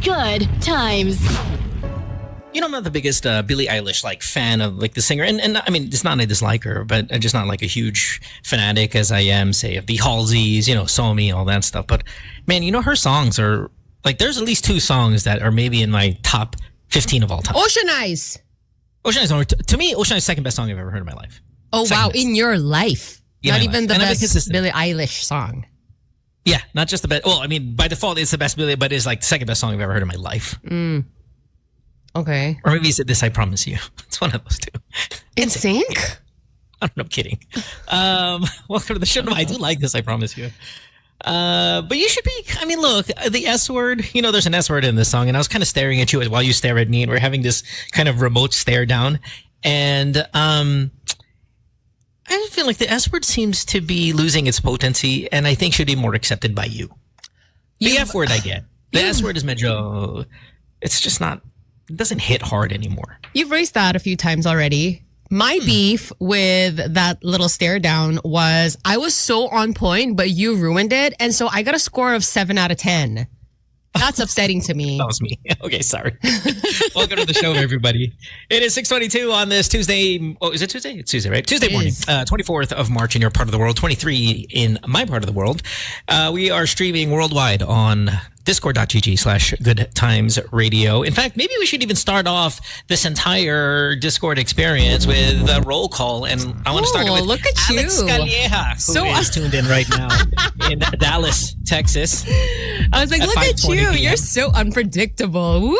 Good times. You know, I'm not the biggest Billie Eilish fan of the singer, and I mean, it's not I dislike her, but I'm just not a huge fanatic as I am, say, of the Halseys, So Me, all that stuff. But man, her songs are there's at least 2 songs that are maybe in my top 15 of all time. Ocean Eyes. Ocean Eyes, to me, Ocean Eyes is the second best song I've ever heard in my life. Oh Second wow, best. in your life, Yeah, not my even life. the And best Billie Eilish song. Yeah, not just the best. Well, I mean, by default, it's the best Billie, but it's the second best song I've ever heard in my life. Okay. Or maybe is it This I Promise You? It's one of those 2. In sync? I'm kidding. Welcome to the show. No, I do like This I Promise You. But you should be, I mean, look, the S word, there's an S word in this song, and I was kind of staring at you while you stare at me, and we're having this kind of remote stare down. And I just feel like the S word seems to be losing its potency, and I think should be more accepted by you. The F word I get. The S word is medyo, it's just not, it doesn't hit hard anymore. You've raised that a few times already. My beef with that little stare down was I was so on point, but you ruined it. And so I got a score of 7 out of 10. That's upsetting to me. That was me. Okay, sorry. Welcome to the show, everybody. It is 6:22 on this Tuesday. Oh, is it Tuesday? It's Tuesday, right? Tuesday morning. 24th of March in your part of the world, 23 in my part of the world. We are streaming worldwide on discord.gg/goodtimesradio. In fact, maybe we should even start off this entire Discord experience with a roll call. And I want to start it with look at Alex you. Karylle, who is tuned in right now in Dallas, Texas. I was like, look at you. PM. You're so unpredictable. Woo.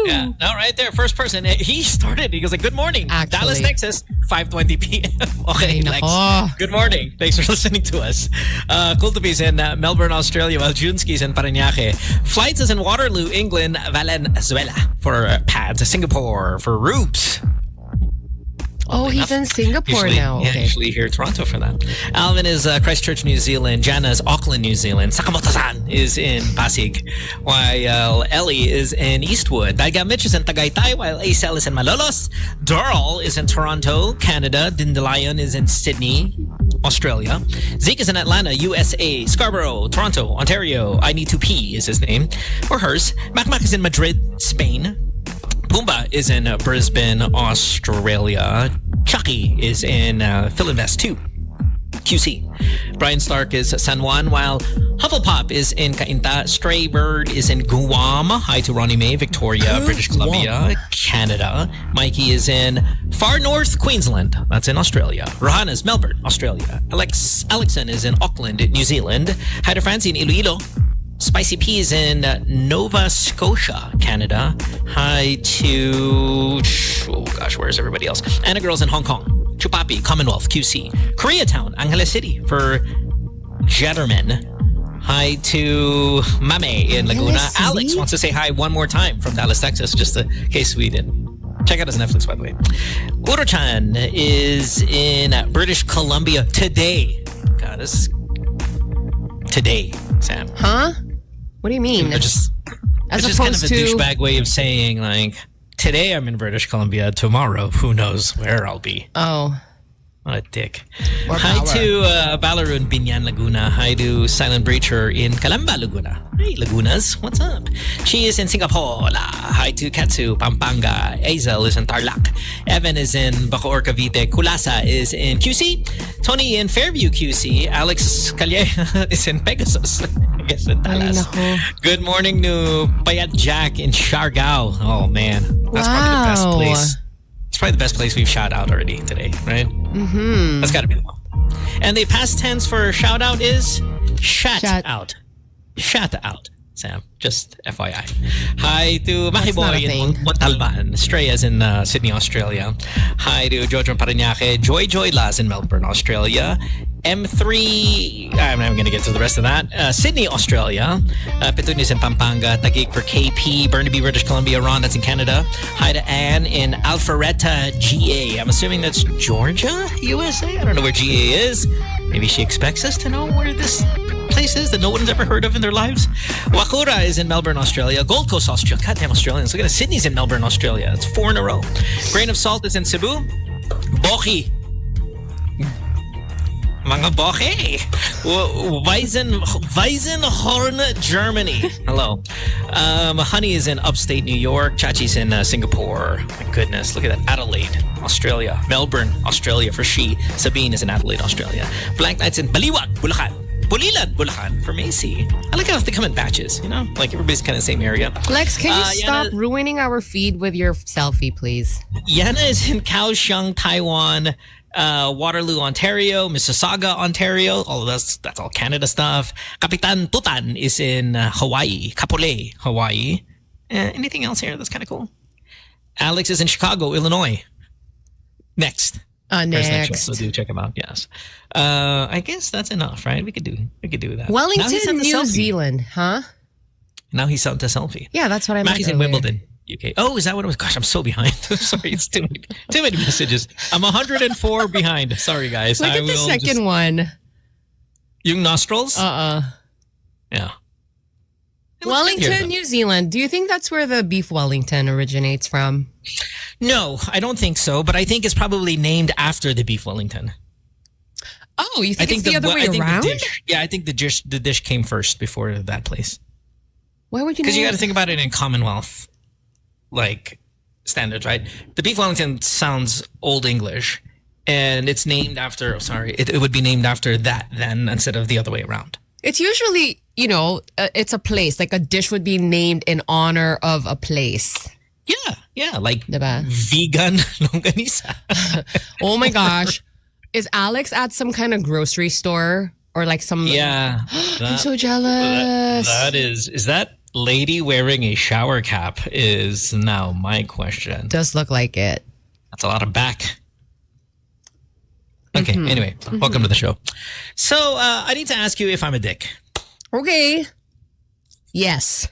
Yeah, no, right there. First person. He started. He goes good morning. Actually. Dallas, Texas, 5:20 p.m. Okay, Ay, Lex. nako. Good morning. Thanks for listening to us. Kultubi's in Melbourne, Australia, while Junski's in Parañaque. Flights is in Waterloo, England, Valenzuela for pads. Singapore for Roops. Oh, he's in Singapore Usually, now. Yeah, Okay. usually here in Toronto for that. Alvin is Christchurch, New Zealand. Jana is Auckland, New Zealand. Sakamoto-san is in Pasig. While Ellie is in Eastwood. Daiga Mitch is in Tagaytay, while Acel is in Malolos. Darl is in Toronto, Canada. Dindalayan is in Sydney, Australia. Zeke is in Atlanta, USA. Scarborough, Toronto, Ontario. I Need to Pee is his name, or hers. Macmac is in Madrid, Spain. Pumbaa is in Brisbane, Australia. Chucky is in Philinvest 2, QC. Brian Stark is San Juan, while Hufflepop is in Cainta. Stray Bird is in Guam. Hi to Ronnie May, Victoria, British Columbia, Canada. Mikey is in far north Queensland. That's in Australia. Rohan is Melbourne, Australia. Alexon is in Auckland, New Zealand. Hi to Francie in Iloilo. Spicy P is in Nova Scotia, Canada. Hi to, oh gosh, where's everybody else? Anna Girls in Hong Kong. Chupapi, Commonwealth, QC. Koreatown, Angeles City for Jetterman. Hi to Mame in Laguna. Alex wants to say hi one more time from Dallas, Texas, just in case we didn't. Check out his Netflix, by the way. Uro-chan is in British Columbia today. God, this is today, Sam. Huh? What do you mean? It's just kind of a douchebag way of saying, today I'm in British Columbia, tomorrow, who knows where I'll be. Oh. What a dick. More Hi power. to Balaru in Binyan, Laguna. Hi to Silent Breacher in Calamba, Laguna. Hey, Lagunas. What's up? She is in Singapore. Hi to Katsu, Pampanga. Azel is in Tarlac. Evan is in Bacoor, Cavite. Kulasa is in QC. Tony in Fairview, QC. Alex Karylle is in Pegasus. I guess in Dallas. Ay, Good morning to Bayat Jack in Siargao. Oh, man. That's probably the best place. It's probably the best place we've shout out already today, right? Mm-hmm. That's got to be the one. And the past tense for shout out is shat out. Shat out, Sam. Just FYI. Hi to Makiboy in Montalban. Streyas in Sydney, Australia. Hi to Jojo in Parañaque. Joy Las in Melbourne, Australia. M3, I'm not even going to get to the rest of that. Sydney, Australia. Petunias in Pampanga. Taguig for KP. Burnaby, British Columbia. Ron, that's in Canada. Hi to Anne in Alpharetta, GA. I'm assuming that's Georgia, USA? I don't know where GA is. Maybe she expects us to know where this place is that no one's ever heard of in their lives. Wakura is in Melbourne, Australia. Gold Coast, Australia. Goddamn Australians. Look at it. Sydney's in Melbourne, Australia. It's 4 in a row. Grain of Salt is in Cebu. Boki. Mga bohe. Weizenhorn, Germany. Hello. Honey is in upstate New York. Chachi's in Singapore. My goodness, look at that. Adelaide, Australia. Melbourne, Australia for she. Sabine is in Adelaide, Australia. Blank Night's in Baliwag, Bulacan. Pulilan, Bulacan for Macy. I like how they come in batches, you know? Like everybody's kind of the same area. Lex, can you stop ruining our feed with your selfie, please? Yana is in Kaohsiung, Taiwan. Waterloo, Ontario. Mississauga, Ontario. All of that's all Canada stuff. Kapitan Tutan is in Hawaii. Kapolei, Hawaii. Anything else here that's kind of cool? Alex is in Chicago, Illinois. Next. Next. So do check him out. Yes. I guess that's enough, right? We could do that. Wellington, New Zealand, huh? Now he's sent a selfie. Yeah, that's what I meant. He's in Wimbledon, UK. Oh, is that what it was? Gosh, I'm so behind. Sorry, it's too many messages. I'm 104 behind. Sorry, guys. Look at the second one. Yung nostrils? Yeah. Wellington, New Zealand. Do you think that's where the beef Wellington originates from? No, I don't think so. But I think it's probably named after the beef Wellington. Oh, you think it's the other way around? I think the dish came first before that place. Why would you? Because you got to think about it in Commonwealth, like standards, right? The beef Wellington sounds Old English, and it's named after. It would be named after that then instead of the other way around. It's usually, it's a place. Like a dish would be named in honor of a place. Yeah, like diba? Vegan longganisa. Oh my gosh. Is Alex at some kind of grocery store or like some... Yeah. I'm so jealous. Is that lady wearing a shower cap is now my question. Does look like it. That's a lot of back. Okay, anyway, welcome to the show. So I need to ask you if I'm a dick. Okay. Yes.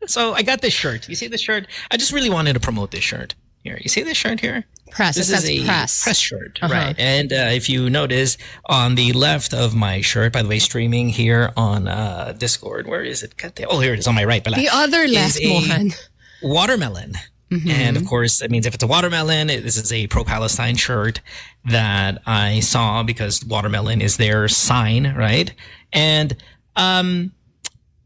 So I got this shirt. You see this shirt? I just really wanted to promote this shirt. Here, you see this shirt here? Press. This is a press shirt, right? And if you notice on the left of my shirt, by the way, streaming here on Discord, where is it? Oh, here it is on my right. The other left one. Watermelon. And of course, that means if it's a watermelon, this is a pro-Palestine shirt that I saw because watermelon is their sign, right? And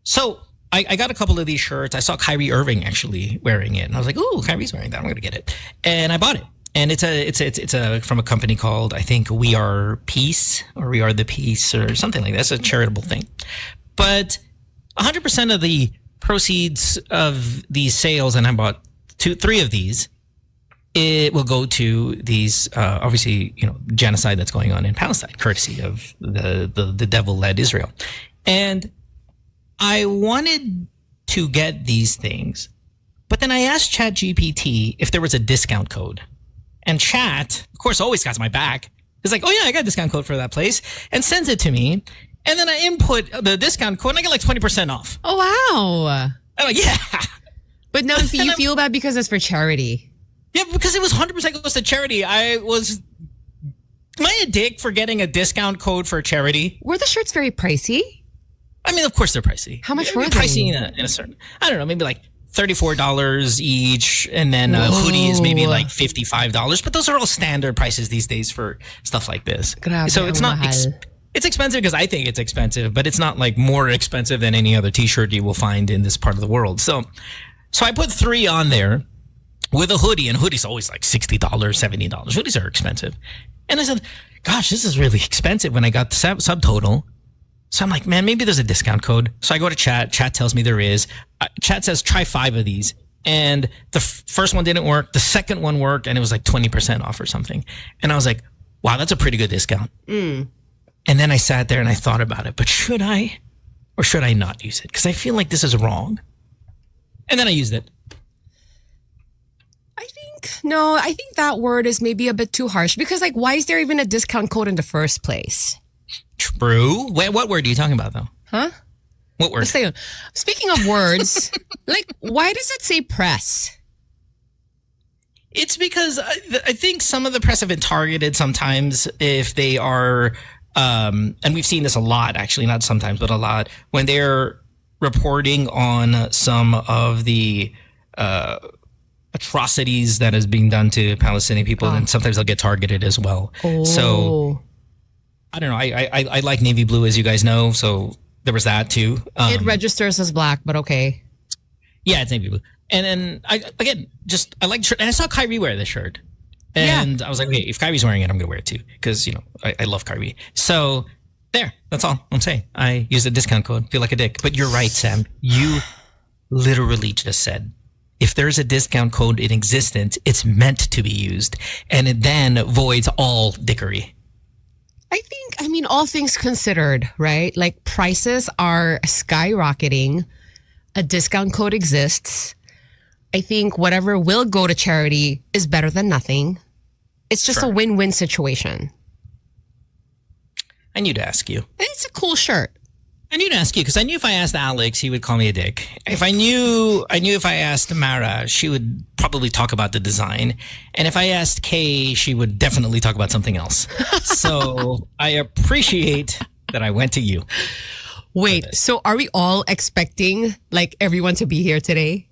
so I got a couple of these shirts. I saw Kyrie Irving actually wearing it, and I was like, "Ooh, Kyrie's wearing that. I'm going to get it." And I bought it. And it's from a company called, I think, We Are Peace or We Are the Peace or something like that. It's a charitable thing. But 100% of the proceeds of these sales, and I bought 3 of these, it will go to these obviously genocide that's going on in Palestine, courtesy of the devil-led Israel. And I wanted to get these things, but then I asked ChatGPT if there was a discount code, and Chat, of course, always got my back. It's like, "Oh yeah, I got a discount code for that place," and sends it to me. And then I input the discount code, and I get like 20% off. Oh wow! I'm like, yeah. But no, you feel bad because it's for charity. Yeah, because it was 100% goes to charity. Am I a dick for getting a discount code for charity? Were the shirts very pricey? I mean, of course they're pricey. How much were they? Pricey in a certain, I don't know, maybe like $34 each, and then a hoodie is maybe like $55. But those are all standard prices these days for stuff like this. Grabe, so it's not. It's expensive because I think it's expensive, but it's not like more expensive than any other T-shirt you will find in this part of the world. So I put 3 on there with a hoodie, and hoodies always like $60, $70. Hoodies are expensive. And I said, gosh, this is really expensive when I got the subtotal. So I'm like, man, maybe there's a discount code. So I go to Chat. Chat tells me there is. Chat says, try 5 of these. And the first one didn't work. The second one worked, and it was like 20% off or something. And I was like, wow, that's a pretty good discount. And then I sat there and I thought about it. But should I or should I not use it? Because I feel like this is wrong. And then I used it. I think that word is maybe a bit too harsh because, like, why is there even a discount code in the first place? True. Wait, what word are you talking about, though? Huh? What word? Speaking of words, like, why does it say press? It's because I think some of the press have been targeted sometimes if they are, and we've seen this a lot, actually, not sometimes, but a lot, when they're reporting on some of the atrocities that is being done to Palestinian people, and sometimes they'll get targeted as well. So I don't know. I like navy blue, as you guys know, so there was that too. It registers as black, but okay. Yeah, it's navy blue. And then I like the shirt, and I saw Kyrie wear this shirt, and I was like, okay, if Kyrie's wearing it, I'm gonna wear it too, because I love Kyrie. So there, that's all I'm saying. I used a discount code. Feel like a dick, but you're right, Sam. You literally just said, if there's a discount code in existence, it's meant to be used, and it then voids all dickery. I mean, all things considered, right? Like, prices are skyrocketing. A discount code exists. I think whatever will go to charity is better than nothing. It's just a win-win situation. I knew to ask you. It's a cool shirt. I knew to ask you because I knew if I asked Alex, he would call me a dick. If I knew if I asked Mara, she would probably talk about the design. And if I asked Kay, she would definitely talk about something else. So I appreciate that I went to you. Wait, so are we all expecting like everyone to be here today?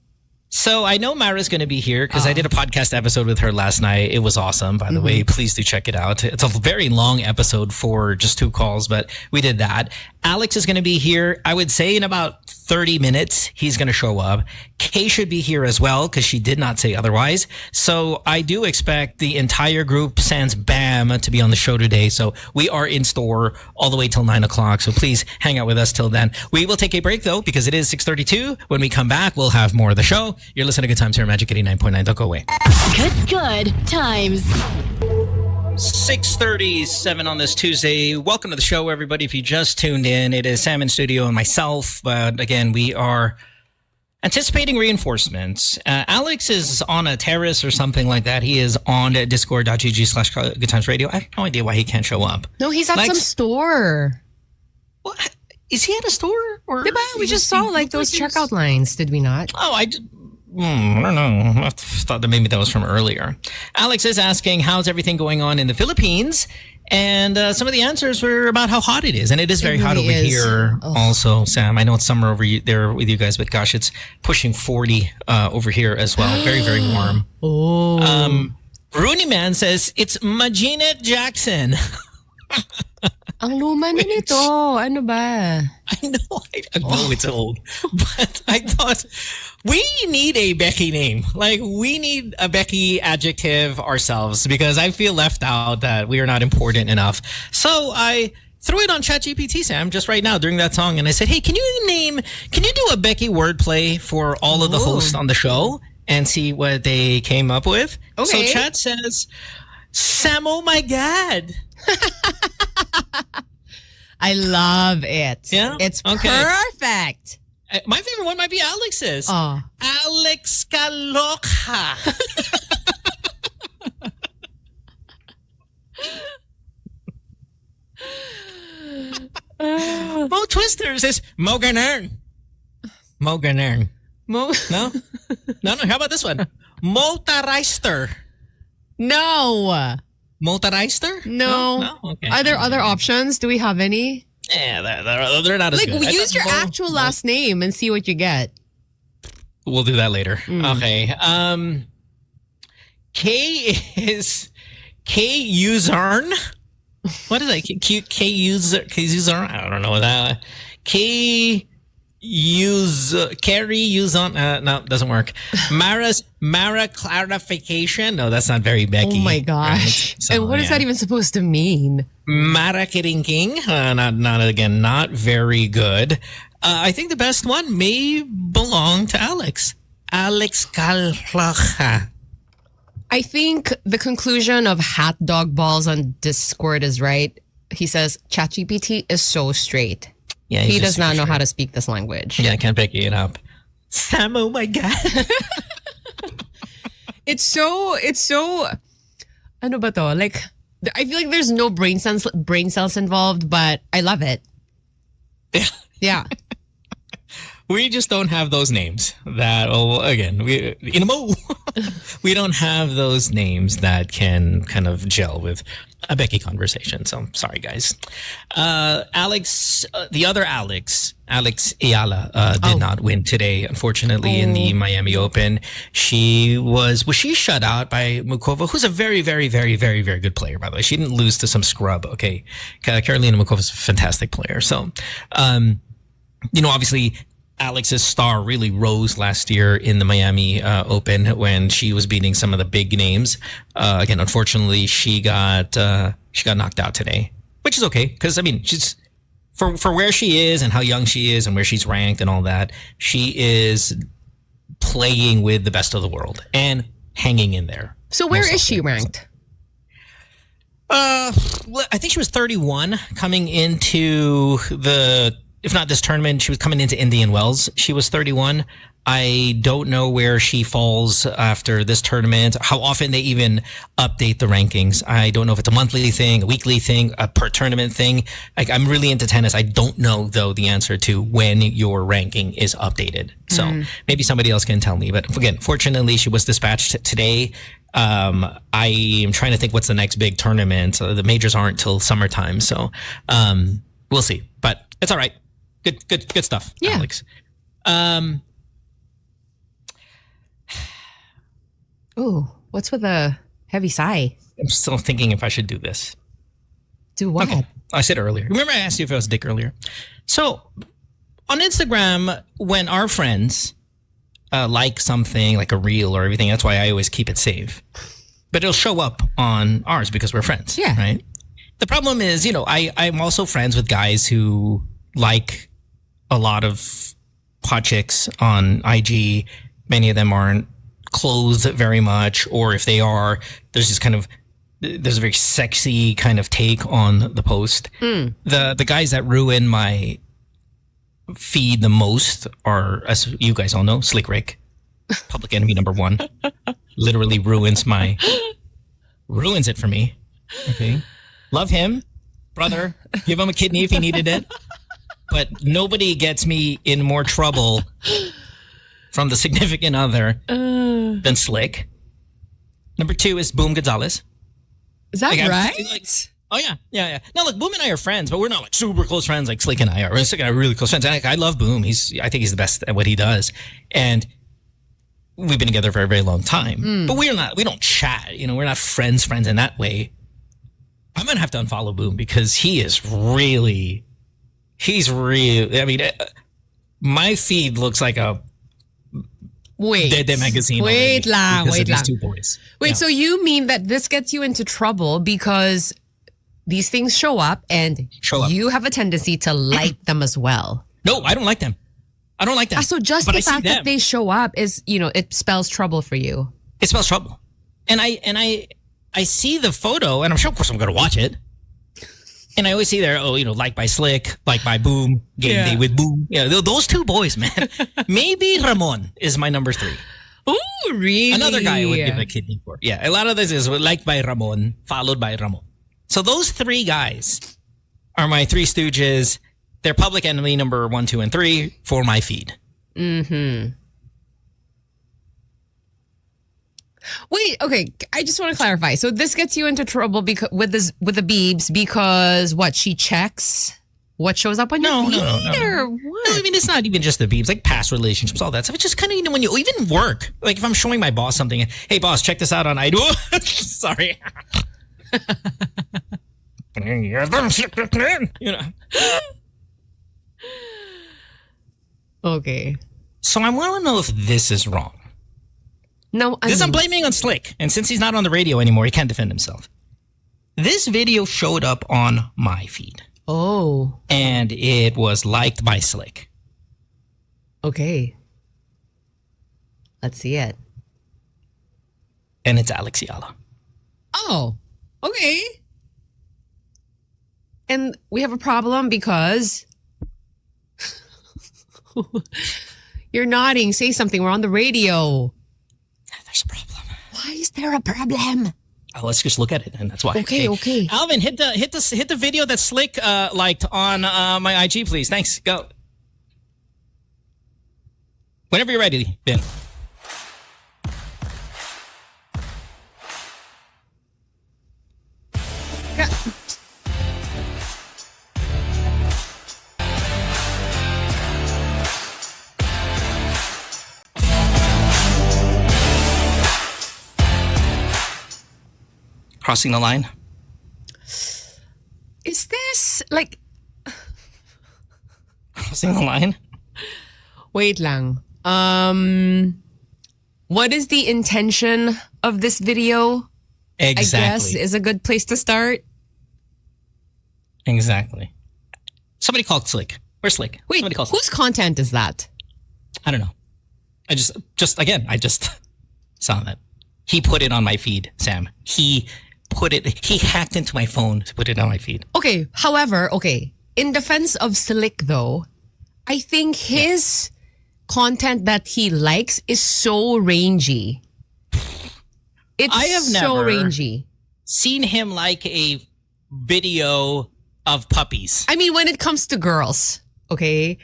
So I know Mara's going to be here because I did a podcast episode with her last night. It was awesome, by the way. Please do check it out. It's a very long episode for just 2 calls, but we did that. Alex is going to be here. I would say in about 30 minutes, he's going to show up. Kay should be here as well because she did not say otherwise. So I do expect the entire group, sans BAM, to be on the show today. So we are in store all the way till 9 o'clock. So please hang out with us till then. We will take a break though because it is 6:32. When we come back, we'll have more of the show. You're listening to Good Times here, Magic 89.9. Don't go away. Good times. 6:37 on this Tuesday. Welcome to the show, everybody. If you just tuned in, it is Sam in studio and myself. But again, we are anticipating reinforcements. Alex is on a terrace or something like that. He is on discord.gg/goodtimesradio. I have no idea why he can't show up. No, he's at some store. What? Is he at a store? Or we just saw like those checkout lines, did we not? Oh, I don't know. I thought that maybe that was from earlier. Alex is asking, how's everything going on in the Philippines? And some of the answers were about how hot it is. And it is very hot over here also, Sam. I know it's summer over there with you guys, but gosh, it's pushing 40 over here as well. Very, very warm. Rooney Man says, it's Majinet Jackson. Ang luma na nito. Ano ba? I know it's old. But I thought we need a Becky name. Like, we need a Becky adjective ourselves because I feel left out that we are not important enough. So I threw it on ChatGPT, Sam, just right now during that song. And I said, hey, can you do a Becky wordplay for all of the hosts on the show and see what they came up with? Okay. So Chat says, Sam, oh my God. I love it. Yeah? It's okay. Perfect. My favorite one might be Alex's. Oh. Alex Kaloka. Mo Twisters is Mo Ganern. Mo Ganern. No? No. How about this one? Motorister. No. Motorister? No. Okay. Are there other options? Do we have any? Yeah, they're not as like, good. Like, use your actual last name and see what you get. We'll do that later. Okay. K Uzarn. What is that? K Uzarn? I don't know what that. Carrie Uzon. No, doesn't work. Mara clarification. No, that's not very Becky. Oh my gosh. Right? So, and what is that even supposed to mean? Mara Kiringking. Not very good. I think the best one may belong to Alex. Alex Kalacha. I think the conclusion of Hat Dog Balls on Discord is right. He says ChatGPT is so straight. Yeah, he does not know how to speak this language. Yeah, I can't pick it up. Sam, oh my God. It's so ano ba to? Like, I feel like there's no brain cells involved, but I love it. Yeah. We just don't have those names that, we don't have those names that can kind of gel with a Becky conversation. So sorry, guys. Alex, the other Alex Ayala, did not win today, unfortunately, in the Miami Open. Was she shut out by Mukova, who's a very, very, very, very, very good player, by the way. She didn't lose to some scrub, okay? Karylle Mukova's a fantastic player. So, obviously, Alex's star really rose last year in the Miami Open when she was beating some of the big names. Again, unfortunately, she got knocked out today, which is okay because she's for where she is and how young she is and where she's ranked and all that. She is playing with the best of the world and hanging in there. So where is she ranked? I think she was 31 coming into if not this tournament, she was coming into Indian Wells. She was 31. I don't know where she falls after this tournament, how often they even update the rankings. I don't know if it's a monthly thing, a weekly thing, a per tournament thing. I'm really into tennis. I don't know, though, the answer to when your ranking is updated. So maybe somebody else can tell me. But again, fortunately, she was dispatched today. I am trying to think what's the next big tournament. The majors aren't till summertime. So we'll see. But it's all right. Good stuff, yeah. Alex. Ooh, what's with a heavy sigh? I'm still thinking if I should do this. Do what? Okay. I said earlier. Remember I asked you if I was a dick earlier? So, on Instagram, when our friends like something, like a reel or everything, that's why I always keep it safe. But it'll show up on ours because we're friends. Yeah. Right? The problem is, I'm also friends with guys who like a lot of hot chicks on IG. Many of them aren't clothed very much, or if they are, there's a very sexy kind of take on the post. The guys that ruin my feed the most are, as you guys all know, Slick Rick, public enemy number one. Literally ruins it for me. Okay, love him, brother. Give him a kidney if he needed it. But nobody gets me in more trouble from the significant other than Slick. Number 2 is Boom Gonzalez. Is that right? Oh, yeah. No, look, Boom and I are friends, but we're not like super close friends like Slick and I are. Slick and I are really close friends. And I love Boom. I think he's the best at what he does. And we've been together for a very long time. But we don't chat. We're not friends in that way. I'm going to have to unfollow Boom because he's really, my feed looks like a Dede magazine. Wait lang. These two boys. Wait, so you mean that this gets you into trouble because these things show up and you have a tendency to like them as well? No, I don't like them. So just the fact that they show up is, it spells trouble for you. It spells trouble. And I see the photo and I'm sure, of course, I'm going to watch it. And I always see there, like by Slick, like by Boom, Game Day with Boom. Those two boys, man. Maybe Ramon is my number 3. Ooh, really? Another guy I would give a kidney for. Yeah, a lot of this is liked by Ramon, followed by Ramon. So those 3 guys are my 3 stooges. They're public enemy number 1, 2, and 3 for my feed. Wait, okay. I just want to clarify. So this gets you into trouble with the Beebs because what? She checks what shows up on your feed? Or what? No, it's not even just the Beebs, like past relationships, all that stuff. It's just kind of, when you even work, like if I'm showing my boss something, hey boss, check this out on Idol. Sorry. Okay. So I want to know if this is wrong. No, I'm blaming on Slick. And since he's not on the radio anymore, he can't defend himself. This video showed up on my feed. Oh. And it was liked by Slick. Okay. Let's see it. And it's Alex Ayala. Oh, okay. And we have a problem because you're nodding. Say something. We're on the radio. There's a problem. Why is there a problem? Let's just look at it, and that's why. Okay. Alvin, hit the video that Slick liked on my IG, please. Thanks. Go. Whenever you're ready, Ben. Crossing the line? Is this like... Crossing the line? Wait lang. What is the intention of this video? Exactly. I guess is a good place to start. Exactly. Somebody called Slick. Where's Slick? Wait, Somebody called whose content is that? I don't know. I just saw that. He put it on my feed, Sam. He hacked into my phone to put it on my feed. Okay, however, in defense of Slick though, I think his content that he likes is so rangy. It's I have so never rangy. Seen him like a video of puppies. I mean, when it comes to girls, okay?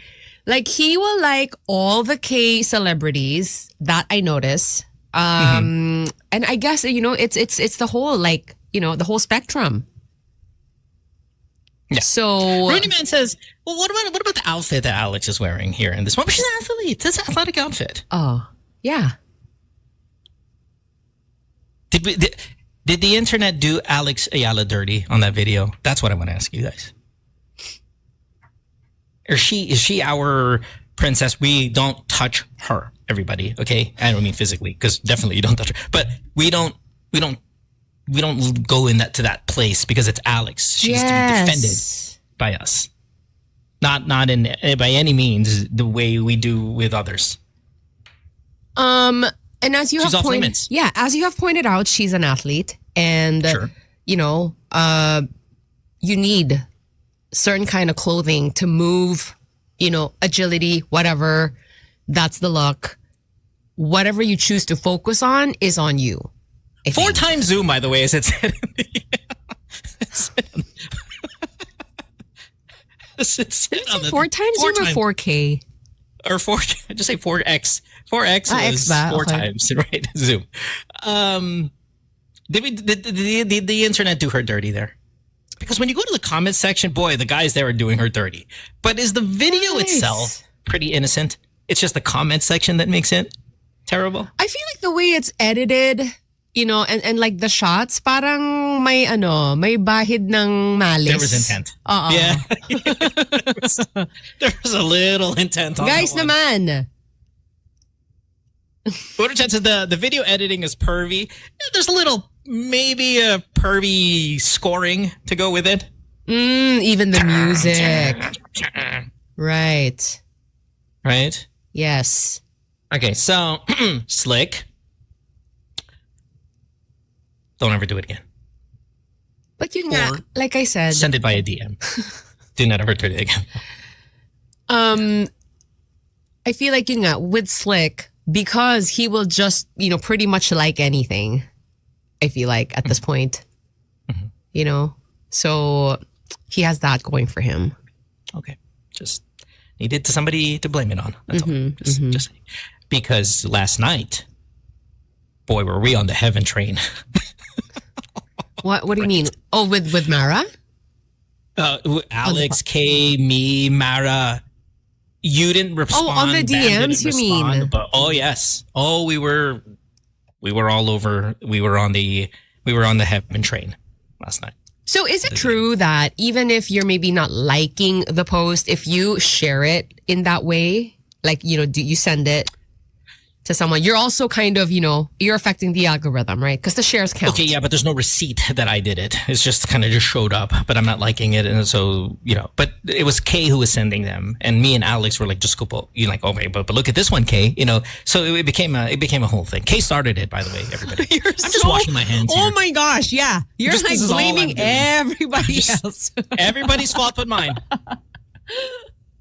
Like, he will like all the K celebrities that I notice. And I guess, it's the whole, like, the whole spectrum. Yeah. So Rooney Man says, well, what about the outfit that Alex is wearing here in this one? But she's an athlete. That's an athletic outfit. Oh, yeah. Did the internet do Alex Ayala dirty on that video? That's what I want to ask you guys. Is she our princess? We don't touch her, everybody, okay? I don't mean physically, because definitely you don't touch her. But we don't go to that place because it's Alex. She's to be defended by us. Not by any means the way we do with others. And as you she's have off pointed, limits. as you have pointed out, she's an athlete, and Sure. You need certain kind of clothing to move, agility, whatever. That's the look. Whatever you choose to focus on is on you. 4 times zoom, by the way, as it said. Four times zoom or 4K? Or 4, just say 4X. 4X was 4 times, right? Zoom. Did the internet do her dirty there? Because when you go to the comment section, boy, the guys there are doing her dirty. But is the video itself pretty innocent? It's just the comment section that makes it terrible? I feel like the way it's edited, and like the shots, parang may bahid ng malis. There was intent. Yeah. there was a little intent on guys that one. naman. What a chance the video editing is pervy. There's maybe a pervy scoring to go with it. Even the music. Right. Right? Yes. Okay, so Slick. Don't ever do it again. But yun nga, like I said. Send it by a DM. Do not ever do it again. I feel like yun nga, with Slick, because he will just, pretty much like anything, I feel like, at this point. So he has that going for him. Okay. Just needed somebody to blame it on. That's all. Just saying. Because last night, boy, were we on the heaven train. What do you mean? Oh, with Mara? Alex, Kay, me, Mara. You didn't respond. Oh, on the DMs, you mean? But, oh, yes. Oh, we were all over. We were on the heaven train last night. So is it true that even if you're maybe not liking the post, if you share it in that way, like, do you send it to someone, you're also kind of, you're affecting the algorithm, right? Because the shares count. Okay, yeah, but there's no receipt that I did it. It's just kind of just showed up, but I'm not liking it. And so, but it was Kay who was sending them. And me and Alex were like, just go, okay, but look at this one, Kay, so it became a whole thing. Kay started it, by the way, everybody. I'm just washing my hands here. Oh my gosh, yeah. You're Just, like blaming everybody else. Everybody's fault but mine.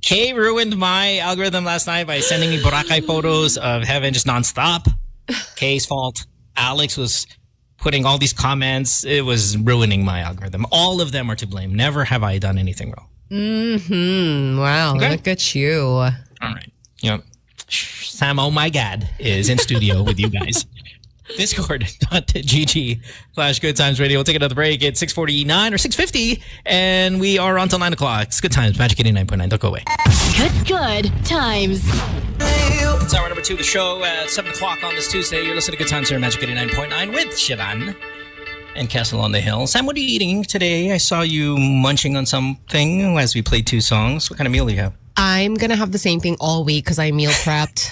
Kay ruined my algorithm last night by sending me Boracay photos of heaven just nonstop. Kay's fault. Alex was putting all these comments. It was ruining my algorithm. All of them are to blame. Never have I done anything wrong. Wow, Okay. look at you. All right. Sam, oh my God, is in studio with you guys. Discord.gg/GoodTimesRadio. We'll take another break at 6:49 or 6:50, and we are on till 9 o'clock. It's Good Times, Magic 89.9. Don't go away. Good times. It's hour number 2 of the show at 7 o'clock on this Tuesday. You're listening to Good Times here, Magic 89.9 with Shivan and Castle on the Hill. Sam, what are you eating today? I saw you munching on something as we played 2 songs. What kind of meal do you have? I'm going to have the same thing all week because I meal prepped.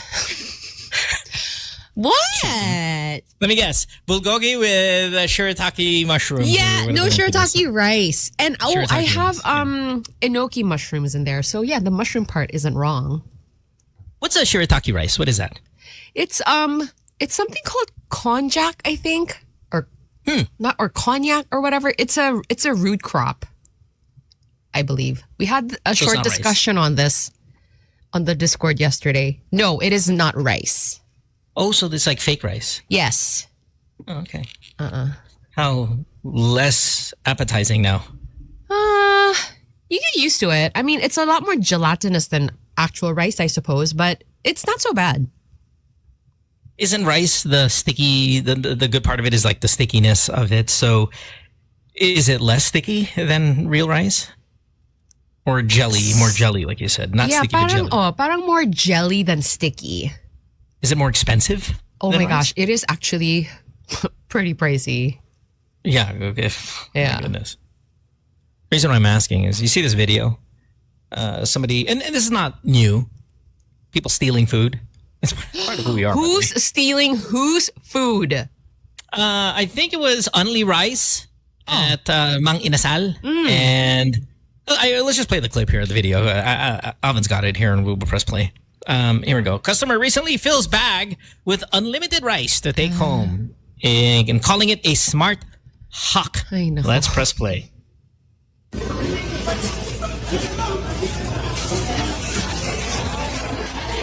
What? Let me guess. Bulgogi with shirataki mushrooms. Yeah, no shirataki rice. And Shirataki I have rice, enoki mushrooms in there. So yeah, the mushroom part isn't wrong. What's a shirataki rice? What is that? It's something called konjac, I think. Or not or cognac or whatever. It's a root crop, I believe. We had a short discussion on this on the Discord yesterday. No, it is not rice. Oh, so it's like fake rice. Yes. Oh, okay. How less appetizing now? You get used to it. I mean, it's a lot more gelatinous than actual rice, I suppose, but it's not so bad. Isn't rice the sticky, the good part of it is like the stickiness of it. So is it less sticky than real rice? Or jelly, more jelly, like you said. Not sticky, but jelly. Parang more jelly than sticky. Is it more expensive? Oh my gosh, it is actually pretty pricey. Yeah, okay. Yeah. My goodness. The reason why I'm asking is you see this video, somebody, and this is not new, people stealing food. It's part of who we are. Who's stealing whose food? I think it was Only Rice at Mang Inasal. And let's just play the clip here of the video. Alvin's got it here and we'll press play. Here we go. Customer recently fills bag with unlimited rice to take home and calling it a smart hawk. I know. Let's press play.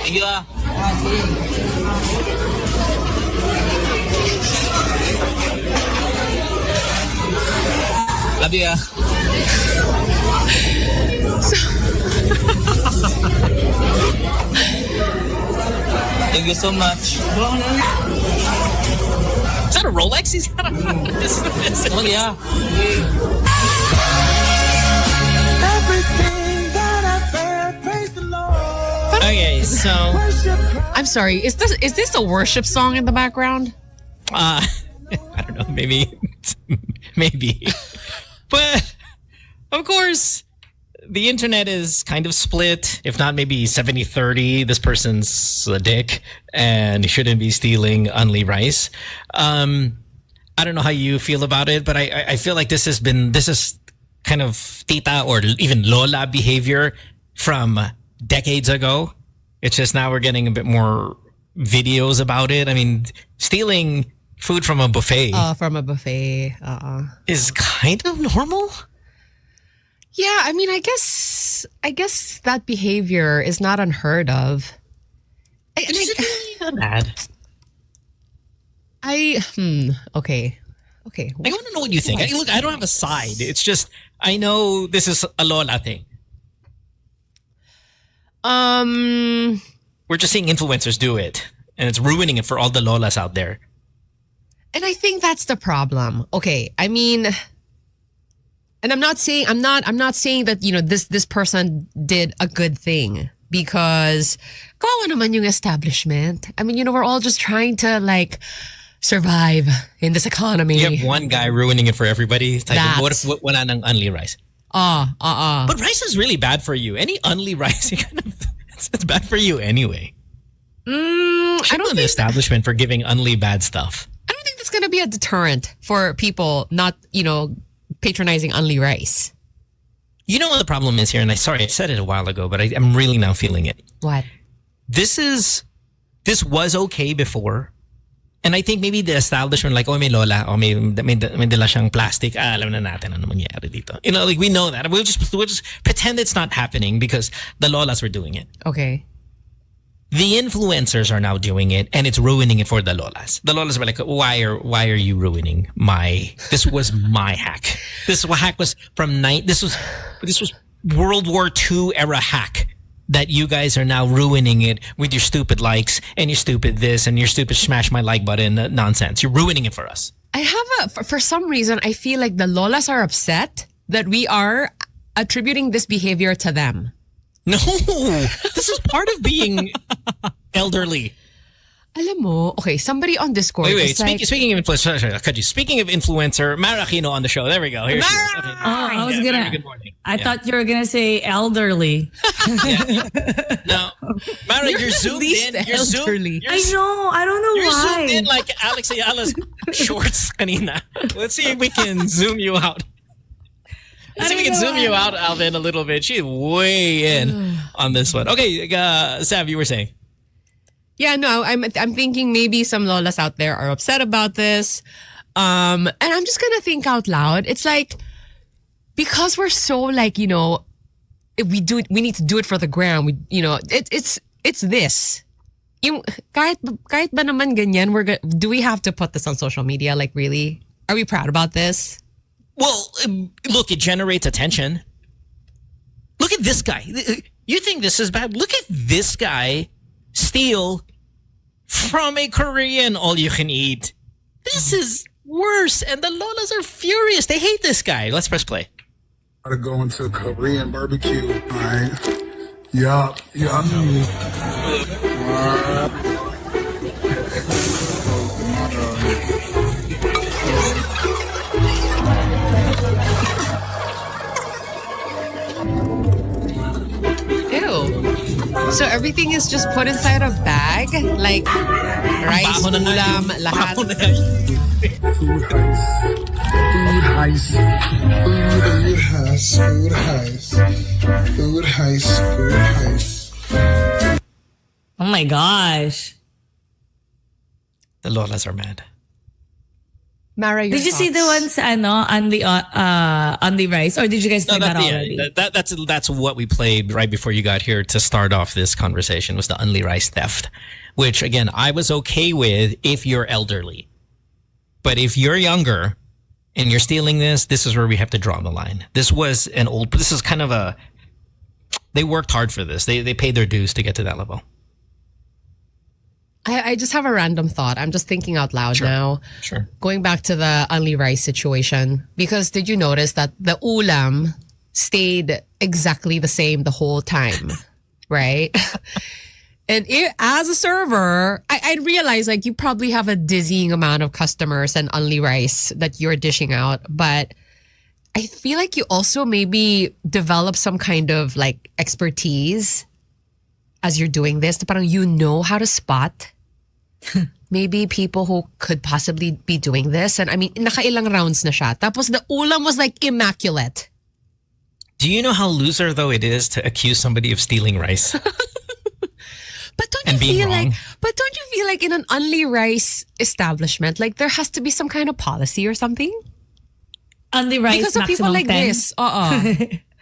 Thank you. Love you. Thank you so much. Is that a Rolex he's got on? Oh, yeah. Okay, so I'm sorry. Is this a worship song in the background? I don't know, maybe. But of course, the internet is kind of split, if not maybe 70-30. This person's a dick and he shouldn't be stealing only rice. I don't know how you feel about it, but I feel like this is kind of tita or even lola behavior from decades ago. It's just now we're getting a bit more videos about it. I mean, stealing food from a buffet. From a buffet. Is kind of normal. Yeah, I mean, I guess that behavior is not unheard of. Is it really that bad? Okay. I want to know what you think. Look, I don't have a side. It's just I know this is a lola thing. We're just seeing influencers do it, and it's ruining it for all the lolas out there. And I think that's the problem. Okay, I mean, and I'm not saying that, you know, this person did a good thing because kawawa naman yung establishment. I mean, you know, we're all just trying to like survive in this economy. You have one guy ruining it for everybody. It's like, what if wala ng only rice? But rice is really bad for you. Any only rice, it's bad for you anyway. I don't think the establishment for giving only bad stuff. I don't think that's going to be a deterrent for people not, you know, patronizing only rice. You know what the problem is here, and I said it a while ago, but I'm really now feeling it. What? This was okay before. And I think maybe the establishment, like, may lola, may dala siyang plastic, alam na natin ano mangyayari dito. You know, like, we know that. We'll just pretend it's not happening because the lolas were doing it. Okay. The influencers are now doing it, and it's ruining it for the lolas. The lolas were like, why are you ruining this was my hack. This hack was from this was World War II era hack. that you guys are now ruining it with your stupid likes and your stupid this and your stupid smash my like button nonsense. You're ruining it for us. I have for some reason, I feel like the lolas are upset that we are attributing this behavior to them. No, this is part of being elderly. Alam mo, okay, somebody on Discord. Wait. Speaking of influencer, speaking of influencer, Mara Aquino on the show. There we go. Here she is. Okay. I was gonna. Good morning. I thought you were gonna say elderly. No, Mara, you're zoomed in. You're elderly. I know. I don't know You're why. zoomed in like Alex Ayala's shorts kanina. Let's see if we can zoom you out. Let's see if we can zoom you out, Alvin, a little bit. She's way in on this one. Okay, Sav, you were saying. Yeah, no, I'm thinking maybe some lolas out there are upset about this. And I'm just gonna think out loud. It's like, because we're so like, you know, if we need to do it for the gram. It's this. Yung kahit ba naman ganyan, do we have to put this on social media? Like, really? Are we proud about this? Well, look, it generates attention. Look at this guy. You think this is bad? Look at this guy steal from a Korean all-you-can-eat. This is worse, and the lolas are furious. They hate this guy. Let's press play. Gotta go into Korean barbecue. All right. Yup. Ew. So everything is just put inside a bag? Like rice, Baho na nga ulam, yun. lahat? Baho na nga yun. Food heist. Oh my gosh. The lolas are mad. Mara, your Did you see the ones on the rice, or did you guys play that already? That's what we played right before you got here to start off this conversation, was the only rice theft, which again I was okay with if you're elderly, but if you're younger and you're stealing this is where we have to draw the line. This is kind of they worked hard for this. They paid their dues to get to that level. I just have a random thought. I'm just thinking out loud now. Sure. Going back to the only rice situation, because did you notice that the ulam stayed exactly the same the whole time, right? And as a server, I realize like you probably have a dizzying amount of customers and only rice that you're dishing out, but I feel like you also maybe develop some kind of like expertise as you're doing this. Parang you know how to spot maybe people who could possibly be doing this. And I mean, nakailang rounds na siya. Tapos the ulam was like immaculate. Do you know how loser though it is to accuse somebody of stealing rice? But don't And you being feel wrong. like in an only rice establishment, like there has to be some kind of policy or something? On the rice, Because of people maximum like 10. this.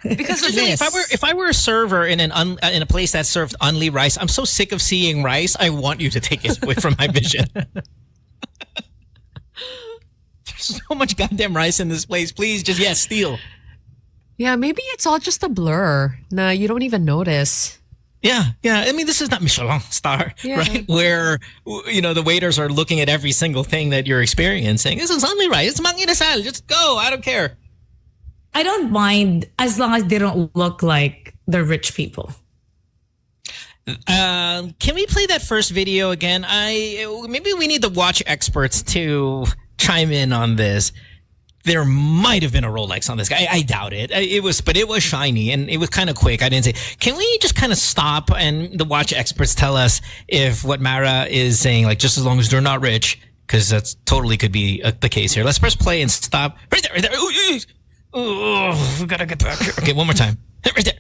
Because of Seriously, this. if I were a server in in a place that served only rice, I'm so sick of seeing rice. I want you to take it away from my vision. There's so much goddamn rice in this place. Please, just steal. Yeah, maybe it's all just a blur. Nah, you don't even notice. Yeah. I mean, this is not Michelin star, Yeah. right? Where the waiters are looking at every single thing that you're experiencing. This is only rice. It's mang inasal. Just go. I don't care. I don't mind as long as they don't look like the rich people. Can we play that first video again? Maybe we need the watch experts to chime in on this. There might have been a Rolex on this guy. I doubt it. But it was shiny and it was kind of quick. I didn't say. Can we just kind of stop and the watch experts tell us if what Mara is saying, like just as long as they're not rich, because that's totally could be the case here. Let's press play and stop. Right there. Oh, we gotta get back here. Okay, one more time. Right there.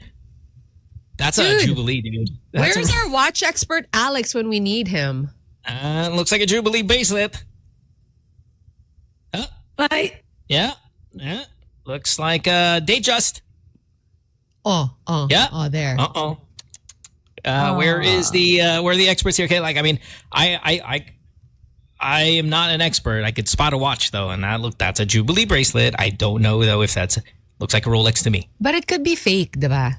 That's a Jubilee, dude. Where's our watch expert Alex when we need him? Looks like a Jubilee bracelet. Like, Yeah. Looks like Datejust. Oh, Yeah. Oh, there. Uh-oh. Where are the experts here? Okay, like I mean, I am not an expert. I could spot a watch though, and that's a Jubilee bracelet. I don't know though if looks like a Rolex to me. But it could be fake, diba?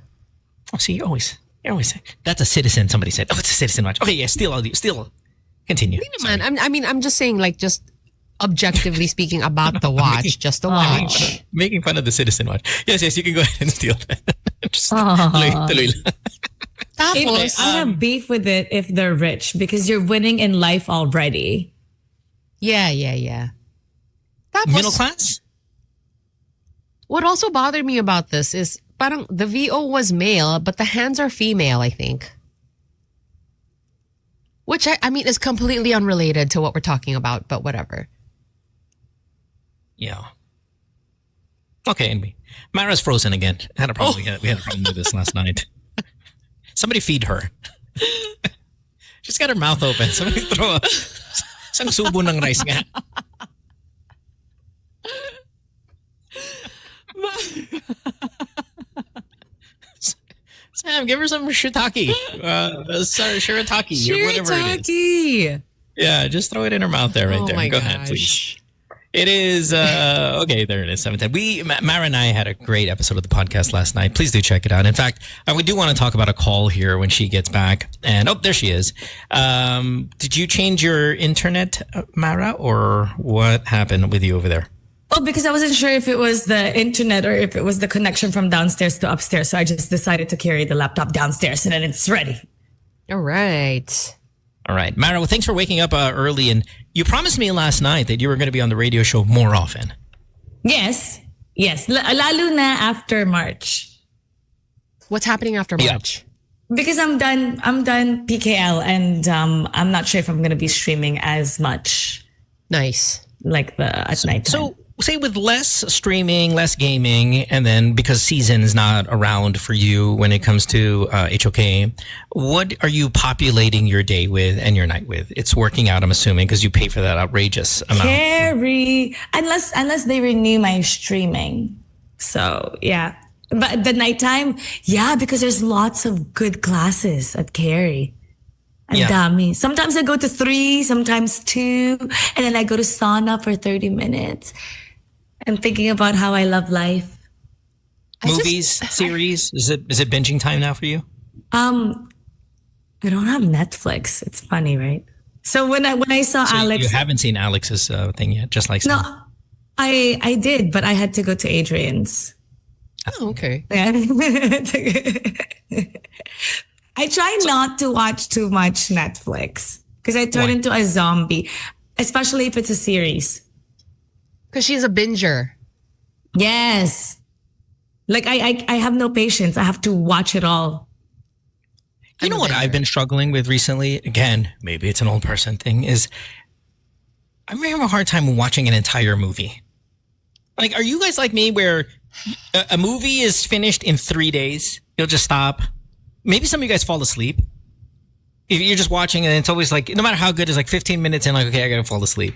Oh, see, you always I always say that's a citizen. Somebody said, "Oh, it's a citizen watch." Okay, yeah, still continue. Man, I'm just saying, like, just objectively speaking about the watch, just the watch. Making fun of the citizen watch. Yes, you can go ahead and steal that. Just tuloy lang. Tapos, I have beef with it if they're rich because you're winning in life already. yeah. Tapos, Middle class? what also bothered me about this is parang the VO was male, but the hands are female, I think. Which I mean is completely unrelated to what we're talking about, but whatever. Yeah. Okay, and Mara's frozen again. Had a problem. We had a problem with this last night. Somebody feed her. She's got her mouth open. Somebody throw isang subo ng rice nga. Sam, give her some shiitake. Shirataki or whatever it is. Shiitake. Yeah, just throw it in her mouth there, right there. My Go gosh. ahead, please. It is, okay, there it is, 7:10. Mara and I had a great episode of the podcast last night. Please do check it out. In fact, we do want to talk about a call here when she gets back. And, there she is. Did you change your internet, Mara, or what happened with you over there? Oh, because I wasn't sure if it was the internet or if it was the connection from downstairs to upstairs. So I just decided to carry the laptop downstairs and then it's ready. All right. All right. Mara, well, thanks for waking up early. And you promised me last night that you were going to be on the radio show more often. Yes. Lalo na after March. What's happening after March? Because I'm done PKL and I'm not sure if I'm going to be streaming as much Nice. like at night. So, say with less streaming, less gaming, and then because season's not around for you when it comes to HOK, what are you populating your day with and your night with? It's working out, I'm assuming, because you pay for that outrageous amount. Carry unless they renew my streaming. So yeah. But the nighttime, yeah, because there's lots of good classes at Carry. And dami. Sometimes I go to 3, sometimes 2, and then I go to sauna for 30 minutes. I'm thinking about how I love life. Movies, series, is it binging time now for you? I don't have Netflix. It's funny, right? So when I saw Alex, You haven't seen Alex's thing yet, just like no, Sam. I did, but I had to go to Adrian's. Oh, okay. Yeah. I try not to watch too much Netflix because I turn into a zombie, especially if it's a series. Because she's a binger. Yes. Like I have no patience. I have to watch it all. You know what I've been struggling with recently? Again, maybe it's an old person thing, is I'm having a hard time watching an entire movie. Like, are you guys like me where a movie is finished in 3 days? You'll just stop. Maybe some of you guys fall asleep. If you're just watching and it's always like, no matter how good, it's like 15 minutes in, like, okay, I gotta fall asleep.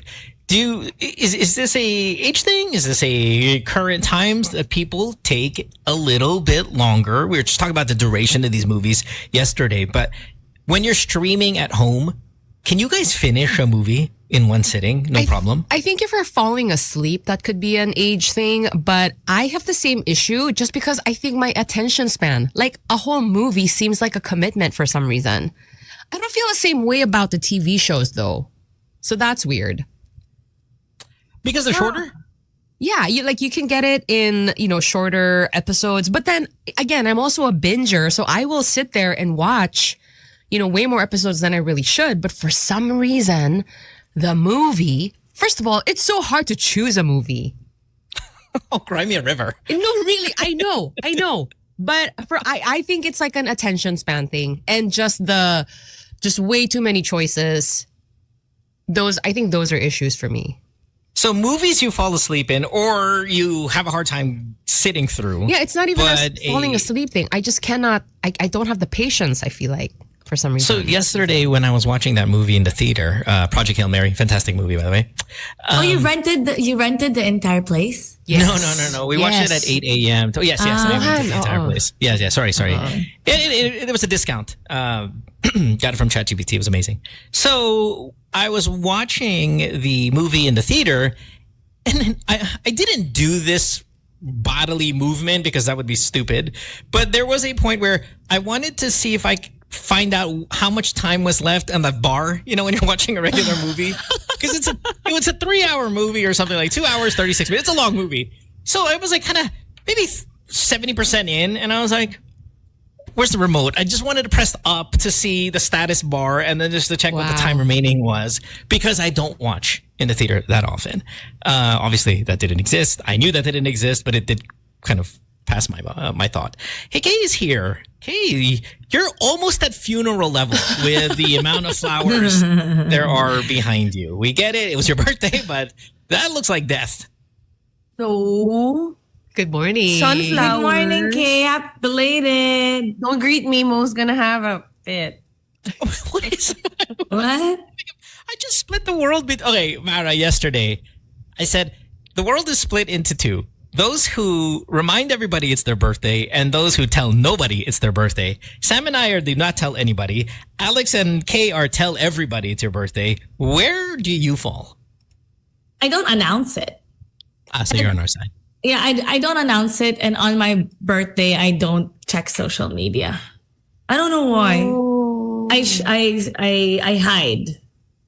Is this a age thing? Is this a current times that people take a little bit longer? We were just talking about the duration of these movies yesterday, but when you're streaming at home, can you guys finish a movie in one sitting? No problem. I think if you're falling asleep, that could be an age thing, but I have the same issue just because I think my attention span, like a whole movie seems like a commitment for some reason. I don't feel the same way about the TV shows though. So that's weird. Because they're shorter? Yeah, you can get it in, shorter episodes. But then again, I'm also a binger, so I will sit there and watch, way more episodes than I really should. But for some reason, the movie, first of all, it's so hard to choose a movie. Oh, cry me a river. No, really, I know. But I think it's like an attention span thing and just way too many choices. I think those are issues for me. So movies you fall asleep in or you have a hard time sitting through. Yeah, it's not even a falling asleep thing. I just cannot, I don't have the patience, I feel like, for some reason. So yesterday when I was watching that movie in the theater, Project Hail Mary, fantastic movie, by the way. You rented the entire place? Yes. No. We watched it at 8 a.m. Yes, I rented the entire place. Yeah, sorry. It was a discount. Got it from ChatGPT. It was amazing. So I was watching the movie in the theater, and then I didn't do this bodily movement because that would be stupid. But there was a point where I wanted to see if I could find out how much time was left on the bar, you know, when you're watching a regular movie. Because it's a 3-hour movie or something, like 2 hours, 36 minutes. It's a long movie. So I was like kind of maybe 70% in, and I was like, where's the remote? I just wanted to press up to see the status bar and then just to check what the time remaining was, because I don't watch in the theater that often. Obviously, that didn't exist. I knew that didn't exist, but it did kind of pass my thought. Hey, Kay is here. Kay, you're almost at funeral level with the amount of flowers there are behind you. We get it. It was your birthday, but that looks like death. So, Good morning. sunflowers. Good morning, Kay. Happy belated. Don't greet me. Mo's gonna have a fit. What is What? I just split the world. Okay, Mara, yesterday I said the world is split into two. Those who remind everybody it's their birthday and those who tell nobody it's their birthday. Sam and I do not tell anybody. Alex and Kay are tell everybody it's your birthday. Where do you fall? I don't announce it. So you're on our side. Yeah, I don't announce it. And on my birthday, I don't check social media. I don't know why. Oh. I hide.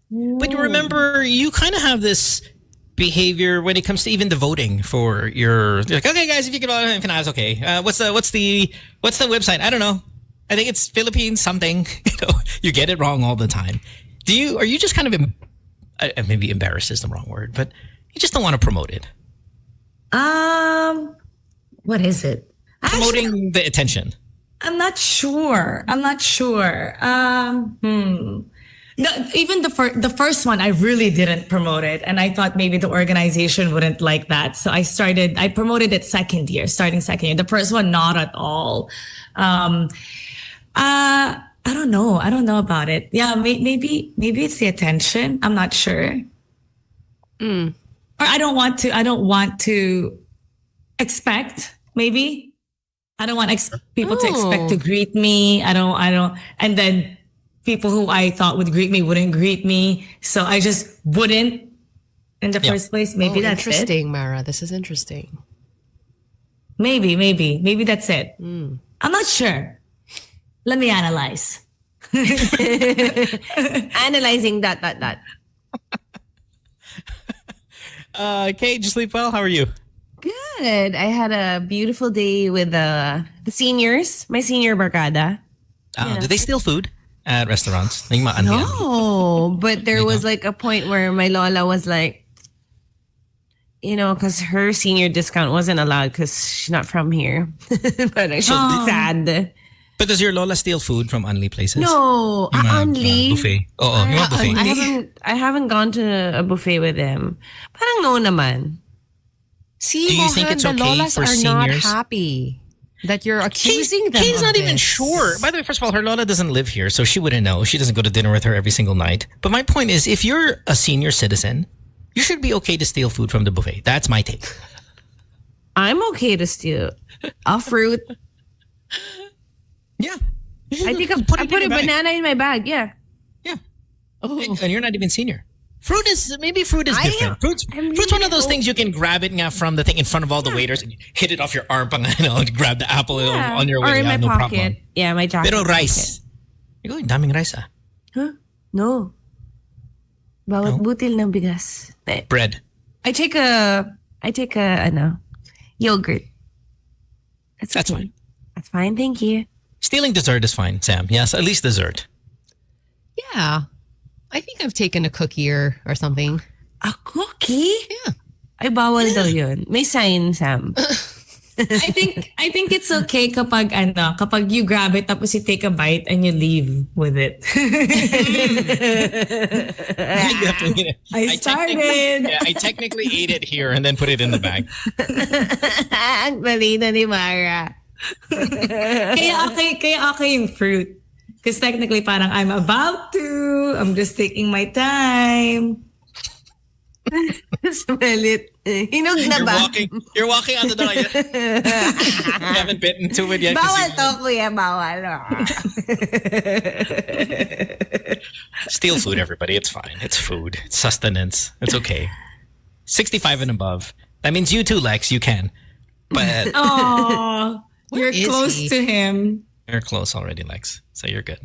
But you remember, you kind of have this behavior when it comes to even the voting for you're like, okay, guys, if you can vote, if not, it's okay. What's the website? I don't know. I think it's Philippines something. You get it wrong all the time. Are you just kind of maybe embarrassed is the wrong word, but you just don't want to promote it? What is it? Promoting the attention. I'm not sure. No, even the first one, I really didn't promote it, and I thought maybe the organization wouldn't like that. So I promoted it starting second year. The first one, not at all. I don't know about it. Yeah, maybe it's the attention. I'm not sure. Or I don't want to expect. Maybe I don't want people to expect to greet me. I don't, and then people who I thought would greet me wouldn't greet me. So I just wouldn't in the first place. Maybe that's interesting, Mara. This is interesting. Maybe that's it. I'm not sure. Let me analyze. Analyzing that. Kay, did you sleep well? How are you? Good. I had a beautiful day with the seniors, my senior barkada. Do they steal food at restaurants? No, but there was like a point where my lola was like, because her senior discount wasn't allowed because she's not from here. But she's sad. But does your lola steal food from Unli places? No, Unli. Buffet. Yung buffet. I haven't gone to a buffet with them. Parang no naman. See, do you think it's the okay lolas for are seniors? not happy that you're accusing them. Kay's of not even this. sure. By the way, first of all, her lola doesn't live here, so she wouldn't know. She doesn't go to dinner with her every single night. But my point is, if you're a senior citizen, you should be okay to steal food from the buffet. That's my take. I'm okay to steal a fruit. Yeah. I put a banana in my bag. Yeah. Yeah. And you're not even senior. Fruit is different. Fruit's one of those things you can grab it from the thing in front of all the waiters and you hit it off your arm, grab the apple on your way. Or in my no pocket. Problem. Yeah, my jacket. Pero rice. Yung daming rice ah. Huh? No. Bawat butil ng bigas. Bread. I take a yogurt. That's fine. That's fine, thank you. Stealing dessert is fine, Sam. Yes, at least dessert. Yeah. I think I've taken a cookie or something. A cookie? Yeah. Ay, bawal daw yun. May sign, Sam. I think it's okay kapag you grab it tapos you take a bite and you leave with it. I technically ate it here and then put it in the bag. Ang balita ni Mara. kaya okay yung fruit. Because technically parang I'm just taking my time. Smell it. Hinog na ba? You're walking out the door. You haven't bitten into it yet. Bawal to, kuya. Bawal. Steal food, everybody. It's fine. It's food. It's sustenance. It's okay. 65 and above. That means you too, Lex. You can. But Oh, you're is close he? to him. you're close already, Lex. So you're good.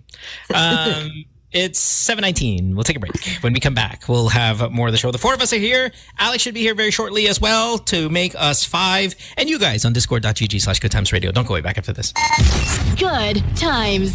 It's 7:19. We'll take a break. When we come back, we'll have more of the show. The four of us are here. Alex should be here very shortly as well to make us five. And you guys on discord.gg/goodtimesradio. Don't go away. Back after this. Good times.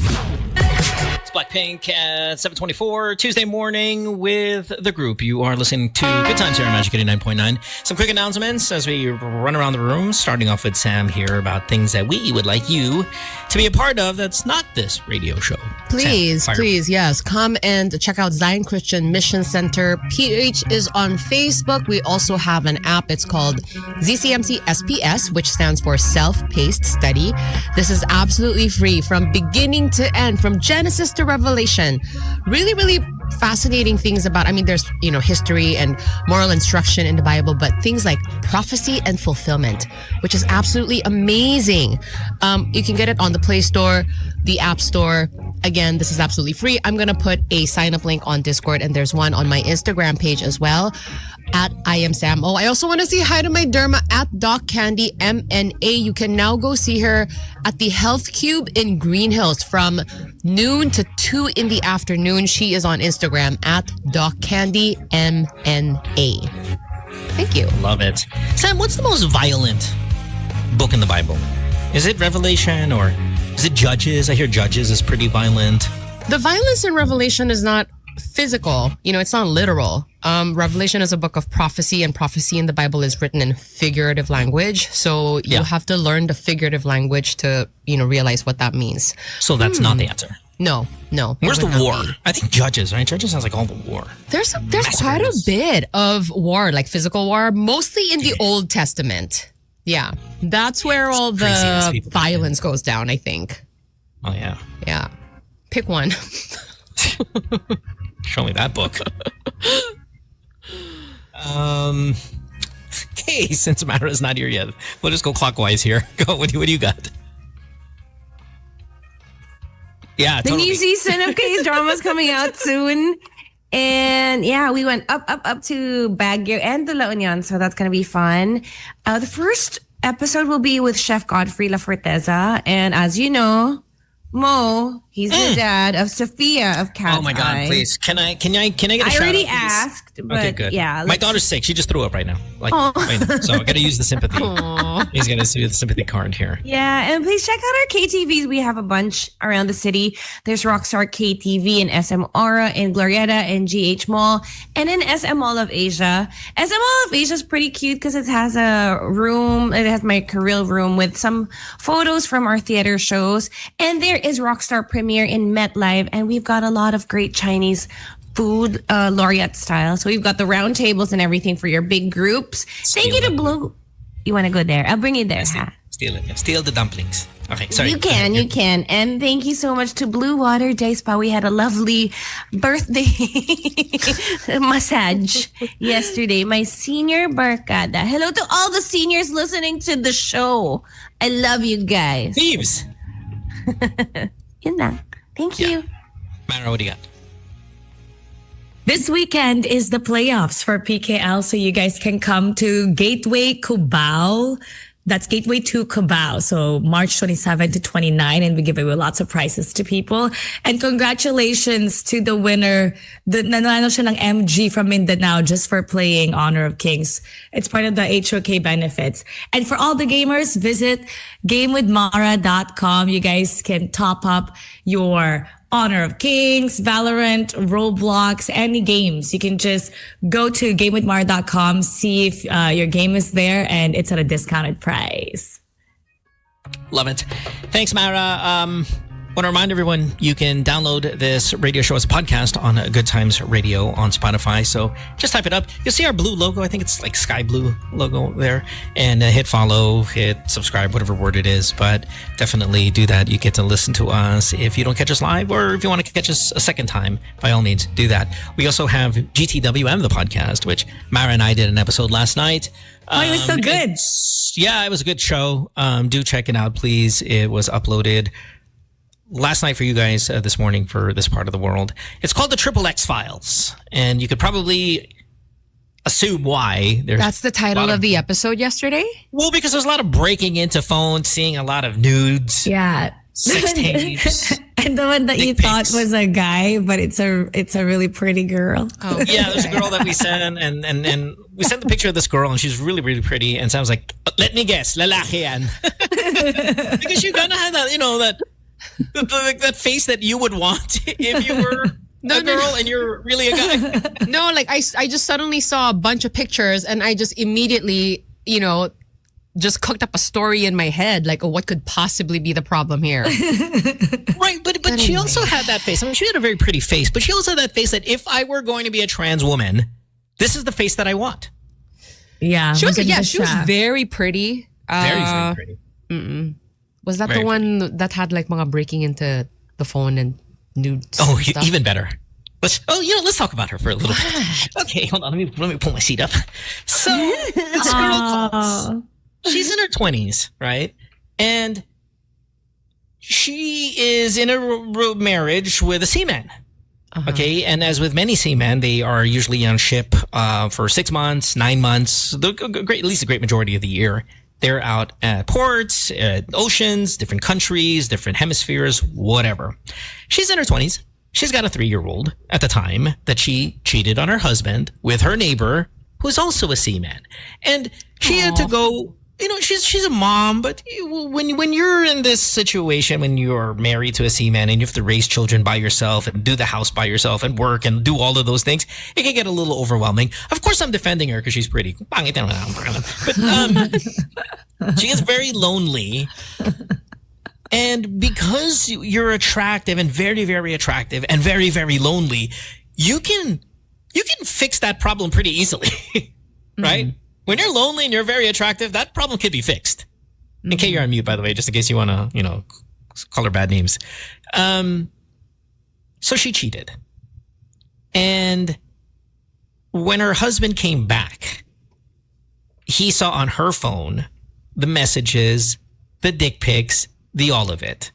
It's Blackpink at 7:24 Tuesday morning with the group. You are listening to Good Times here on Magic 89.9. Some quick announcements as we run around the room, starting off with Sam here about things that we would like you to be a part of that's not this radio show. Please, Sam, fire. please, yes. Come and check out Zion Christian Mission Center. PH is on Facebook. We also have an app. It's called ZCMC SPS, which stands for Self-Paced Study. This is absolutely free from beginning to end, from Genesis to Revelation. Really, really fascinating things about, there's, history and moral instruction in the Bible, but things like prophecy and fulfillment, which is absolutely amazing. You can get it on the Play Store, the App Store. Again, this is absolutely free. I'm going to put a sign-up link on Discord, and there's one on my Instagram page as well, at I am Sam. Oh, I also want to say hi to my derma at Doc Candy MNA. You can now go see her at the Health Cube in Green Hills from noon to 2 in the afternoon. She is on Instagram at Doc Candy MNA. Thank you. Love it. Sam, what's the most violent book in the Bible? Is it Revelation or is it Judges? I hear Judges is pretty violent. The violence in Revelation is not physical. It's not literal. Revelation is a book of prophecy, and prophecy in the Bible is written in figurative language. So you have to learn the figurative language to, realize what that means. So that's not the answer. No. Where's it the would not war? be. I think Judges, right? Judges sounds like all the war. There's quite a bit of war, like physical war, mostly in the Old Testament. Yeah. That's where all craziness the people violence goes down, I think. Oh, yeah. Yeah. Pick one. Show me that book. Okay, since Mara's not here yet, we'll just go clockwise here. Go. What do you got? Yeah, The totally. new season of K-drama's coming out soon. And yeah, we went up to Baguio and the La Union, so that's going to be fun. The first episode will be with Chef Godfrey La Forteza. And as you know, Mo, he's the dad of Sophia of Cat's Oh my God! Eye. Please, can I get a shout I out, already please? asked, but Okay, good. yeah. My daughter's sick. She just threw up right now. Right now. So I got to use the sympathy. He's going to use the sympathy card here. Yeah, and please check out our KTVs. We have a bunch around the city. There's Rockstar KTV in SM Aura, in Glorieta, and GH Mall, and in SM Mall of Asia. SM Mall of Asia is pretty cute because it has a room. It has my Karylle room with some photos from our theater shows. And there is Rockstar Premiere in MetLife, and we've got a lot of great Chinese food, laureate style. So we've got the round tables and everything for your big groups. Thank you to Blue. You want to go there? I'll bring you there. Ha. Steal it. Steal the dumplings. Okay, sorry. You can. And thank you so much to Blue Water Day Spa. We had a lovely birthday massage yesterday. My senior barkada. Hello to all the seniors listening to the show. I love you guys. Thieves. Yun lang. Thank you. Mara, what do you got? This weekend is the playoffs for PKL, so you guys can come to Gateway Cubao. That's Gateway 2 Cubao. So March 27 to 29, and we give away lots of prizes to people. And congratulations to the winner. Nanalo siya ng MG from Mindanao just for playing Honor of Kings. It's part of the HOK benefits. And for all the gamers, visit gamewithmara.com. You guys can top up your Honor of Kings, Valorant, Roblox, any games. You can just go to gamewithmara.com, see if your game is there, and it's at a discounted price. Love it. Thanks, Mara. Want to remind everyone, you can download this radio show as a podcast on Good Times Radio on Spotify. So just type it up. You'll see our blue logo. I think it's like sky blue logo there. And hit follow, hit subscribe, whatever word it is. But definitely do that. You get to listen to us if you don't catch us live, or if you want to catch us a second time, by all means, do that. We also have GTWM, the podcast, which Mara and I did an episode last night. Oh, it was so good. Yeah, it was a good show. Do check it out, please. It was uploaded last night for you guys, this morning for this part of the world. It's called the Triple X Files. And you could probably assume why. That's the title of the episode yesterday? Well, because there's a lot of breaking into phones, seeing a lot of nudes, Yeah. sex tapes. And the one that you Dick thought pics. was a guy, but it's a really pretty girl. Oh, Yeah, there's a girl that we sent, and we sent the picture of this girl, and she's really, really pretty. And Sam's like, let me guess, lalaki yan. Because you kind of had that, that face that you would want if you were a girl and you're really a guy. No, like I just suddenly saw a bunch of pictures and I just immediately, just cooked up a story in my head. Like, what could possibly be the problem here? Right, but she also had that face. I mean, she had a very pretty face, but she also had that face that if I were going to be a trans woman, this is the face that I want. Yeah. She was maganda siya. very pretty. Very, very pretty. Was that Very the one that had like mga breaking into the phone and nude Oh, stuff? even better. Let's talk about her for a little bit. Okay, hold on. Let me pull my seat up. So this girl calls. She's in her 20s, right? And she is in a marriage with a seaman. Okay, and as with many seamen, they are usually on ship for 6 months, 9 months, at least a great majority of the year. They're out at ports, oceans, different countries, different hemispheres, whatever. She's in her 20s. She's got a 3-year-old at the time that she cheated on her husband with her neighbor, who's also a seaman. And she had to go, she's a mom, but when you're in this situation, when you're married to a seaman and you have to raise children by yourself and do the house by yourself and work and do all of those things, it can get a little overwhelming. Of course, I'm defending her because she's pretty. But she is very lonely. And because you're attractive and very, very attractive and very, very lonely, you can fix that problem pretty easily, right? When you're lonely and you're very attractive, that problem could be fixed. And Kay, you're on mute, by the way, just in case you want to, call her bad names. So she cheated. And when her husband came back, he saw on her phone the messages, the dick pics, the all of it.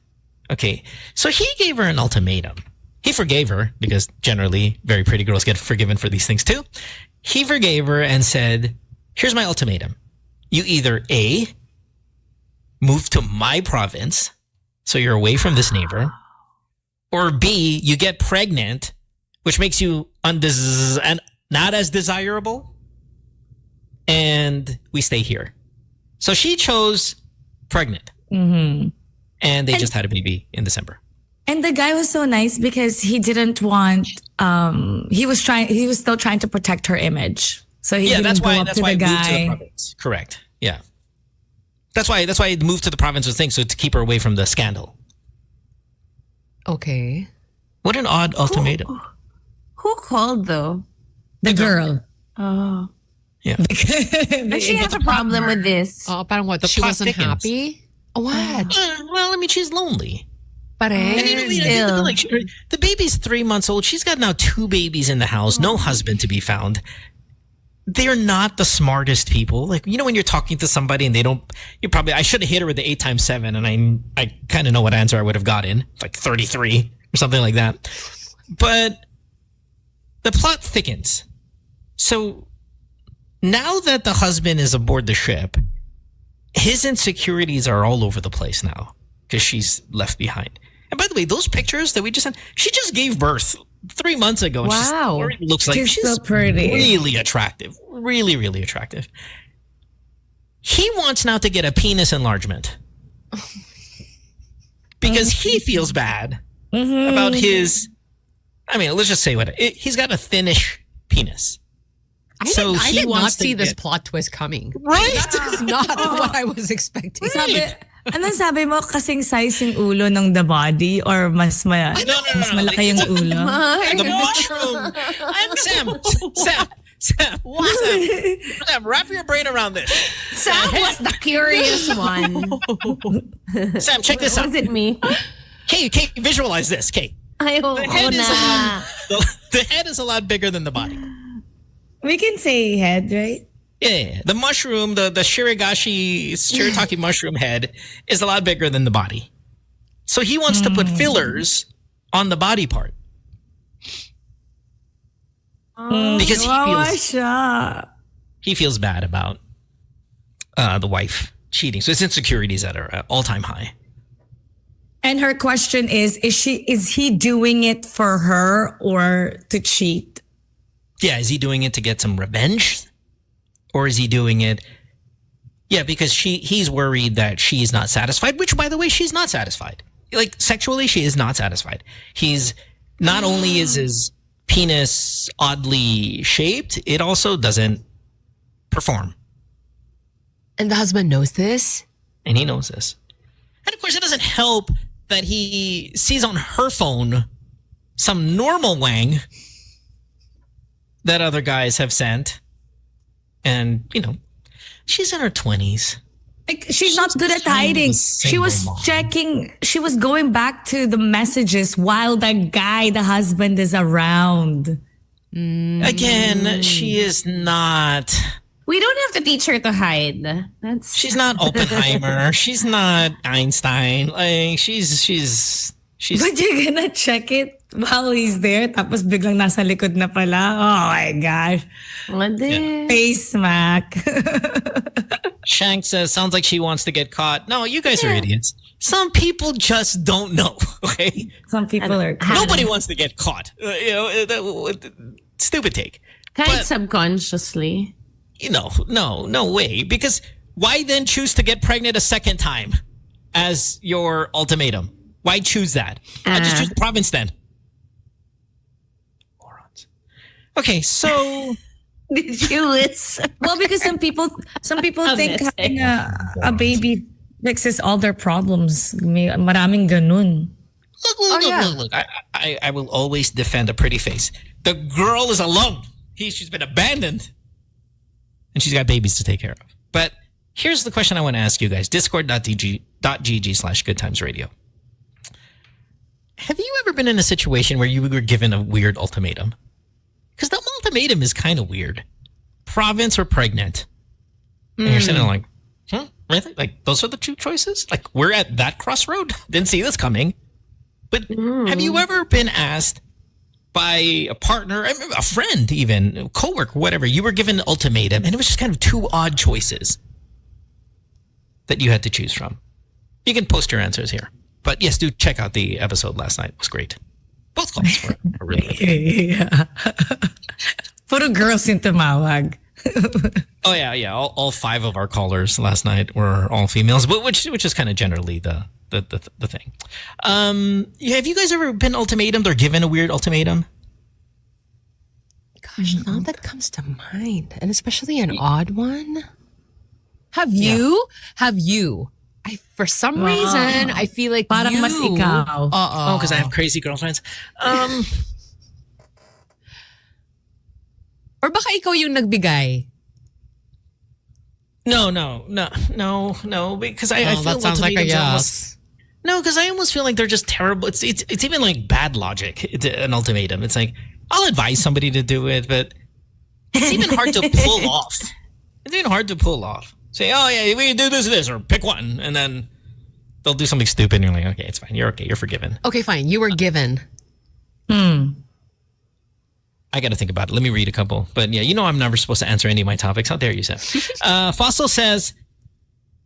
Okay. So he gave her an ultimatum. He forgave her because generally very pretty girls get forgiven for these things too. He forgave her and said, here's my ultimatum. You either A, move to my province, so you're away from this neighbor, or B, you get pregnant, which makes you and not as desirable, and we stay here. So she chose pregnant. And they just had a baby in December. And the guy was so nice because he didn't want, he was still trying to protect her image. So he didn't go up to the he moved to the guy. province. Correct. Yeah. That's why he moved to the province was thing, so to keep her away from the scandal. Okay. What an odd ultimatum. Who called though? The girl. Oh. Yeah. And she has a problem with this. Oh, parang what? The She plot wasn't thickens. happy? What? Well, I mean, she's lonely. Pare. And the baby's 3 months old. She's got now 2 babies in the house. No husband to be found. They're not the smartest people. Like, when you're talking to somebody and I should have hit her with the 8 times 7 and I kind of know what answer I would have gotten. Like 33 or something like that. But the plot thickens. So now that the husband is aboard the ship, his insecurities are all over the place now because she's left behind. And by the way, those pictures that we just sent, she just gave birth 3 months ago. And Wow. she already looks like She's so pretty. really attractive. Really, really attractive. He wants now to get a penis enlargement because he feels bad about his, let's just say he's got a thinnish penis. I he did not wants to see this get- plot twist coming. Right? That's not what I was expecting. Sabi mo, kasing size yung ulo ng the body or mas No. malaki yung ulo? The mushroom. Sam, wrap your brain around this. Sam was the curious one. Sam, check this out. Was it me? Kay, visualize this. Kay. Ayoko na. The head is a lot bigger than the body. We can say head, right? Yeah. The mushroom, the shirataki mushroom head is a lot bigger than the body. So he wants to put fillers on the body part. Because Kawawa siya. he feels bad about the wife cheating. So his insecurities at an all-time high. And her question is he doing it for her or to cheat? Yeah, is he doing it to get some revenge? Or is he doing it... Yeah, because he's worried that she's not satisfied, which, by the way, she's not satisfied. Like, sexually, she is not satisfied. He's... Not only is his penis oddly shaped, it also doesn't perform. And the husband knows this? And he knows this. And, of course, it doesn't help that he sees on her phone some normal wang that other guys have sent. And, you know, she's in her 20s. Like, she's not good at hiding. She was checking, she was going back to the messages while the husband is around. Again, she is not... We don't have to teach her to hide. She's not Oppenheimer. She's not Einstein. Like, she's... But you're gonna check it while he's there, tapos biglang nasa likod na pala. Oh my gosh. Face smack. Shank says, sounds like she wants to get caught. No, you guys are idiots. Some people just don't know, okay? Some people are... Nobody wants to get caught. Stupid take. Kind subconsciously. You know, no way. Because why then choose to get pregnant a second time as your ultimatum? Why choose that? I just choose the province then. Morons. Okay, so... Did you listen? Well, because some people think having a baby fixes all their problems. Maraming ganun. Look. I will always defend a pretty face. The girl is alone. She's been abandoned. And she's got babies to take care of. But here's the question I want to ask you guys. Discord.gg/goodtimesradio. Have you ever been in a situation where you were given a weird ultimatum? Because the ultimatum is kind of weird. Province or pregnant? And you're sitting there like, really? Like, those are the two choices? Like, we're at that crossroad? Didn't see this coming. But have you ever been asked by a partner, a friend even, a coworker, whatever, you were given an ultimatum and it was just kind of two odd choices that you had to choose from? You can post your answers here. But yes, do check out the episode last night. It was great. Both calls were really good. Yeah. Puro girls yung tumawag. Oh yeah. All five of our callers last night were all females, but which is kind of generally the thing. Have you guys ever been ultimatumed or given a weird ultimatum? Gosh, none that comes to mind, and especially an odd one. Have you? For some reason, I feel like Parang mas ikaw. Oh, because I have crazy girlfriends. Or baka ikaw yung nagbigay. No. Because I feel that sounds like a yes. No, because I almost feel like they're just terrible. It's even like bad logic. It's an ultimatum. It's like, I'll advise somebody to do it, but it's even hard to pull off. Say, oh yeah, we do this, or pick one, and then they'll do something stupid, and you're like, okay, it's fine. You're okay. You're forgiven. Okay, fine. You were given. I got to think about it. Let me read a couple. But yeah, you know I'm never supposed to answer any of my topics. How dare you, Sam? Fossil says,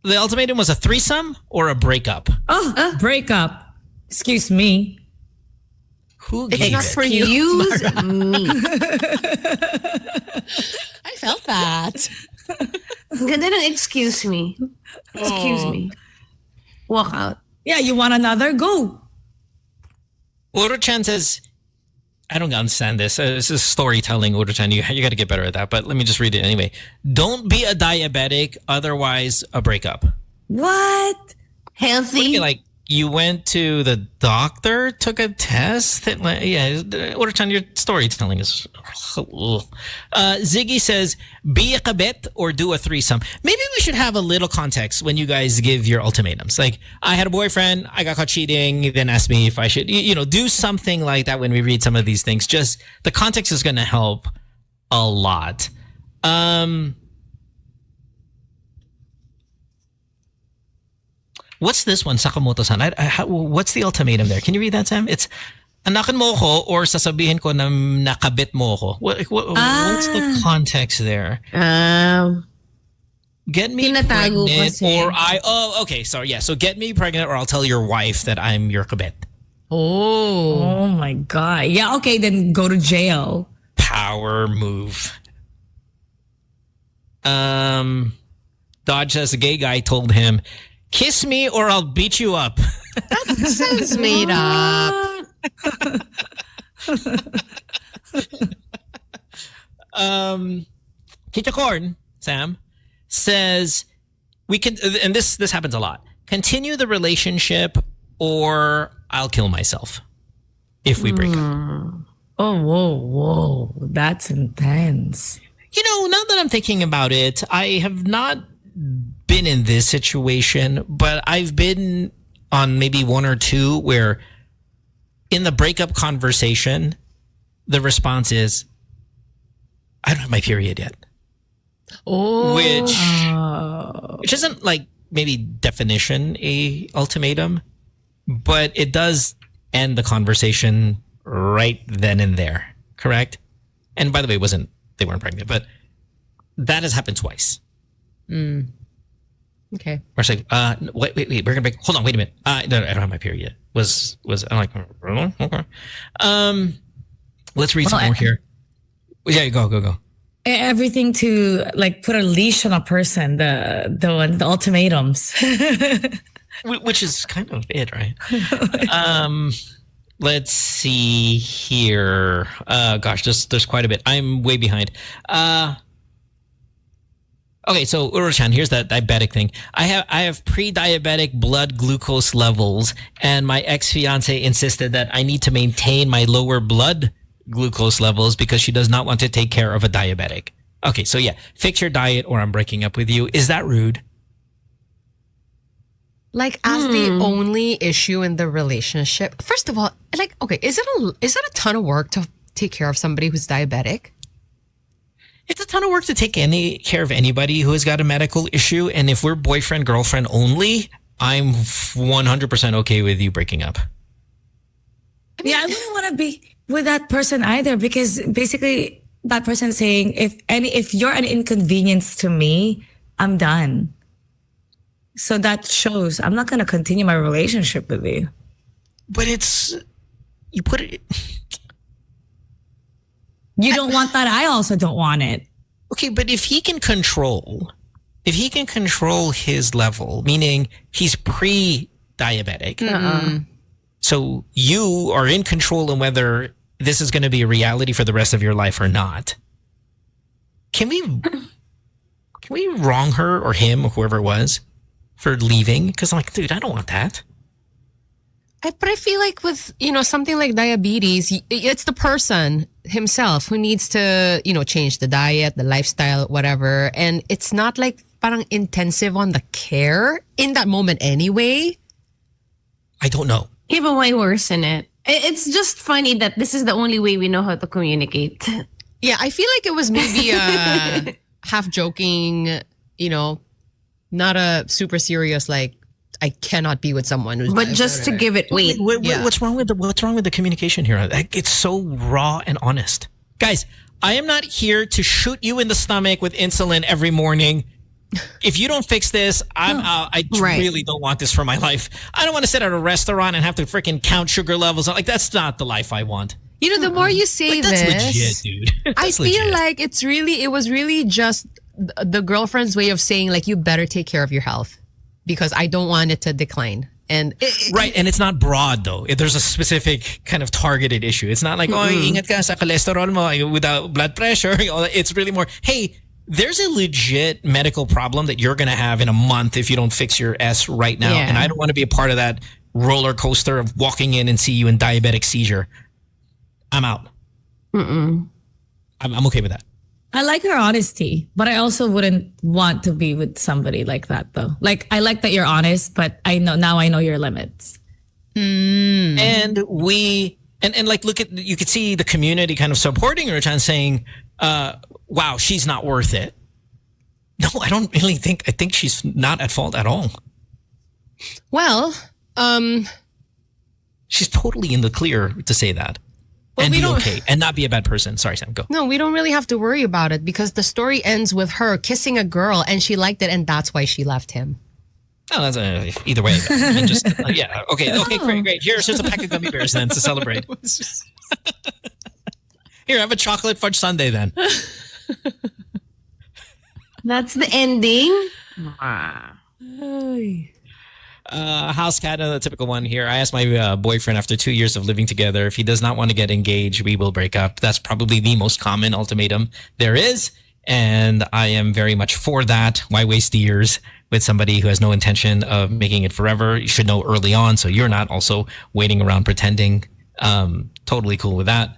the ultimatum was a threesome or a breakup? Oh, breakup. Excuse me. Who gave It's not it? for you. Use me. I felt that. Ganda ng excuse me. Excuse me. Walk out. Yeah, you want another? Go. Uro-chan says, I don't understand this. This is storytelling, Uro-chan. You got to get better at that. But let me just read it anyway. Don't be a diabetic, otherwise a breakup. What? Healthy. Like, you went to the doctor, took a test? Uro-chan, your storytelling is... Ziggy says, be a kabit or do a threesome. Maybe we should have a little context when you guys give your ultimatums. Like, I had a boyfriend, I got caught cheating, then asked me if I should, do something like that when we read some of these things. Just, the context is going to help a lot. What's this one, Sakamoto-san? What's the ultimatum there? Can you read that, Sam? It's anakan mo ko or sasabihin ko na nakabit mo ko? What's the context there? Get me Tinatago pregnant kasi. or okay, sorry, yeah. So get me pregnant or I'll tell your wife that I'm your kabit. Oh. Oh my God. Yeah, okay, then go to jail. Power move. Dodge says the gay guy told him, kiss me or I'll beat you up. That sounds made up. Kita Corn, Sam, says we can, and this happens a lot. Continue the relationship or I'll kill myself if we break up. Oh, whoa. That's intense. You know, now that I'm thinking about it, I have not been in this situation, but I've been on maybe one or two where in the breakup conversation, the response is, I don't have my period yet. Oh. Which isn't like maybe definition a ultimatum, but it does end the conversation right then and there. Correct? And by the way, they weren't pregnant, but that has happened twice. Okay. Where it's like, wait, we're gonna break. Hold on, wait a minute. No, I don't have my period yet. I'm like, okay. Let's read some more here. Yeah, go. Everything to like put a leash on a person, the ultimatums. Which is kind of it, right? Let's see here. Gosh, there's quite a bit. I'm way behind. Okay, so Urochan, here's that diabetic thing. I have pre-diabetic blood glucose levels, and my ex-fiance insisted that I need to maintain my lower blood glucose levels because she does not want to take care of a diabetic. Okay, so yeah, fix your diet or I'm breaking up with you. Is that rude? Like, as the only issue in the relationship, first of all, like, okay, is it a ton of work to take care of somebody who's diabetic? It's a ton of work to take care of anybody who has got a medical issue. And if we're boyfriend, girlfriend only, I'm 100% okay with you breaking up. Yeah, I wouldn't want to be with that person either, because basically that person saying, if you're an inconvenience to me, I'm done. So that shows I'm not going to continue my relationship with you. But you put it. You don't want that. I also don't want it. Okay, but if he can control his level, meaning he's pre-diabetic, so you are in control of whether this is going to be a reality for the rest of your life or not. Can we wrong her or him or whoever it was for leaving? Because I'm like, dude, I don't want that. But I feel like with, something like diabetes, it's the person himself who needs to, change the diet, the lifestyle, whatever. And it's not like parang intensive on the care in that moment anyway. I don't know. Yeah, but why worsen it? It's just funny that this is the only way we know how to communicate. Yeah, I feel like it was maybe half joking, not a super serious, like, I cannot be with someone who's. But just to give it weight. What's wrong with the communication here? It's so raw and honest, guys. I am not here to shoot you in the stomach with insulin every morning. If you don't fix this, I'm out. I really don't want this for my life. I don't want to sit at a restaurant and have to freaking count sugar levels. Like, that's not the life I want. The more you say that's this, legit, dude. I feel like it was really just the girlfriend's way of saying, like, you better take care of your health because I don't want it to decline. And right, and it's not broad though. There's a specific kind of targeted issue. It's not like, ingat ka sa cholesterol mo without blood pressure. It's really more, hey, there's a legit medical problem that you're going to have in a month if you don't fix your S right now. Yeah. And I don't want to be a part of that roller coaster of walking in and see you in diabetic seizure. I'm out. I'm okay with that. I like her honesty, but I also wouldn't want to be with somebody like that though. Like, I like that you're honest, but I know your limits. And like, look at, you could see the community kind of supporting her and saying, wow, she's not worth it. No, I don't really think, I think she's not at fault at all. well, She's totally in the clear to say that. And be okay and not be a bad person. Sorry, Sam, go. No, we don't really have to worry about it because the story ends with her kissing a girl and she liked it and that's why she left him. Oh, that's either way. I mean, just yeah. Okay, great. Here's a pack of gummy bears then to celebrate. Here, have a chocolate fudge sundae then. That's the ending. House cat, the typical one here. I asked my boyfriend after 2 years of living together if he does not want to get engaged, we will break up. That's probably the most common ultimatum there is. And I am very much for that. Why waste years with somebody who has no intention of making it forever? You should know early on so you're not also waiting around pretending. Totally cool with that.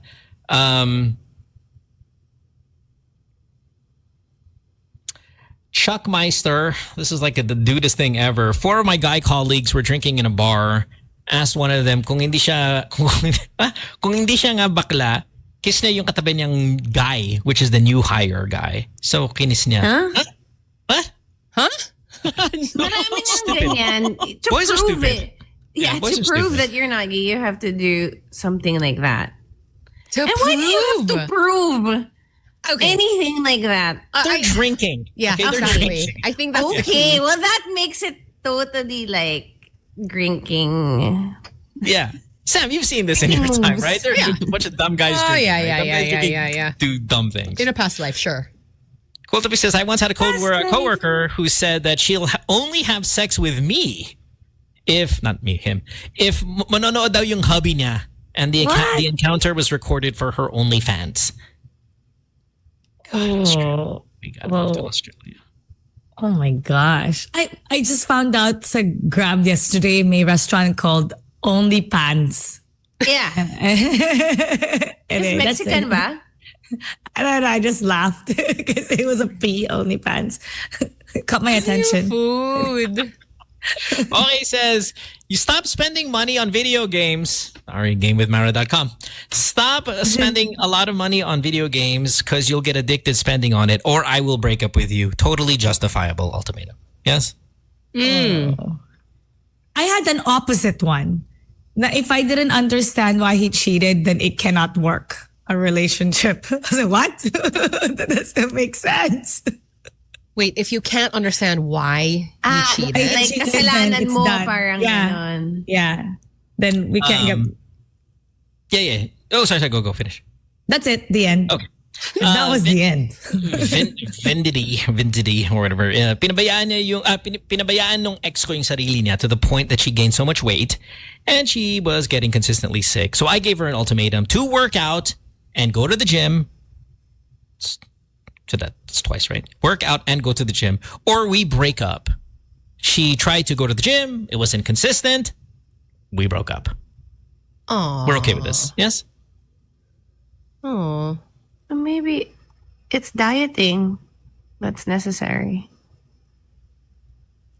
Chuck Meister, this is like the dudest thing ever. 4 of my guy colleagues were drinking in a bar. Asked one of them kung hindi siya nga bakla, kiss niya yung katabi niyang guy, which is the new hire guy. So kinis niya. Huh? What? Huh? Marami ng ganyan. To Boys are prove stupid. it. Yeah, boys to are prove stupid. that you're not gay, you have to do something like that. To And why do you have to prove anything like that? They're drinking. Yeah, okay, they're exactly. drinking. I think that's the Okay, key. well that makes it totally like drinking. Yeah. Sam, you've seen this in your time, right? There's a bunch of dumb guys Oh, drinking. yeah, right? yeah, Dumb yeah, guys yeah, drinking yeah. Do dumb things. In a past life, sure. Quiltaby says, I once had a coworker who said that she'll only have sex with me if, not me, him, if manonood daw yung hubby niya and the encounter was recorded for her OnlyFans. God, we got to go to Australia. Oh my gosh. I just found out sa Grab yesterday may restaurant called OnlyPants. Yeah. Anyway, It's that's Mexican it. ba? I don't know. I just laughed because it was a P OnlyPants. Caught my attention. Food. Okay, says, you stop spending money on video games. Sorry, gamewithmara.com. Stop spending a lot of money on video games because you'll get addicted spending on it, or I will break up with you. Totally justifiable ultimatum. Yes? I had an opposite one. Na if I didn't understand why he cheated, then it cannot work. A relationship. I was like, what? That doesn't make sense. Wait, if you can't understand why you cheated. Like cheated, kasalanan then it's mo, done. parang Yeah. ganon. Yeah. Then we can't get. Yeah. Oh, sorry, go finish. That's it. The end. Okay. That was the end. Vindidy, or whatever. Pinabayaan nung ex ko yung sarili niya to the point that she gained so much weight and she was getting consistently sick. So I gave her an ultimatum to work out and go to the gym. So that's twice, right? Work out and go to the gym, or we break up. She tried to go to the gym. It was inconsistent. We broke up. Oh. We're okay with this. Yes? Oh. Maybe it's dieting that's necessary.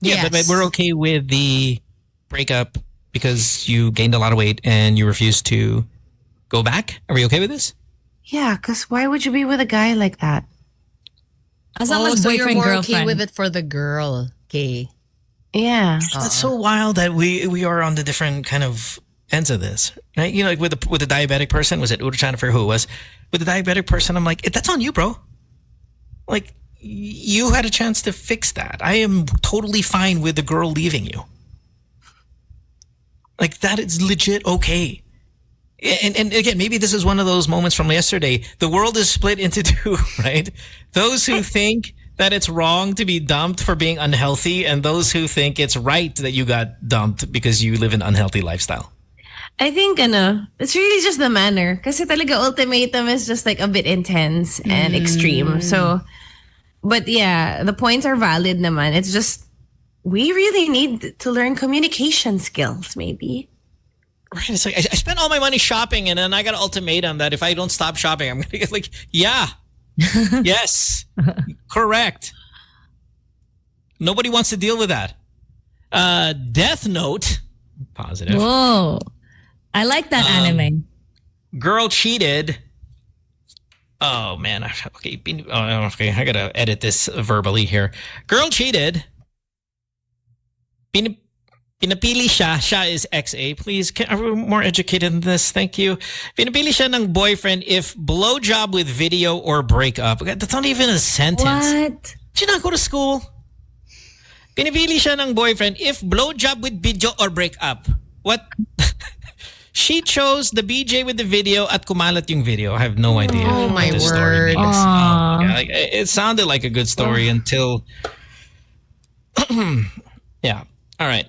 Yeah, but we're okay with the breakup because you gained a lot of weight and you refused to go back. Are we okay with this? Yeah, because why would you be with a guy like that? As long as So you're boyfriend, more girlfriend. okay with it for the girl. Okay. Yeah. That's so wild that we are on the different kind of ends of this, right? You know, like with the diabetic person, was it trying to figure who it was? With the diabetic person, I'm like, that's on you, bro. Like, you had a chance to fix that. I am totally fine with the girl leaving you. Like, that is legit okay. And again, maybe this is one of those moments from yesterday. The world is split into two, right? Those who think that it's wrong to be dumped for being unhealthy, and those who think it's right that you got dumped because you live an unhealthy lifestyle. I think it's really just the manner. Kasi talaga ultimatum is just like a bit intense and extreme. So, but yeah, the points are valid naman. It's just, we really need to learn communication skills maybe. Right. It's like, I spent all my money shopping and then I got an ultimatum that if I don't stop shopping, I'm going to get like, yeah, yes, correct. Nobody wants to deal with that. Death Note, positive. Whoa. I like that anime. Girl cheated. Oh, man. Okay. Okay. I got to edit this verbally here. Girl cheated. Pinapili siya is XA. Please, are we more educated than this? Thank you. Pinapili siya ng boyfriend if blowjob with video or breakup. That's not even a sentence. What? Did you not go to school? Pinipili siya ng boyfriend if blowjob with video or breakup. What? She chose the BJ with the video at kumalat yung video. I have no idea. Oh my what the story word. means. Yeah, it sounded like a good story until... yeah. All right.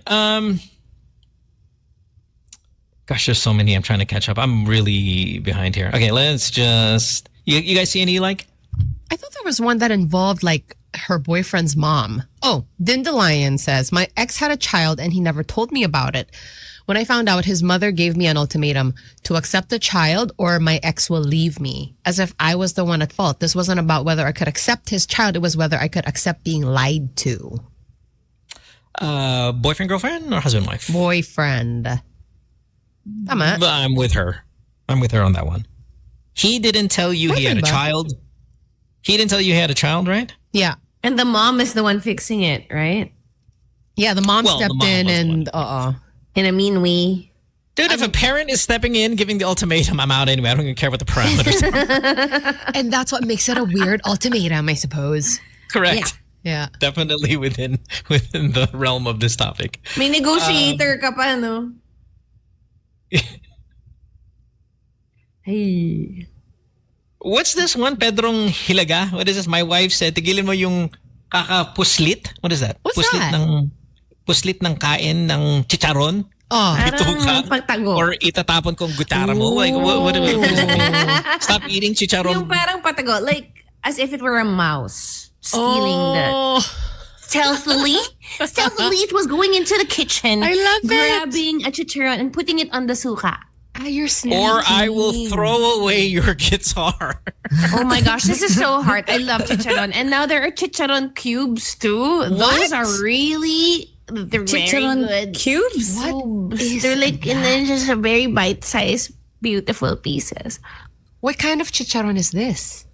Gosh, there's so many I'm trying to catch up. I'm really behind here. Okay, let's just... You guys see any you like? I thought there was one that involved like her boyfriend's mom. Oh, Dindalion says, my ex had a child and he never told me about it. When I found out, his mother gave me an ultimatum to accept the child or my ex will leave me, as if I was the one at fault. This wasn't about whether I could accept his child. It was whether I could accept being lied to. Boyfriend, girlfriend, or husband, wife? Boyfriend. Tama. But I'm with her. I'm with her on that one. He didn't tell you he had a Boyfriend ba? child. He didn't tell you he had a child, right? Yeah. And the mom is the one fixing it, right? Yeah, the mom Well, the stepped mom in was the and one. In a mean way. Dude, if a parent is stepping in, giving the ultimatum, I'm out anyway. I don't even care what the parameters are. And that's what makes it a weird ultimatum, I suppose. Correct. Yeah. Definitely within the realm of this topic. May negotiator ka pa, no? Hey. What's this one, Pedrong Hilaga? What is this? My wife said, tigilin mo yung kakapuslit. What is that? What's puslit that? Puslit ng kain ng chicharon. Oh. Parang Bituka. pagtago. Or itatapon kong gutara mo. Like, what does it mean? Stop eating chicharon. Yung parang patago. Like, as if it were a mouse. Stealing the... Stealthily, it was going into the kitchen. I love it. Grabbing a chicharon and putting it on the suka. Ah, you're sneaky. Or I will throw away your guitar. Oh my gosh, this is so hard. I love chicharon. And now there are chicharon cubes too. Those are really, they're Chicharon very good. cubes? They're like, and then just a very bite-sized, beautiful pieces. What kind of chicharron is this?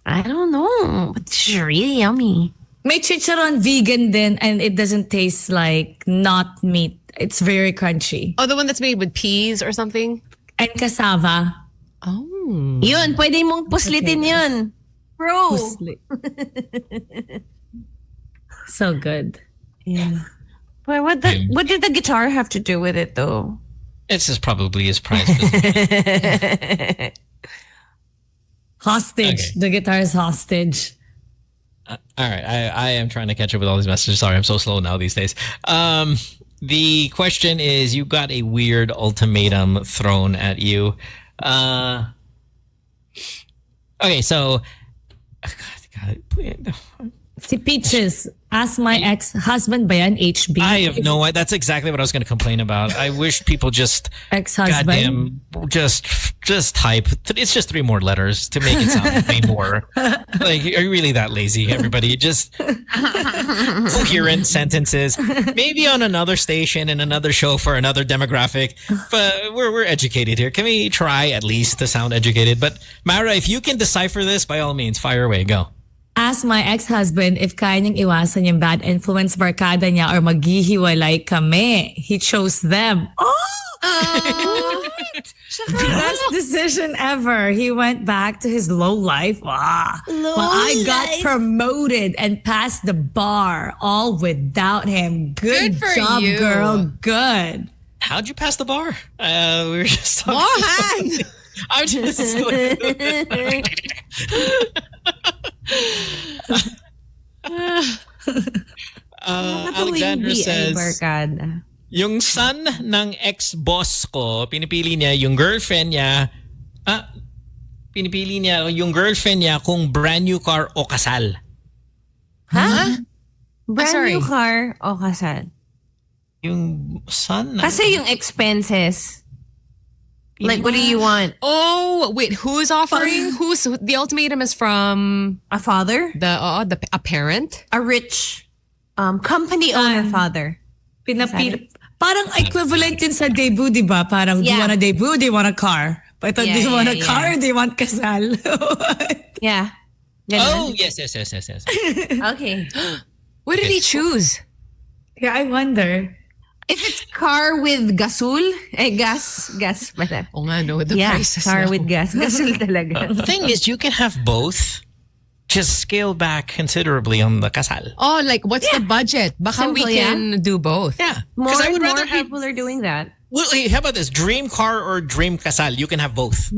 I don't know, but it's really yummy. May chicharon vegan then, and it doesn't taste like not meat. It's very crunchy. Oh, the one that's made with peas or something? And cassava. Oh. Yun, pwede mong puslitin yun. Bro. So good. Yeah. But what did the guitar have to do with it though? It's just probably his prize. Hostage. Okay. The guitar is hostage. All right, I am trying to catch up with all these messages. Sorry, I'm so slow now these days. The question is, you got a weird ultimatum thrown at you. Okay, so... God, Si Peaches, ask my ex-husband ba yan, HB? I have no idea. That's exactly what I was going to complain about. I wish people just... Ex-husband? Goddamn, just type. It's just 3 more letters to make it sound way more. Like, are you really that lazy, everybody? Just coherent sentences. Maybe on another station and another show for another demographic. But we're educated here. Can we try at least to sound educated? But Mara, if you can decipher this, by all means, fire away. Go. Ask my ex-husband if kaya niyang iwasan yung bad influence barkada niya or maghihiwalay kami. He chose them. Oh! Best decision ever. He went back to his low life. Wow. Well, I got promoted and passed the bar all without him. Good for job, you. girl. Good. How'd you pass the bar? We were just talking. Mohan! I'm just... Alexandra says, yung son ng ex-boss ko, pinipili niya yung girlfriend niya, pinipili niya yung girlfriend niya kung brand new car o kasal. Huh? Brand new car o kasal? Yung son ng... Kasi yung expenses. Like, what do you want? Oh, wait, who's offering? The ultimatum is from A father? a parent? A rich company owner father. Pinapili. Parang equivalent yun sa debut, di ba? Parang, do you Yeah. want a debut? Do you want a car? But do you want a car? Do you want kasal? Yeah. Oh, yes. Okay. What did he choose? Yeah, I wonder. If it's car with gasul, gas pala. Oh nga, no, the Yeah, prices car now. with gas. Gasul talaga. The thing is, you can have both. Just scale back considerably on the kasal. Oh, like what's the budget? Baka we Simple, yeah. can do both. Yeah. More Because I and would more rather have... people are doing that. Well, hey, how about this? Dream car or dream kasal? You can have both.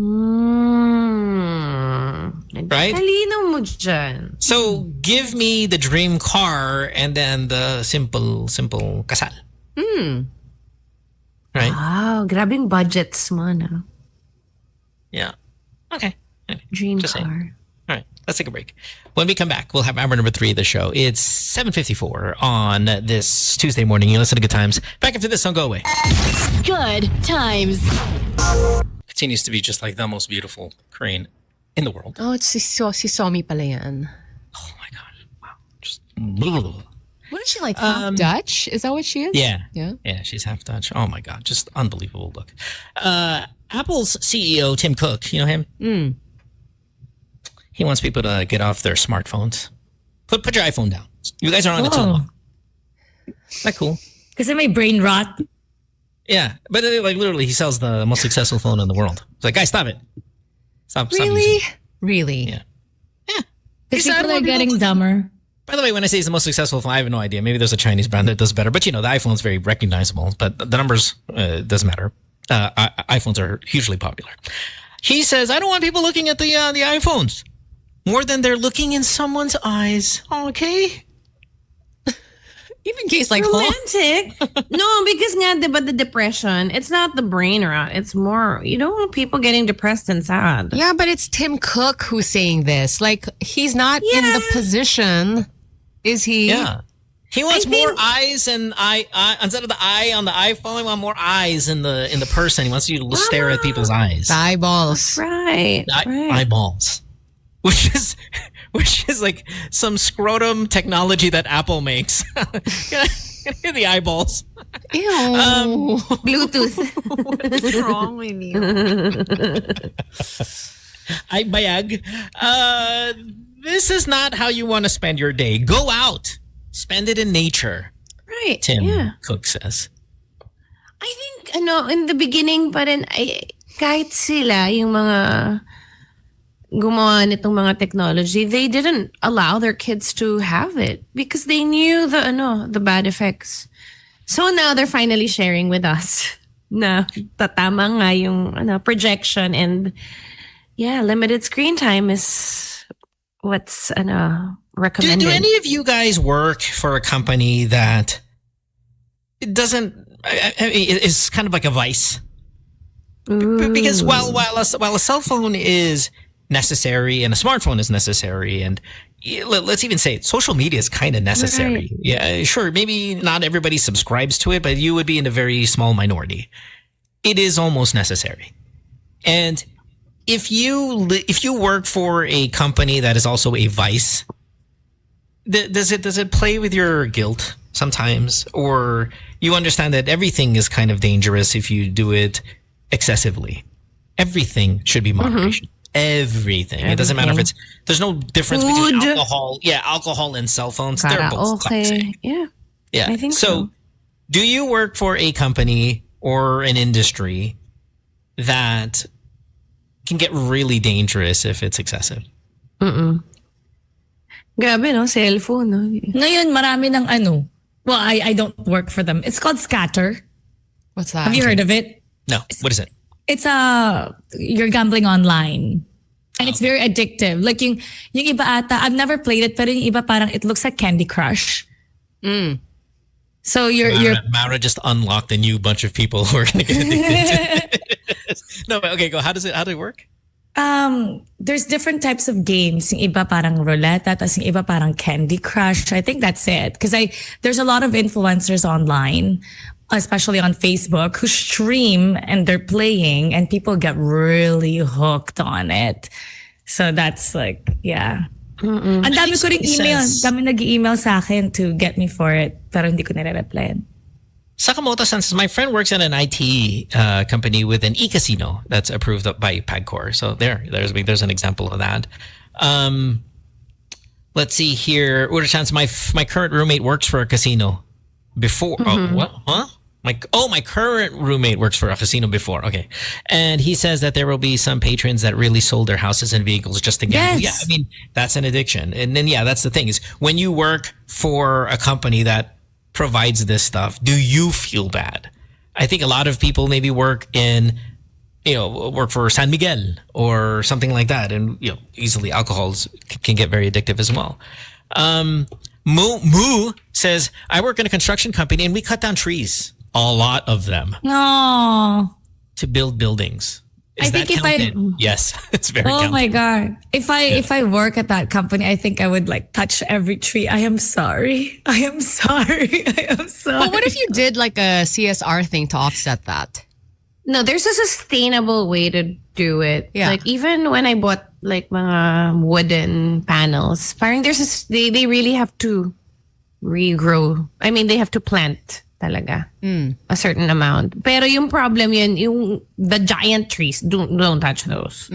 Right? Talino mo dyan. So give me the dream car and then the simple kasal. Right? Wow, grabing budgets mo, no? Yeah. Okay. Anyway, Dream just saying. car. All right. Let's take a break. When we come back, we'll have hour number 3 of the show. It's 7:54 on this Tuesday morning. You listen to Good Times. Back after this, don't go away. Good times. Continues to be just like the most beautiful Korean in the world. Oh, it's si Somi pala yan. Oh my God. Wow. Just... What is she like? Half Dutch? Is that what she is? Yeah. Yeah. Yeah, she's half Dutch. Oh my God. Just unbelievable look. Apple's CEO, Tim Cook, you know him? He wants people to get off their smartphones. Put your iPhone down. You guys are on it too long. Isn't that cool? Kasi may brain rot. Yeah. But like literally, he sells the most successful phone in the world. It's like, guys, stop it. Stop using Really? it. Really? Yeah. Yeah. Because He said, people "I are don't want getting people- dumber. By the way, when I say it's the most successful phone, I have no idea. Maybe there's a Chinese brand that does better. But, you know, the iPhone's very recognizable. But the numbers doesn't matter. iPhones are hugely popular. He says, I don't want people looking at the iPhones more than they're looking in someone's eyes. Okay? Even case like Romantic. No, because nga, diba, the depression, it's not the brain rot. It's more, you don't want people getting depressed and sad. Yeah, but it's Tim Cook who's saying this. Like, he's not in the position, is he? Yeah. He wants I more think- eyes and instead of the eye on the iPhone, he wants more eyes in the person. He wants you to stare at people's eyes. The eyeballs. Right. right. Eyeballs. Which is like some scrotum technology that Apple makes. The eyeballs. Ew. Bluetooth. What's wrong with you? Ay bayag. This is not how you want to spend your day. Go out. Spend it in nature. Right. Tim Yeah. Cook says. I think, in the beginning pa rin, kahit sila, yung mga gumawa nitong mga technology, they didn't allow their kids to have it because they knew the bad effects. So now they're finally sharing with us na tatama nga yung projection and limited screen time is what's recommended. Do any of you guys work for a company that it doesn't? I mean, it's kind of like a vice. Because while a cell phone is necessary and a smartphone is necessary, and let's even say it, social media is kind of necessary. Right. Yeah, sure. Maybe not everybody subscribes to it, but you would be in a very small minority. It is almost necessary. And if you work for a company that is also a vice, does it play with your guilt sometimes, or you understand that everything is kind of dangerous if you do it excessively? Everything should be moderation. Everything. It doesn't matter if there's no difference between Food. alcohol and cell phones. They're both toxic. Karaoke. Yeah. Yeah. I think so. Do you work for a company or an industry that can get really dangerous if it's excessive? Grabe, no? Cellphone, no? Ngayon, marami ng well, I don't work for them. It's called Scatter. What's that? Have you heard of it? No. What is it? It's you're gambling online. And it's very addictive. Like yung iba ata, I've never played it, pero yung iba parang it looks like Candy Crush. So you're Mara just unlocked a new bunch of people who are going to get addicted. No, but okay, go. How does it work? There's different types of games. Yung iba parang roulette, tapos yung iba parang Candy Crush. I think that's it. Because there's a lot of influencers online, especially on Facebook, who stream and they're playing and people get really hooked on it. So that's like, yeah. Ang dami ko ring email. Dami nag-email sa akin to get me for it. Pero hindi ko nire-replyan. Sakamoto-san says, my friend works at an IT company with an e-casino that's approved by PAGCOR. So there's an example of that. Let's see here. Ura-chan's my current roommate works for a casino. Before, what? Huh? My current roommate works for a casino before. Okay. And he says that there will be some patrons that really sold their houses and vehicles just to gamble. Yes. Yeah, I mean, that's an addiction. And then, yeah, that's the thing is when you work for a company that provides this stuff, do you feel bad? I think a lot of people maybe work for San Miguel or something like that. And, easily alcohols can get very addictive as well. Moo says, I work in a construction company and we cut down trees. A lot of them. No. To build buildings. Is I think that if counted? Yes, it's very Oh counted. my God. If I work at that company, I think I would like touch every tree. I am sorry. I am sorry. But what if you did like a CSR thing to offset that? No, there's a sustainable way to do it. Yeah. Like even when I bought like mga wooden panels, parang they really have to regrow. I mean, they have to plant talaga a certain amount. Pero yung problem yun, the giant trees, don't touch those.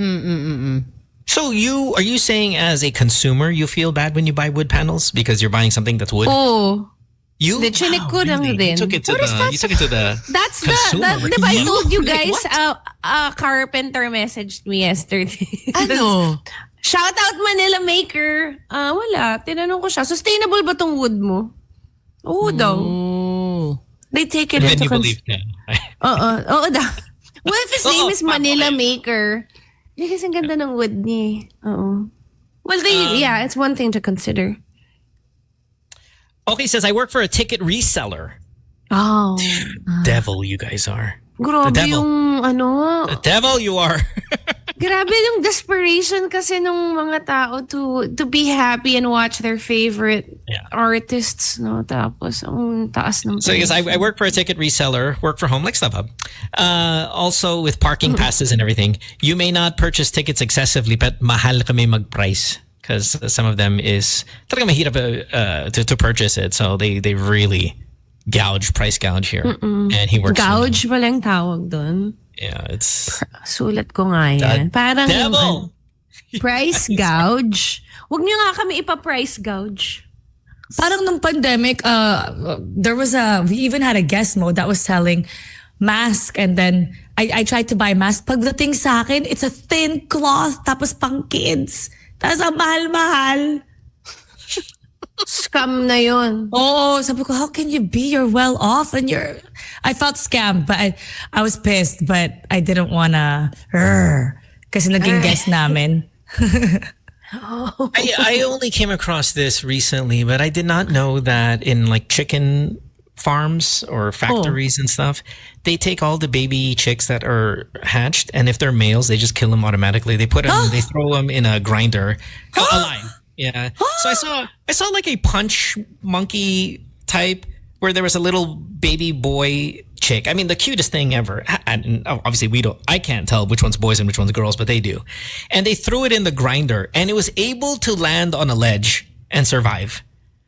So are you saying as a consumer you feel bad when you buy wood panels because you're buying something that's wood? Oh. You chinik ko lang really? din. You took it to the That's consumer. diba I told you Like, guys, a carpenter messaged me yesterday. Ano? Shout out Manila Maker. Wala. Tinanong ko siya, sustainable ba tong wood mo? Oo daw. They take it And then into you believe him. Oo daw. What if his name is papo Manila kayo. Maker? Kasi ang ganda ng wood niya. Oo. Well, it's one thing to consider. Okay, says I work for a ticket reseller. Oh. Devil you guys are. Grabe devil. yung The devil you are. grabe yung desperation kasi ng mga tao to be happy and watch their favorite artists, no? Tapos ang taas ng So yes, I work for a ticket reseller, work for home like StubHub. Also with parking passes and everything. You may not purchase tickets excessively, but mahal kami mag-price because some of them is talagang mahirap to purchase it. So they really price gouge here. And he works gouge pa lang tawag doon. Yeah, it's Sulat ko nga yan. Parang devil. price gouge. Huwag niyo nga kami ipa-price gouge. Parang nung pandemic, we even had a guest mode that was selling mask, and then I tried to buy mask. Pagdating sa akin, it's a thin cloth tapos pang kids. Tapos ang mahal-mahal. Scam na yun. Oh, sabi ko, how can you be? You're well off and I felt scammed, but I was pissed, but I didn't wanna kasi naging guest namin. I only came across this recently, but I did not know that in like chicken farms or factories and stuff, they take all the baby chicks that are hatched, and if they're males, they just kill them automatically. They they throw them in a grinder, alive. Yeah. So I saw like a punch monkey type where there was a little baby boy chick. I mean, the cutest thing ever. And obviously I can't tell which one's boys and which one's girls, but they do. And they threw it in the grinder and it was able to land on a ledge and survive.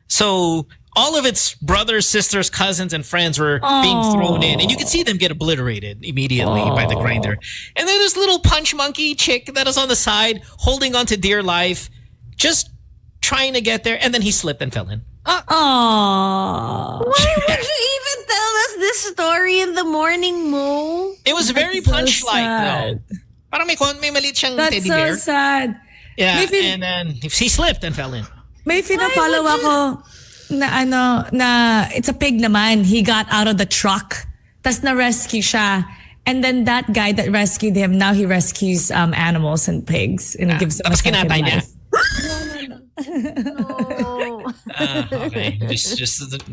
So all of its brothers, sisters, cousins, and friends were being thrown in, and you could see them get obliterated immediately by the grinder. And then this little punch monkey chick that is on the side holding on to dear life, just trying to get there, and then he slipped and fell in. Oh. Why would you even tell us this story in the morning, Mo? It was very so punch-like, sad. though. Parang may maliit siyang That's teddy so bear. sad. Yeah, Maybe- and then he slipped and fell in. May pinapollow ako na it's a pig naman. He got out of the truck. Tas na-rescue siya. And then that guy that rescued him, now he rescues animals and pigs and gives them a Tapos second kinatay niya. life. Oh. Okay, just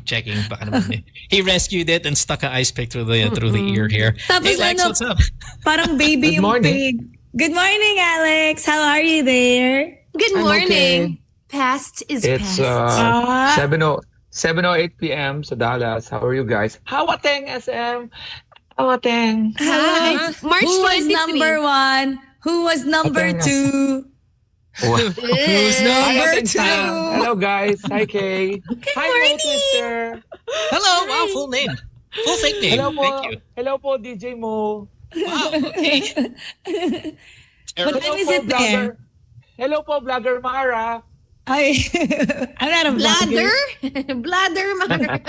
checking. Baka naman he rescued it and stuck an ice pick through the ear here. Tapos Hey Lex, ano, what's up? Parang baby yung pig. Good morning, Alex. How are you there? Good morning. Past is It's past. 7:08 p.m. sa Dallas. How are you guys? Hawateng SM. Hawateng. Hi. March Who was 23. number one? Who was number Okay. two? Who's Hi, number Hawateng two? Sam. Hello guys. Hi Kay. Hi morning. sister. Hello, wow, full name. Full fake name. Hello po. Thank you. Hello po DJ Mo. Wow, okay. What time is it there? Hello po vlogger Mara. Ay, I'm not a vlogger. Bladder? Bladder, Mar.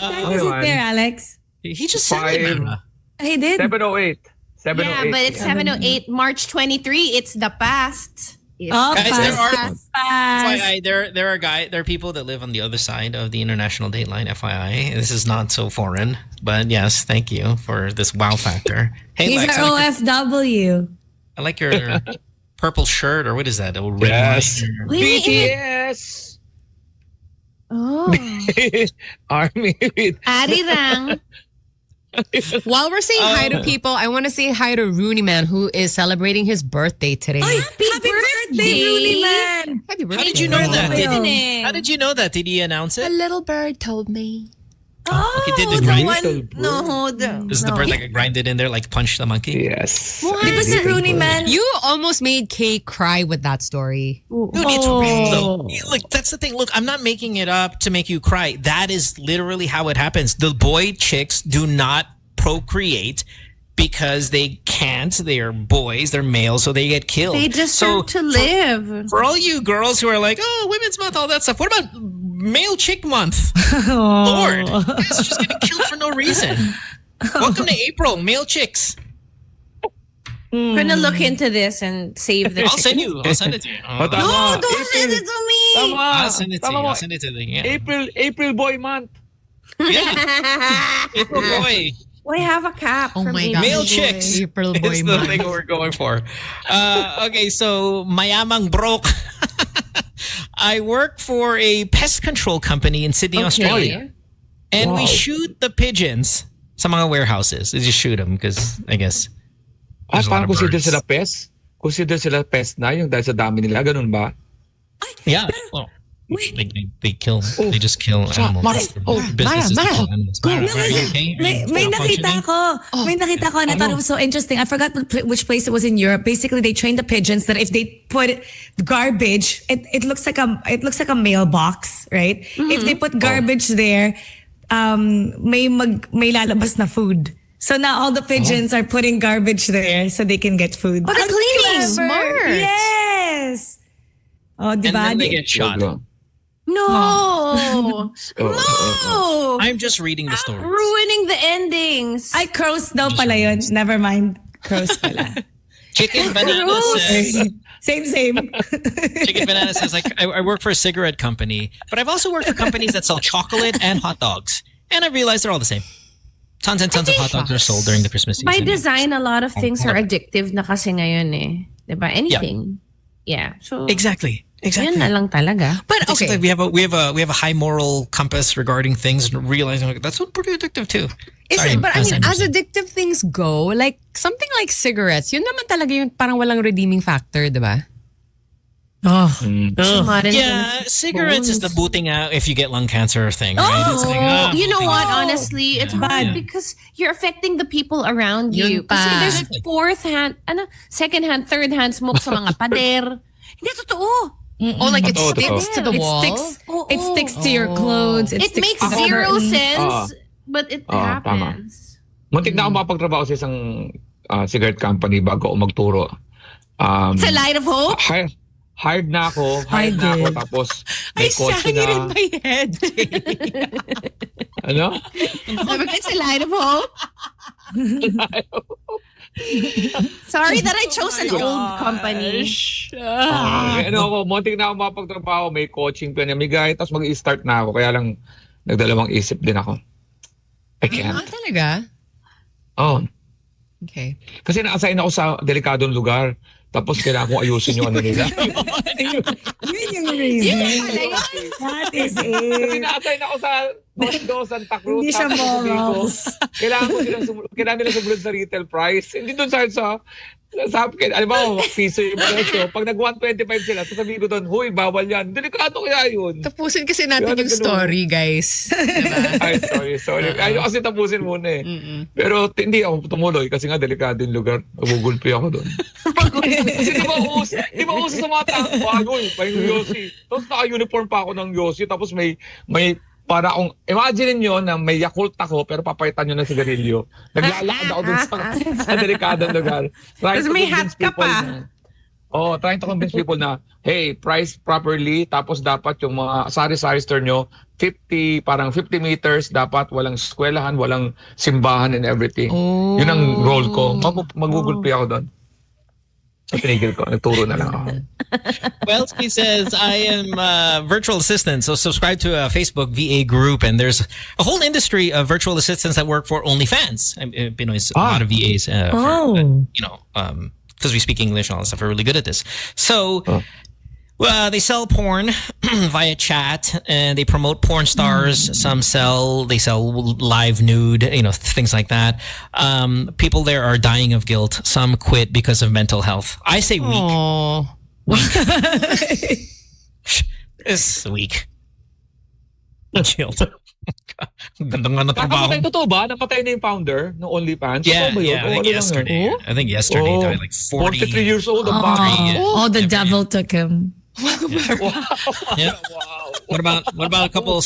What time is it there, Alex? He just said it, Mara. He did? 7:08. 7:08. Yeah, but it's 7:08, March 23. It's the past. Oh, Guys, fast. FYI, there are people that live on the other side of the international date line. FYI, this is not so foreign, but yes, thank you for this wow factor. Hey, He's Lex, our OFW. I like your purple shirt, or what is that? A red Yes. wine? BTS. Oh. Army with Arirang. While we're saying hi to people, I want to say hi to Rooney Man, who is celebrating his birthday today. Happy birthday, Rooney Man! Happy birthday. How did you know that? Birthday. How did you know that? Did he announce A it? little bird told me. He did the the grind. one. No, the. Is the bird like a grinded in there, like punch the monkey? yes. Di ba si Rooney Man? You almost made Kay cry with that story. Dude, it's real. Look, that's the thing. Look, I'm not making it up to make you cry. That is literally how it happens. The boy chicks do not procreate because they can't. They are boys. They're males, so they get killed. They deserve to live. For all you girls who are like, oh, Women's Month, all that stuff. What about Male Chick Month? Lord, guys are just getting killed for no reason. Welcome to April, male chicks. We're gonna look into this and save the. I'll send you. I'll send it to you. Oh, tama. Don't send it to me. Tama. I'll send it to you. Tama mo. I'll send it to the April Boy Month. Yeah. April boy. We have a cap. Oh from my April God. Male Boy. chicks. April boy It's the month. thing we're going for. Okay, so mayamang broke. I work for a pest control company in Sydney, Australia. And we shoot the pigeons sa mga warehouses. We just shoot them because I guess there's a lot Parang of consider birds. sila pest? Consider sila pest na yung dahil sa dami nila. Ganun ba? Yeah. Well, they kill. They just kill animals. Mara, Business is to Mara, kill animals. Mara, are you okay? May nakita ko. May nakita ko and I thought it was so interesting. I forgot which place it was in Europe. Basically, they train the pigeons that if they put garbage, it looks like a mailbox, right? If they put garbage there, may lalabas na food. So now all the pigeons are putting garbage there so they can get food. Oh, they're cleaning. Smart. Yes. Oh, And diba? then they get shot. No. No. I'm just reading the story. Ruining the endings. Ay, crows daw pala yun. Never mind. Crows pala. Chicken Banana says, Same. Chicken Banana says, like, I work for a cigarette company, but I've also worked for companies that sell chocolate and hot dogs. And I realized they're all the same. Tons and tons of hot dogs are sold during the Christmas season. By design, a lot of things are addictive na kasi ngayon eh. Diba? Anything. Yeah. So, Exactly. yun na lang talaga. But It's okay. like we have a high moral compass regarding things, and realizing like, that's pretty addictive too. Is Sorry, it? But I mean, Sam, as addictive things go, like something like cigarettes, yun naman talaga yung parang walang redeeming factor, diba? Modern yeah, cigarettes is the booting out if you get lung cancer thing, right? It's like, You know booting what? out. Honestly, it's hard because you're affecting the people around Yun you. pa. Kasi there's second-hand, third-hand smoke sa mga pader. Hindi totoo. Oh, like it Totoo, sticks to the wall. It sticks to your clothes. It sticks makes to the zero curtains. sense, but it tama. happens. Muntik na ako mapagtrabaho sa isang cigarette company bago ako magturo. It's a light of hope. Hired na ako. Tapos may Ay, kotse saging rin na. my head. Ano? It's a light of hope. Sorry that I chose an old company. Muntik na ako mapagtrabaho. May coaching pinamigay. Tapos mag-i-start na ako. Kaya lang nagdalawang isip din ako. I can't. Talaga? Oh. Okay. Kasi na-assign ako sa delikadong lugar. Tapos kailangan kong ayusin yung ano nila. Yun yung reason. That is Kasi it. na-assign ako sa Tondo, Santa Cruz. Hindi siya tapos sabi ko, morals. kailangan nila sumunod sa retail price. Hindi doon sa alam mo, piso yung presyo. Pag nag-125 sila, sasabihin ko doon, huy, bawal yan. Delikado kaya yun. Tapusin kasi natin Yun, yung ganun. story, guys. Diba? Ay, sorry. Ayaw kasi tapusin muna eh. Pero hindi ako tumuloy kasi nga delikado yung lugar. Nagugulpi ako doon. Kasi di ba uso sa mga tao? Bagoy, pa yung Yossi. Tapos naka-uniform pa ako ng Yossi. Tapos may para akong, imagine nyo na may Yakult ako pero papaitan nyo ng sigarilyo. Naglalakad ako dun sa delikadong lugar. Tapos may hat ka pa. Oh, trying to convince people na, hey, price properly, tapos dapat yung mga sari-sari store nyo, 50 meters, dapat walang eskwelahan, walang simbahan and everything. Yun ang role ko. Magugulpi ako doon. So, tinigil ko. Nagturo na lang ako. Well, he says, I am a virtual assistant, so subscribe to a Facebook VA group, and there's a whole industry of virtual assistants that work for OnlyFans. Pinoy's a lot of VAs, because we speak English and all that stuff, are really good at this. So they sell porn via chat, and they promote porn stars. They sell live nude, things like that. People there are dying of guilt. Some quit because of mental health. I say weak. It's weak. Chilled. Ganda nga na trabaho. Totoo ba? Napatay na yung founder ng OnlyFans? Yeah, ba yun? I think yesterday died like 40. 43 years old. The devil took him. Yeah. Wow. What about a couple of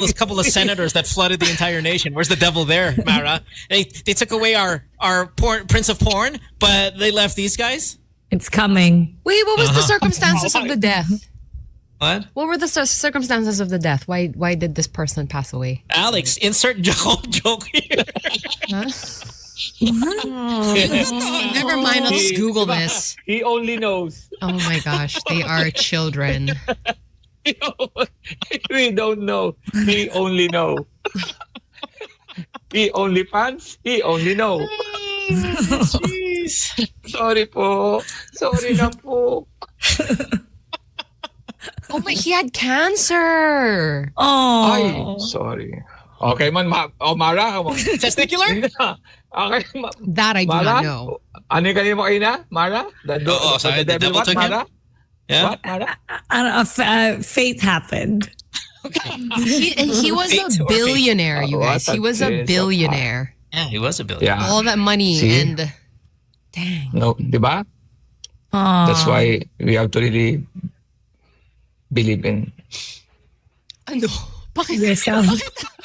those couple of senators that flooded the entire nation? Where's the devil there, Mara? They took away our prince of porn, but they left these guys? It's coming. Wait, what was the circumstances of the death? What were the circumstances of the death? Why did this person pass away? Alex, insert joke here. Never mind, I'll just Google this. He only knows. Oh my gosh, they are children. We don't know. He only know. He only fans. He only know. Jeez. Sorry po. Sorry na po. Oh my, he had cancer. Oh. Ay, sorry. Okay man, Mara. Testicular? Okay, That I do Mara? not know. Ano yung kanina mo kayo na? Mara? Sorry, the devil took him? Mara? Yeah. What, Mara? Fate happened. He was a billionaire, you guys. He was a billionaire. Yeah, he was a billionaire. Yeah. All that money. See? And dang. No, di ba? That's why we have to really believe in. Ano? Bakit? Yourself.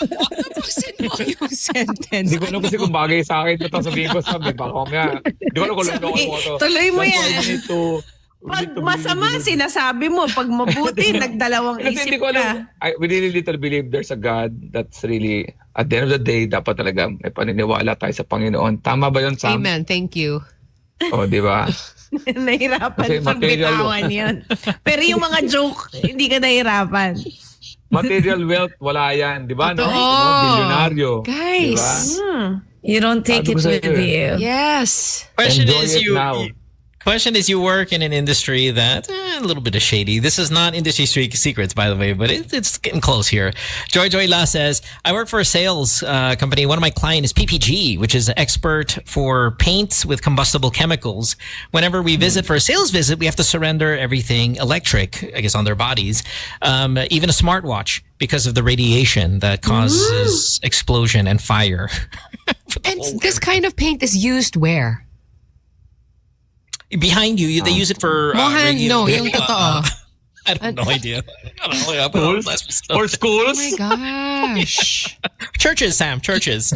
Tapusin mo yung sentence. Hindi ko alam kasi kung bagay sa akin ito sabihin ko sabi baka mamaya. Hindi ko alam kung lolo mo to. Tuloy mo That's yan. why we need to- Pag masama, sinasabi mo. Pag mabuti, nagdalawang Kasi isip hindi ko alam. ka. We really little believe there's a God that's really, at the end of the day, dapat talaga may paniniwala tayo sa Panginoon. Tama ba yun, Sam? Amen. Thank you. O, di ba? Nahirapan Kasi pag material bitawan yun. Pero yung mga joke, hindi ka nahirapan. Material wealth, wala yan. Di ba? No? Totoo. Bilyonaryo. Guys. Diba? You don't take Sabi it ko with sa'yo you. Yes. Question Enjoy is it now. Question is, you work in an industry that a little bit of shady. This is not industry secrets, by the way, but it's getting close here. Joy La says, I work for a sales company. One of my clients is PPG, which is an expert for paints with combustible chemicals. Whenever we visit for a sales visit, we have to surrender everything electric, I guess, on their bodies, even a smartwatch, because of the radiation that causes explosion and fire. And this kind of paint is used where? Behind you, they use it for Mohan, radio. no, yung totoo. I have no idea. I don't know. Schools? Or schools? Oh my gosh. Churches, Sam. Churches.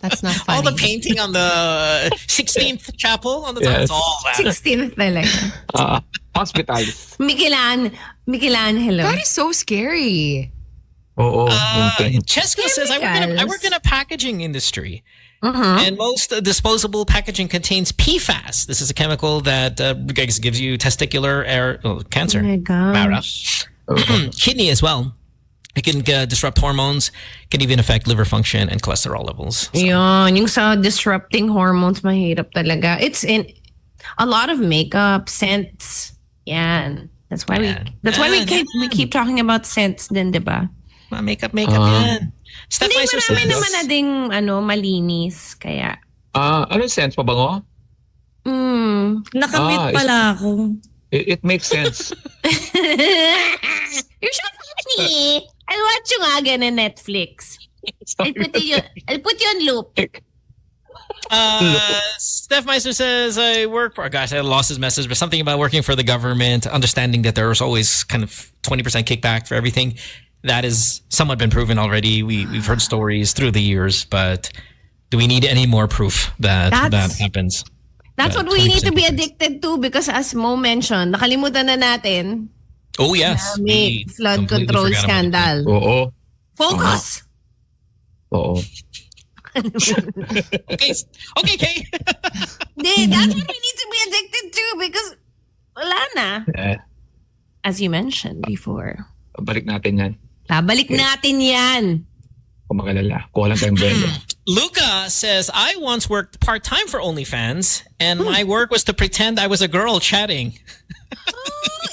That's not funny. All the painting on the 16th chapel on the top. Yes. It's all that. 16th talaga. Hospitals. Michelangelo. That is so scary. Oo. Chesko says, I work in a packaging industry. Uh-huh. And most disposable packaging contains PFAS. This is a chemical that gives you testicular cancer. Oh my Mara. gosh. Kidney as well. It can disrupt hormones, can even affect liver function and cholesterol levels. Yun, yung sa disrupting hormones, mahirap talaga. It's in a lot of makeup, scents. Yan. That's why we keep talking about scents din, di ba? Makeup yan. Steph Hindi, Meister marami says, naman na ding malinis. Kaya, Ano sense? Pabango? Nakamit pala ako. It makes sense. you're so funny. I'll watch yung aga na Netflix. I'll put you on loop. Steph Meister says, I work for, gosh, I lost his message, but something about working for the government, understanding that there's always kind of 20% kickback for everything. That has somewhat been proven already. We've heard stories through the years, but do we need any more proof that happens? That's what we need to be addicted to because as Mo mentioned, nakalimutan na natin. Oh, yes. May We flood completely control forgot about scandal. Oo. Focus! Oo. it. Okay, Kay. That's what we need to be addicted to because wala na. Eh, As you mentioned before. balik natin yan. Babalik natin yan. Kung magalala. Kuha lang tayong brendo. Luca says, I once worked part-time for OnlyFans and my work was to pretend I was a girl chatting.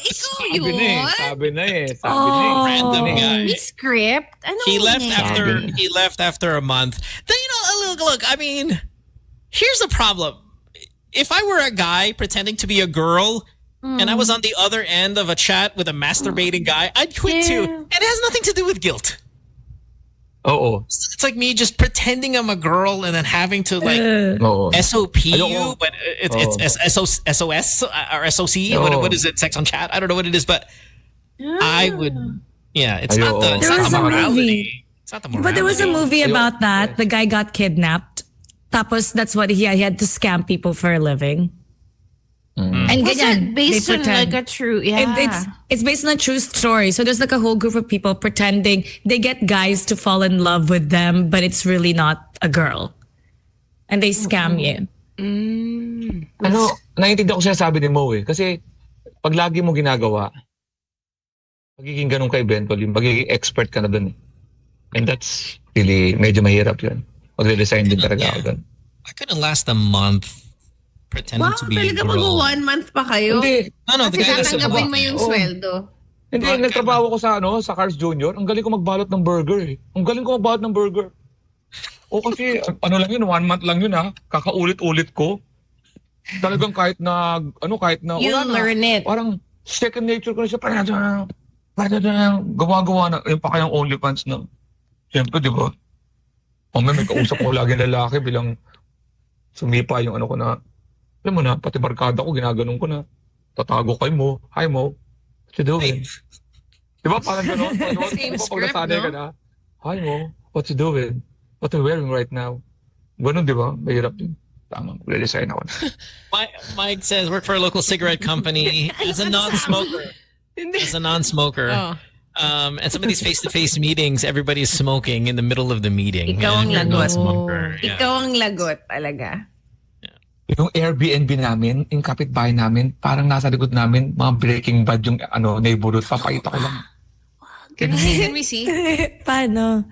Ikaw Sabi na eh. yun? Sabi na eh. Sabi na eh. Random guy. May script? Ano He left yan? after a month. Then, look, I mean, here's the problem. If I were a guy pretending to be a girl and I was on the other end of a chat with a masturbating guy, I'd quit too. And it has nothing to do with guilt. Oo. It's like me just pretending I'm a girl and then having to like Oo. SOP you, Ayoko. but it's SOS or SOC. What is it? Sex on chat? I don't know what it is, but I would. Yeah, it's not the, Ayoko. it's There not was the a morality. movie. It's not the morality. But there was a movie Ayoko. about that. The guy got kidnapped. Tapos that's what he had to scam people for a living. And Was ganyan, it based they on pretend. like a true... Yeah. It's based on a true story. So there's like a whole group of people pretending they get guys to fall in love with them, but it's really not a girl. And they scam you. Ano, naiintindihan ko siya sabi ni Mo eh. Kasi pag lagi mo ginagawa, magiging ganun ka eventually, magiging expert ka na dun eh. And that's really, medyo mahirap yun. Magre-resign din talaga ako dun. I couldn't last a month pretending Wow, to be a talaga girl. mag-1 month pa kayo? Hindi, No, the Kasi guy doesn't tatanggapin work. mo yung Oo. sweldo. hindi. Nagtrabaho ko sa Cars Junior. Ang galing ko magbalot ng burger eh. Ang galing ko magbalot ng burger. O kasi, ano lang yun, 1 month lang yun ha. Kakaulit-ulit ko. Talagang kahit na, You wala na. learn it. Parang second nature ko na siya. Parang gawa-gawa na. Yung pa kayang OnlyFans na. Siyempre, di ba? May kausap ko lagi lalaki bilang sumipa yung ano ko na, alam mo na, pati barkada ko, ginaganon ko na. Tatago kay Mo. Hi Mo. What you doing? Di ba parang gano'n? Same Pag script, nasanay no? ka na, hi Mo. What you doing? What are you wearing right now? Ganun, di ba? Mahirap din. Tama, re-resign ako na. Mike says, work for a local cigarette company as a non-smoker. And some of these face-to-face meetings, everybody's smoking in the middle of the meeting. Ikaw ang And you're not a lagot. smoker. Yeah. Ikaw ang lagot talaga. Yung Airbnb namin, yung kapitbahay namin, parang nasa likod namin, mga Breaking Bad yung neighborhood. Papakita ko lang. Can we see? Paano?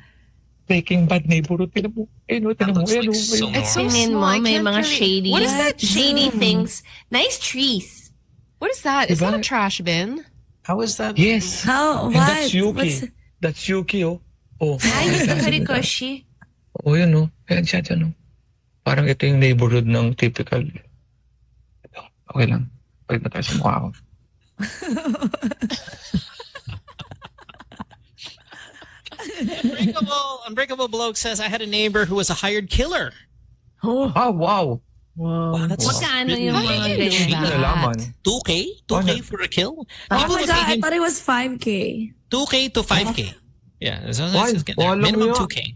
Breaking Bad neighborhood. Tinan mo. Tinan mo. looks like so It's so Tingin small. mo, I may can't mga really- shady. What is that? Shady things. Nice trees. What is that? Is that a Diba? trash bin? How is that? Yes. How? And What? that's Yuki. What's- That's Yuki, oh. Oh. Ay, gusto ko rin Koshi. Oh, yun, oh. Ayan siya dyan, oh. Parang ito yung neighborhood ng typical. Ito, okay lang. Balik na tayo sa mukha ko. Unbreakable Bloke says, I had a neighbor who was a hired killer. Ah, wow. Wow, that's Magkano yung How mga did you do ganyan? that? Nalaman. 2K? 2K for a kill? Oh People my would God, pay I him thought it was 5K. 2K to 5K. Yeah, so Why? it's getting there. Walang Minimum yun. 2K.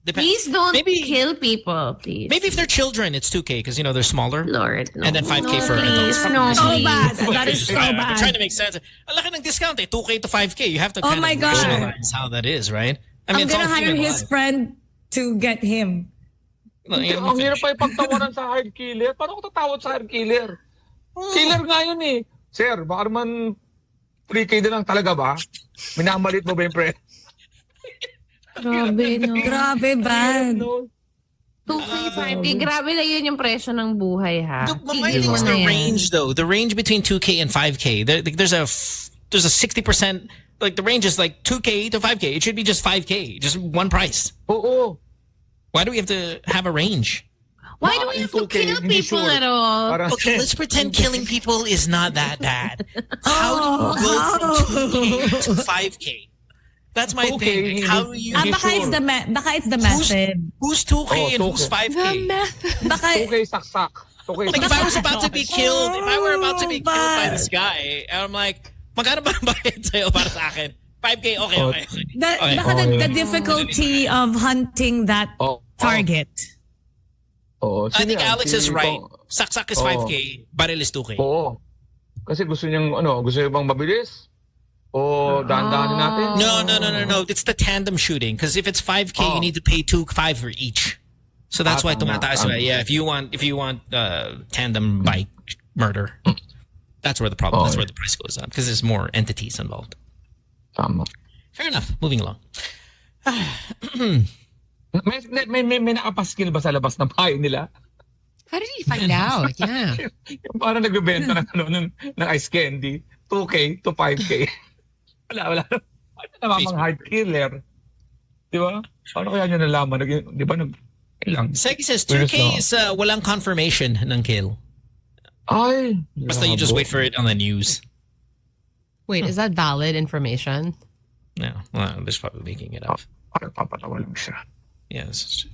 Depends. Please don't Maybe- kill people, please. Maybe if they're children, it's 2K because, they're smaller. Lord, no. And then 5K for Please, adults. no. So please. bad. That is so I'm bad. trying to make sense. Ang laki ng discount 2K to 5K. You have to Oh kind my of God. rationalize how that is, right? I mean, I'm it's all gonna hire human his life. friend to get him. Well, you know, Ang hirap pa ipagtawanan sa hired killer. Paano ko tatawad sa hired killer? Killer nga yun eh. Sir, baka naman 3K na lang talaga ba? Minamalit mo ba yung pre? Grabe, no. Grabe bad. No. 2K, 5K. Grabe na yun yung presyo ng buhay, ha? My Tigil thing mo is na the yan. range, though. The range between 2K and 5K. There's a 60%. Like the range is like 2K to 5K. It should be just 5K, just one price. Oo. Why do we have to have a range? Why do we have to 2K, kill hindi people sure. at all? Parang, Okay, let's pretend killing people is not that bad. How do you go from 2K to 5K? That's my 2K, thing. Like, how do you? Hindi Baka it's sure. baka it's the method. Who's 2K Oh, and who's 2K. 5K? Baka 2K saksak. 2K Like if I was about to be killed, if I were about to be Oh, killed by bad. this guy, and I'm like, magkano ba ang bayad sa'yo para sa akin? 5K, okay. Okay. baka Oh, the difficulty of hunting that Oh. target. Oo. I think Sino yan? Alex is right. Saksak is 5K, baril is 2K. Oo. Kasi gusto niyang, gusto niya bang mabilis? O dahan-dahanin natin? No. It's the tandem shooting. Because if it's 5K, you need to pay 2.5 for each. So that's why tumataas. Yeah, if you want tandem bike murder, that's where the problem. That's where the price goes up because there's more entities involved. Tama. Fair enough. Moving along. May nakapaskil ba sa labas ng bahay nila? How did he find out? Yeah. Yung parang nagbebenta ng ice candy, 2K to 5K. Wala. Ano namang hard killer? Di ba? Paano kaya nyo nalaman? Di ba? Ilang? Segi says 2K is walang confirmation ng kill. Ay. Basta you just wait for it on the news. Wait, is that valid information? No, well, they're probably making it up. Parang papatawa lang siya. Yes.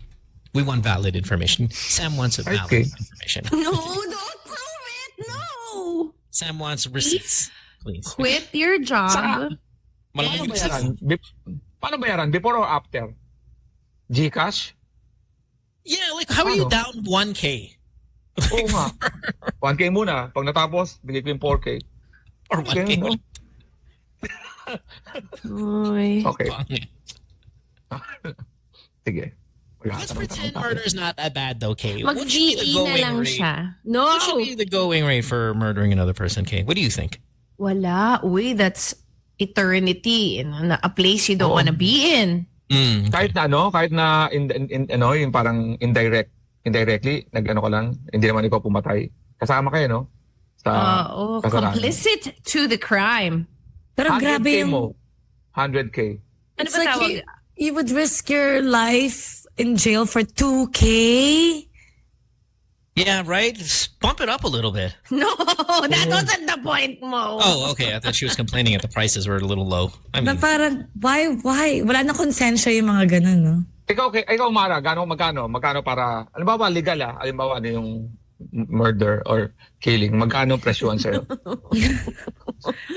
We want valid information. Sam wants valid information. No, don't prove it. No. Sam wants receipts. Please. Quit your job. Paano bayaran? Before or after? Gcash? Yeah, like how are you down 1K? Oo nga. 1K muna. Pag natapos, bigay ko yung 4K. Or 1K. No? Okay. Sige. Let's pretend murder is not that bad though, Kay. Mag-GE na lang siya. No. What should be the going rate for murdering another person, Kay? What do you think? Wala. Uy, that's eternity. A place you don't want to be in. Kahit na yung parang indirectly, nag-ano ka lang, hindi naman ikaw pumatay. Kasama kayo, no? Complicit to the crime. Pero 100K grabe yung... mo. 100K. Ano It's ba like tawag? you would risk your life in jail for 2K? Yeah, right? Just bump it up a little bit. No, that wasn't the point mo. Oh, okay. I thought she was complaining that the prices were a little low. I Na mean, parang, why? Wala na konsensya yung mga ganun, no? Ikaw Mara, magkano para, alimbawa legal alimbawa yung murder or killing, magkano presyuhan sa'yo?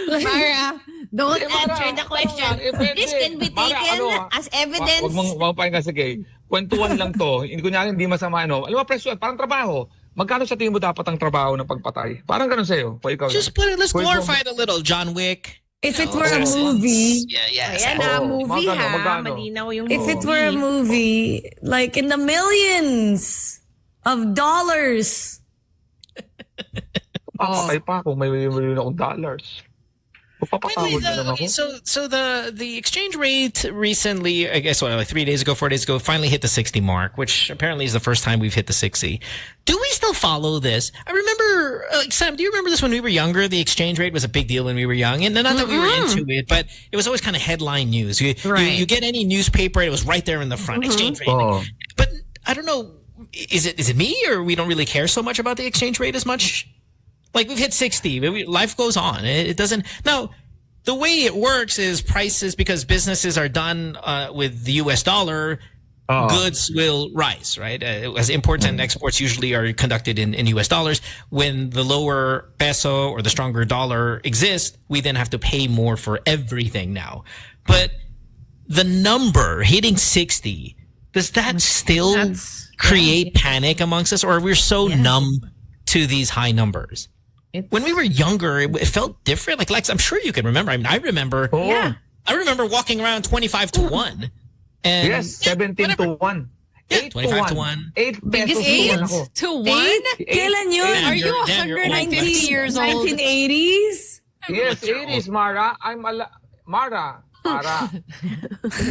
Mara, don't Mara, answer the question. This can be taken as evidence. Huwag mong pakinggan sige. Kwentuhan lang to. Kunyari hindi masama alimbawa presyuhan, parang trabaho. Magkano sa tingin mo dapat ang trabaho ng pagpatay? Parang ganun sa'yo. just put it, let's glorify it a little. John Wick. If it were a movie, Ayan movie magkano? Malinaw yung if it were a movie, like in the millions of dollars. Papatay pa ako, may million akong dollars. Papatawad na lang ako. So the exchange rate recently, I guess like 3 days ago, 4 days ago, finally hit the 60 mark, which apparently is the first time we've hit the 60. Do we still follow this? I remember, Sam, do you remember this when we were younger? The exchange rate was a big deal when we were young. And not that we were into it, but it was always kind of headline news. You get any newspaper, it was right there in the front, exchange rate. Oh. But I don't know, is it me or we don't really care so much about the exchange rate as much? Like we've hit 60, life goes on. It doesn't. Now, the way it works is prices, because businesses are done with the US dollar, goods will rise, right? As imports and exports usually are conducted in US dollars. When the lower peso or the stronger dollar exists, we then have to pay more for everything now. But the number hitting 60, does that still create panic amongst us, or we're so numb to these high numbers? When we were younger, it felt different. Like Lex, I'm sure you can remember. I mean, I remember. Yeah. I remember walking around 25 to 1. And Yes, 17 to 1. Yeah, 8 25 to to 1. 1. 8 Biggest pesos to 1 ako. To one? Kailan yun? Are you Damn, you're old, 190 Lex. years old? 1980s? Yes, 80s, Mara. Mara.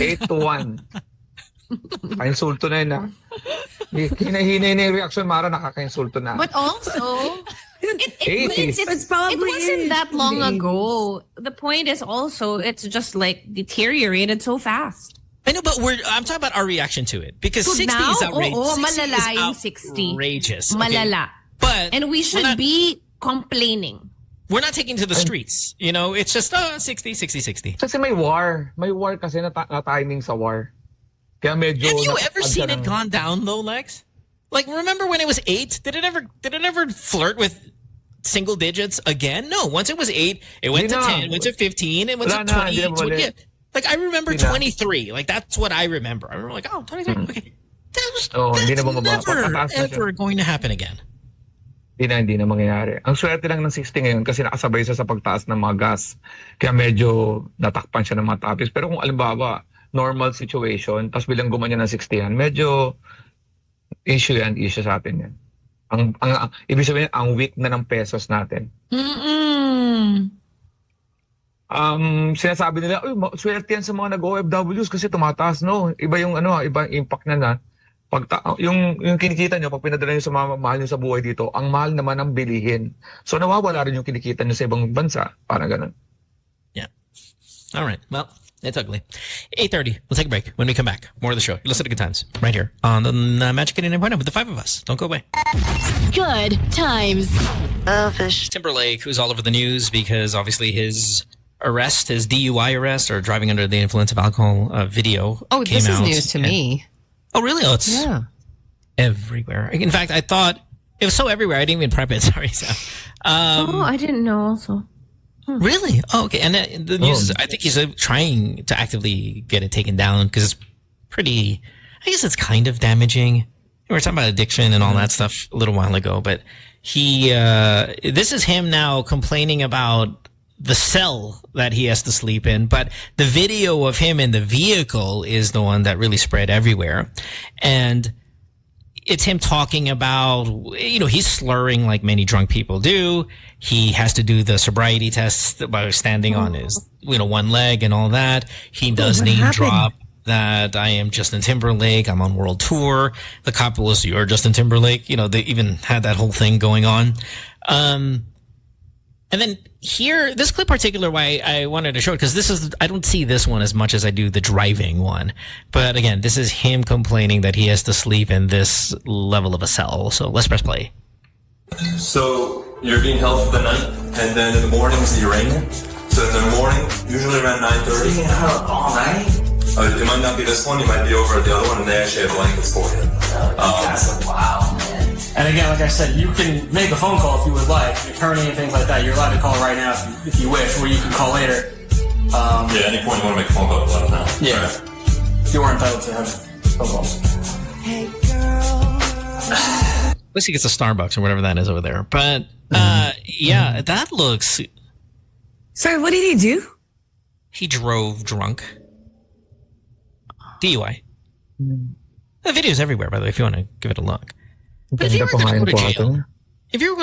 8 to 1. Naka-insulto na yun, ha? Hinahinay na yung reaction, Mara. Nakaka-insulto na. But also, It's probably it wasn't that long in the ago. The point is also, it's just like deteriorated so fast. I know, but I'm talking about our reaction to it. Because So 60 now, is outrageous. oo, 60 malala is yung 60. outrageous. Okay? Malala. But And we should be complaining. we're not taking to the streets. You know, it's just 60, 60, 60. Kasi may war. May war kasi na timing sa war. Kaya medyo... Have you ever seen it gone down though, Lex? Like, remember when it was 8? Did it ever flirt with single digits again? No. Once it was 8, it went to 10, went to 15, it went to 20. 20. Like, I remember 23. Like, that's what I remember. I remember like, 23. Okay. hindi na That's bumaba. never, Patataas na siya. ever going to happen again. Hindi na mangyayari. Ang swerte lang ng 60 ngayon kasi nakasabay siya sa pagtaas ng mga gas. Kaya medyo natakpan siya ng mga tapis. Pero kung alimbawa, normal situation, tapos bilang gumanyan ng 60 yan, medyo issue sa atin yan. Ibig sabihin, ang weak na ng pesos natin. Sinasabi nila, swerte yan sa mga nag-OFWs kasi tumataas, no? Iba yung iba yung impact na yung kinikita nyo, pag pinadala nyo sa mga mahal nyo sa buhay dito, ang mahal naman ang bilihin. So nawawala rin yung kinikita nyo sa ibang bansa. Parang ganun. Yeah. All right. Well, it's ugly. 8:30. We'll take a break. When we come back, more of the show. You listen to Good Times right here on the Magic 89.9 with the five of us. Don't go away. Good times. Timberlake, who's all over the news because obviously his arrest, his DUI arrest or driving under the influence of alcohol video came this is out. news to me. Oh, really? Oh, it's everywhere. In fact, I thought it was so everywhere. I didn't even prep it. Sorry, Sam. I didn't know also. Really? Oh, okay. And the news, I think he's trying to actively get it taken down because it's pretty, I guess it's kind of damaging. We were talking about addiction and all that stuff a little while ago, but this is him now complaining about the cell that he has to sleep in, but the video of him in the vehicle is the one that really spread everywhere. And it's him talking about, he's slurring like many drunk people do. He has to do the sobriety tests by standing on his, one leg and all that. He does name drop that I am Justin Timberlake. I'm on world tour. The cop was, you're Justin Timberlake. They even had that whole thing going on. And then here, this clip particular, why I wanted to show it, because I don't see this one as much as I do the driving one. But again, this is him complaining that he has to sleep in this level of a cell. So let's press play. So you're being held for the night, and then in the morning is the arraignment. So in the morning, usually around 9:30. Being held all night? It might not be this one, you might be over at the other one, and they actually have blankets for you. That's wow, man. And again, like I said, you can make a phone call if you would like. Attorney and things like that, you're allowed to call right now if you wish, or you can call later. Any point you want to make a phone call, let them know. Yeah. Right. You are entitled to have phone calls. Hey, girl. At least he gets a Starbucks or whatever that is over there. But, yeah, that looks... Sorry, what did he do? He drove drunk. DUI. The video's everywhere, by the way, if you want to give it a look. But if you were going to go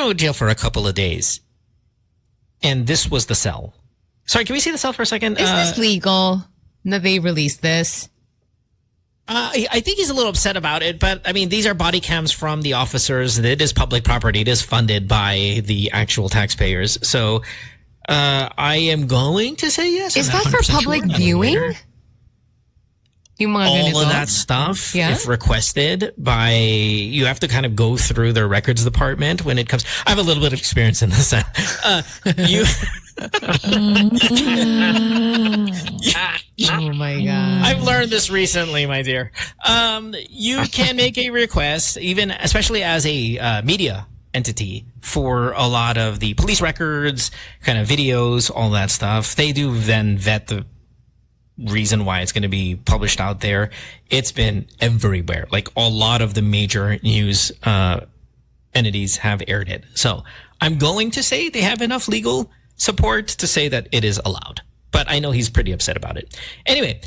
to jail, for a couple of days, and this was the cell. Sorry, can we see the cell for a second? Is this legal that they released this? I think he's a little upset about it, but I mean, these are body cams from the officers. It is public property. It is funded by the actual taxpayers. So I am going to say yes. Is that for public viewing? All of that stuff, if requested by, you have to kind of go through their records department when it comes. I have a little bit of experience in this. Oh my God. I've learned this recently, my dear. You can make a request, even especially as a media entity, for a lot of the police records, kind of videos, all that stuff. They do then vet the reason why it's going to be published out there. It's been everywhere. Like a lot of the major news entities have aired it. So I'm going to say they have enough legal support to say that it is allowed. But I know he's pretty upset about it. Anyway,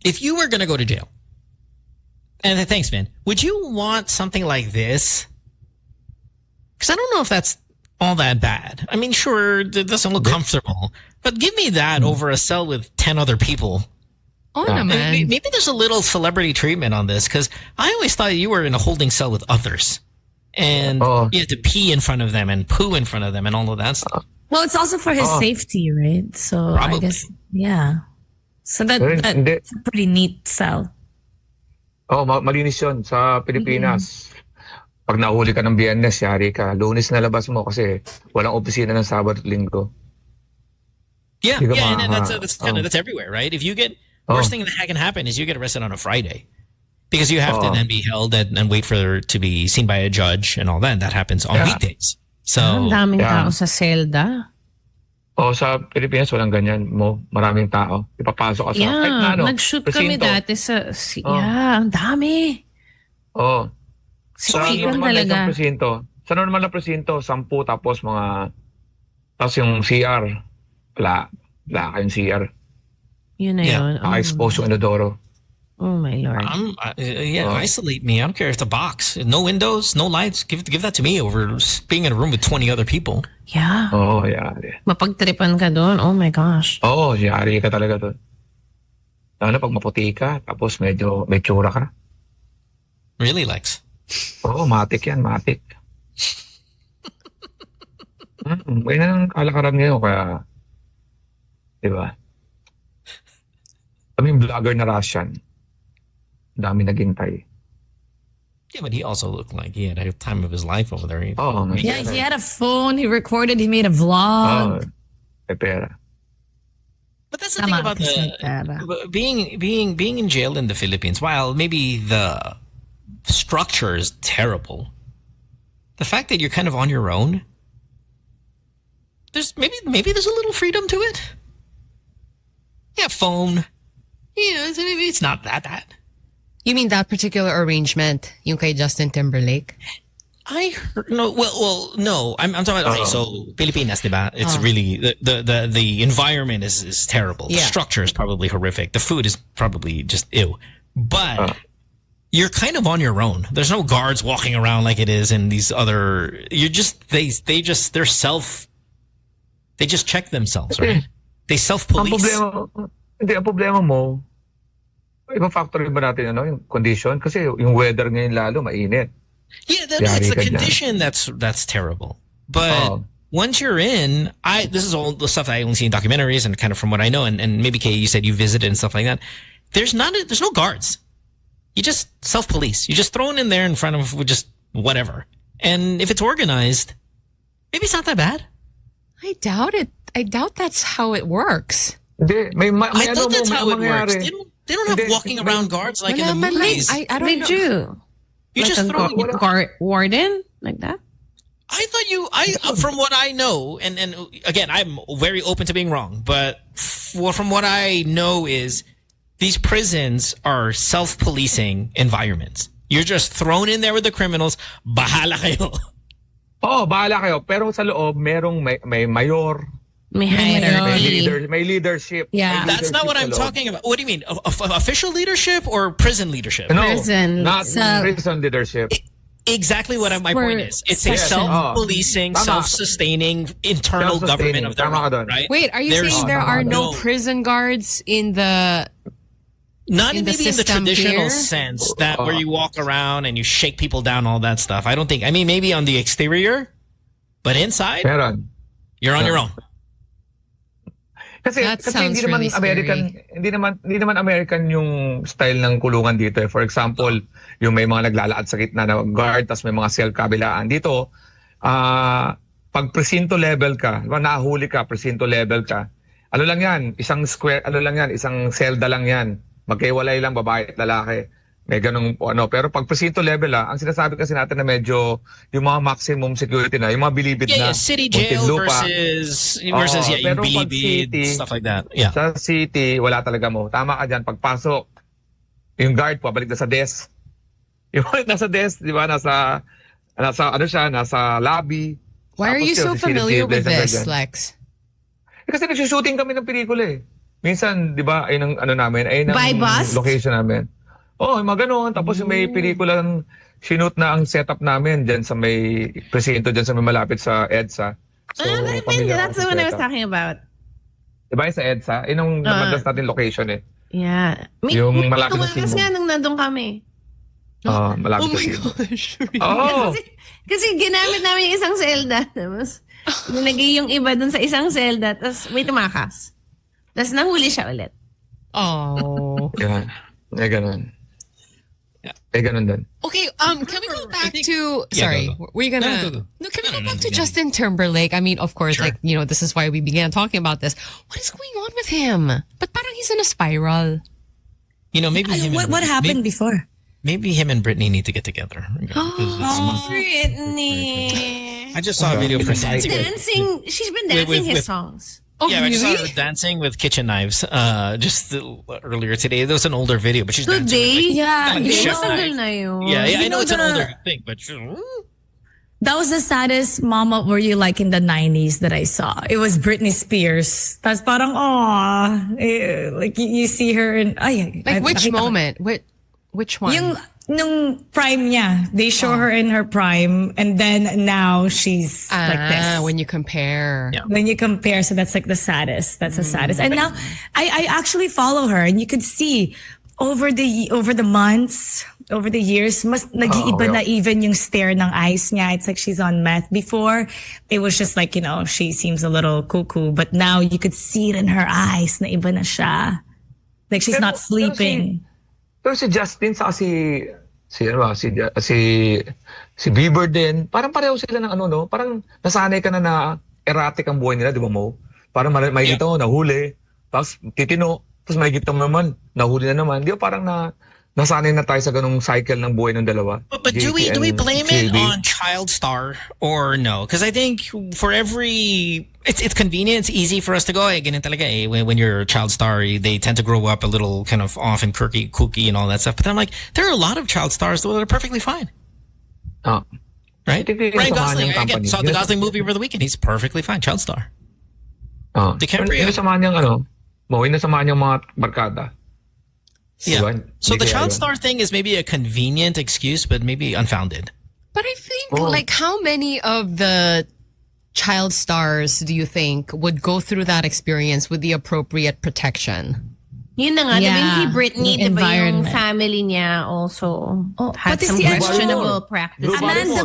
if you were going to go to jail, and thanks, man, would you want something like this? Because I don't know if that's all that bad. I mean, sure, it doesn't look comfortable, but give me that over a cell with 10 other people. Oh, no, man. Maybe there's a little celebrity treatment on this, because I always thought you were in a holding cell with others. And you had to pee in front of them and poo in front of them and all of that stuff. Well, it's also for his safety, right? So Probably. I guess, yeah. So that's a pretty neat cell. Malinis yun sa Pilipinas. Pag nahuli ka ng Biyernes, yari ka. Lunes na labas mo kasi walang opisina ng Sabado at Linggo. Yeah, and that's everywhere, right? If you get, worst thing that can happen is you get arrested on a Friday. Because you have to then be held and wait for to be seen by a judge and all that. And that happens on weekdays. So, Ang daming tao sa selda. Sa Pilipinas, walang ganyan mo. Maraming tao. Ipapasok ka sa... kahit na Yeah, nag-shoot kami presinto. dati sa... Yeah, ang dami. Oo. Sa Siksikan normal na isang talaga. presinto. Sa normal na presinto, 10 tapos mga... Tapos yung CR. Wala kayong CR. Yun na Yeah, yun. Naka-expose yung inodoro. Oh my Lord. Isolate me. I don't care if it's a box. No windows, no lights. Give that to me over being in a room with 20 other people. Yeah. Oo, yari. Mapagtripan ka doon. Oh my gosh. Oo, yari ka talaga doon. Lalo pag maputi ka, tapos medyo may tsura ka. Really, Lex? Oo, matik yan, matik. May nang kalakaran ngayon, kaya... Diba? Kaming vlogger na Russian. Dami naghintay. Yeah, but he also looked like he had a time of his life over there. Oo, may Yeah, pera. he had a phone. He recorded. He made a vlog. May pera. But that's the thing about being in jail in the Philippines. While maybe the structure is terrible, the fact that you're kind of on your own, there's maybe there's a little freedom to it. Yeah, phone. Yeah, it's not that bad. You mean that particular arrangement, yung kay Justin Timberlake? I heard no. Well, no. I'm talking about okay. So Pilipinas, diba? It's really the environment is terrible. The Yeah. structure is probably horrific. The food is probably just ew. But you're kind of on your own. There's no guards walking around like it is in these other. You're just they just check themselves, right? They self-police. Ang problema mo, iba factor ba natin yung condition? Kasi yung weather ngayon lalo, mainit. Yeah, it's the condition that's terrible. But once you're in, this is all the stuff I only see in documentaries and kind of from what I know, and maybe Kay, you said you visited and stuff like that. There's no guards. You just self-police. You're just thrown in there in front of just whatever. And if it's organized, maybe it's not that bad. I doubt it. I doubt that's how it works. Hindi, I thought that's how it works. They don't have walking around guards like in the movies. I don't They know. do. You just throw Warden? Like that? I thought from what I know, and again, I'm very open to being wrong, but from what I know is these prisons are self-policing environments. You're just thrown in there with the criminals. Bahala kayo. Bahala kayo. Pero sa loob, may mayor. May hierarchy. May leadership. Yeah. May That's not what I'm leadership sa loob. talking about. What do you mean? Official leadership or prison leadership? No, Prison. not So- prison leadership. Exactly what my point is. It's a Section. self-policing, Tama. self-sustaining internal government of their Tama ka own, doon. right? Wait, are you There's- saying there tama are ka no doon. prison guards in the... Not in the maybe in the system traditional here? sense that where you walk around and you shake people down, all that stuff. I don't think. I mean, maybe on the exterior, but inside, Meron. you're on your own. That Kasi sounds hindi naman really American, hindi naman American yung style ng kulungan dito. For example, yung may mga naglalakad sa gitna na guard, tas may mga cell kabilaan. Dito, pag presinto level ka, nahuli ka, presinto level ka, ano lang yan, isang selda lang yan. Magkaiwalay lang, babae at lalaki. May ganung pero pag presinto level ang sinasabi kasi natin na medyo yung mga maximum security na, yung mga bilibid na City jail Muntinlupa. versus yung pero pag bilibid, city, stuff like that. Yeah. Sa city, wala talaga mo. Tama ka dyan. Pagpasok, yung guard, pabalik na sa desk. Yung nasa desk, di ba? Nasa lobby. Why are Tapos you so yun, familiar with sinisilip this, dyan. Lex? Kasi nagsushooting kami ng pelikula eh. Minsan, di ba, ay ng namin, ay ng By bus? location namin. Yung mga ganun. Tapos yung may pelikulang shoot na ang setup namin dyan sa may presinto, dyan sa may malapit sa EDSA. So, familiar That's the ako sa one I was setup. talking about. Diba yung sa EDSA? Yung namadas natin location eh. Yeah. Yung malapit na tumakas Cebu. nga nung nandun kami. Malapit Oh sa my Cebu. gosh. Kasi ginamit namin yung isang selda. Tapos, nilagay yung iba dun sa isang selda. Tapos, may tumakas. Tapos, nahuli siya ulit. Oh. Yan. May ganun. May ganun din. Okay, can we go back to... Yeah, Sorry, go. we're gonna... No, go. No, can we go No, back to yeah. Justin Timberlake? I mean, of course, Sure. this is why we began talking about this. What is going on with him? But parang he's in a spiral. Maybe him. What happened before? Maybe him and Britney need to get together. Britney. I just saw a video for She's been dancing his songs. Oh, Yeah, I just saw really? her dancing with kitchen knives just earlier today. There was an older video, but she's dancing with, Today? like, Yeah, like a you chef know- knife. na yun. Yeah, I You know know it's an the- older thing, but That was the saddest mama were you like in the 90s that I saw. It was Britney Spears. That's parang, aw. Like you see her in, Like which nakita ko. moment? Which one? Yung nung prime niya, they show her in her prime, and then now she's like this. When you compare. Yeah. When you compare, so that's like the saddest. That's the saddest. And now I actually follow her, and you could see over the months, over the years, mas nag-iiba na even yung stare ng eyes niya. It's like she's on meth. Before, it was just like, she seems a little cuckoo, but now you could see it in her eyes na iba na siya. Like she's not sleeping. Pero si Justin sa si Bieber din, parang pareho sila ng no? Parang nasanay ka na erratic ang buhay nila, di ba mo? Parang makikita mo, nahuli, tapos titino, tapos makikita mo naman, nahuli na naman. Di ba parang nasanay na tayo sa ganung cycle ng buhay ng dalawa? But do we JT and blame it JB? on child star or no? Because I think for every it's convenient, it's easy for us to go, ganun talaga eh. When you're a child star, they tend to grow up a little kind of off and kooky and all that stuff. But then I'm like, there are a lot of child stars that are perfectly fine. Ah. Right? I think yung Ryan samahan Gosling, niyang again, company. saw the Gosling movie over the weekend. He's perfectly fine, child star. DiCaprio. Yung nasamahan niyang yung nasamahan niyang mga barkada. Yeah. Diba? So the Hindi kaya child yun. star thing is maybe a convenient excuse, but maybe unfounded. But I think, like, how many of the child stars do you think would go through that experience with the appropriate protection? Yun na nga, Yeah, diba si Britney, yung diba yung environment. family niya also had pati some si questionable Drew practices. Barrymore.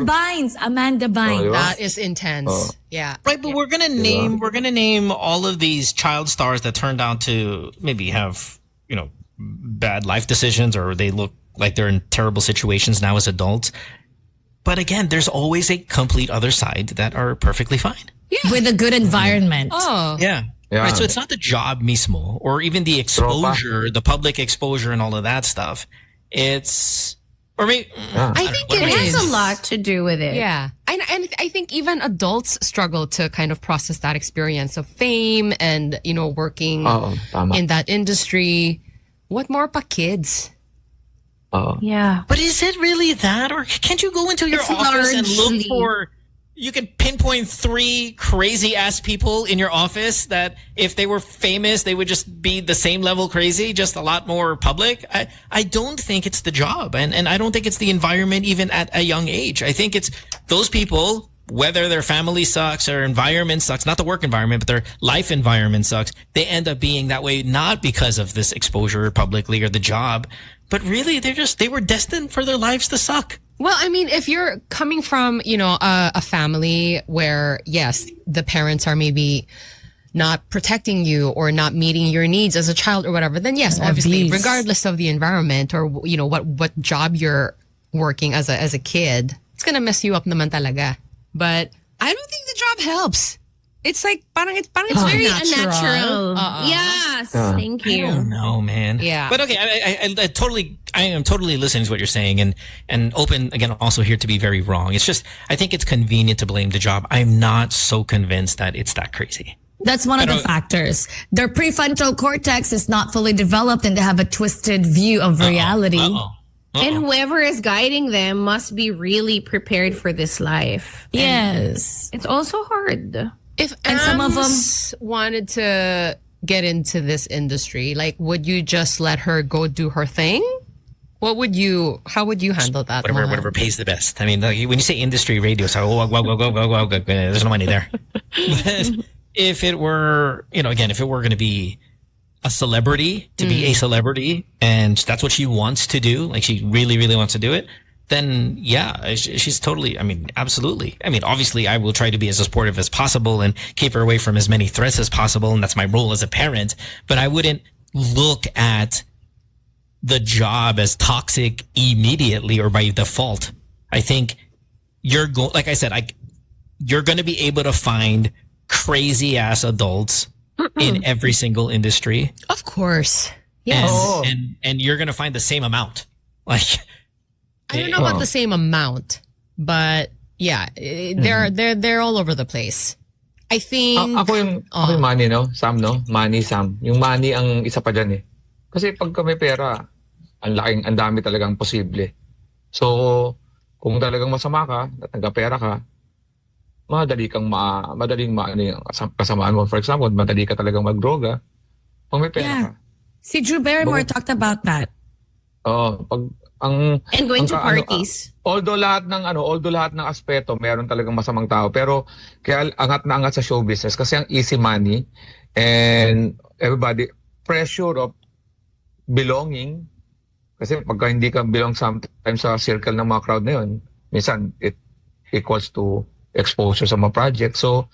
Amanda Bynes. diba? That is intense. Yeah. Right, but we're gonna name all of these child stars that turned out to maybe have, bad life decisions, or they look like they're in terrible situations now as adults. But again, there's always a complete other side that are perfectly fine. With a good environment. Oh. Yeah. Yeah. Right. So it's not the job mismo, or even the exposure, the public exposure and all of that stuff. It's, or maybe, I think It it has is. a lot to do with it. Yeah. And I think even adults struggle to kind of process that experience of fame and, working Oo, tama. in that industry. What more pa kids? Yeah. but is it really that? Or can't you go into your It's office and look largely- for, you can pinpoint 3 crazy ass people in your office that if they were famous, they would just be the same level crazy, just a lot more public. I don't think it's the job. And I don't think it's the environment even at a young age. I think it's those people, whether their family sucks or environment sucks, not the work environment, but their life environment sucks, they end up being that way not because of this exposure publicly or the job, but really they were destined for their lives to suck. Well, I mean, if you're coming from, a family where, yes, the parents are maybe not protecting you or not meeting your needs as a child or whatever, then yes, obviously, Abuse. regardless of the environment or, what job you're working as a kid, it's gonna mess you up naman talaga. But I don't think the job helps. It's like, parang it's Very unnatural. unnatural. Yes. Thank I you. don't know, man. Yeah. But okay, I am totally listening to what you're saying and open again also here to be very wrong. It's just I think it's convenient to blame the job. I'm not so convinced that it's that crazy. That's one of the factors. Their prefrontal cortex is not fully developed and they have a twisted view of reality. And whoever is guiding them must be really prepared for this life. Yes. It's also hard. If And some of Ams wanted to get into this industry, like, would you just let her go do her thing? How would you handle that? Whatever pays the best. I mean, like, when you say industry radio, so go, there's no money there. But if it were, again, if it were going to be a celebrity, to be a celebrity, and that's what she wants to do, like she really, really wants to do it, then yeah, she's totally, absolutely. Obviously I will try to be as supportive as possible and keep her away from as many threats as possible. And that's my role as a parent, but I wouldn't look at the job as toxic immediately or by default. I think like I said, you're going to be able to find crazy ass adults in every single industry. Of course. And you're going to find the same amount. Like, I don't know about the same amount, but yeah, they're all over the place. I think... Ako yung money, no? Sam, no? Money, Sam. Yung money ang isa pa dyan eh. Kasi pagka may pera, ang dami talagang posible. So, kung talagang masama ka, at nagkapera ka, madaling yung kasamaan mo. For example, madali ka talagang magdroga. Kung may pera ka. Si Drew Barrymore talked about that. And going to parties. Although lahat ng aspeto meron talagang masamang tao, pero kaya angat na angat sa show business kasi ang easy money and everybody pressure of belonging kasi pagka hindi ka belong sometimes sa circle ng mga crowd na yun, minsan it equals to exposure sa mga project. So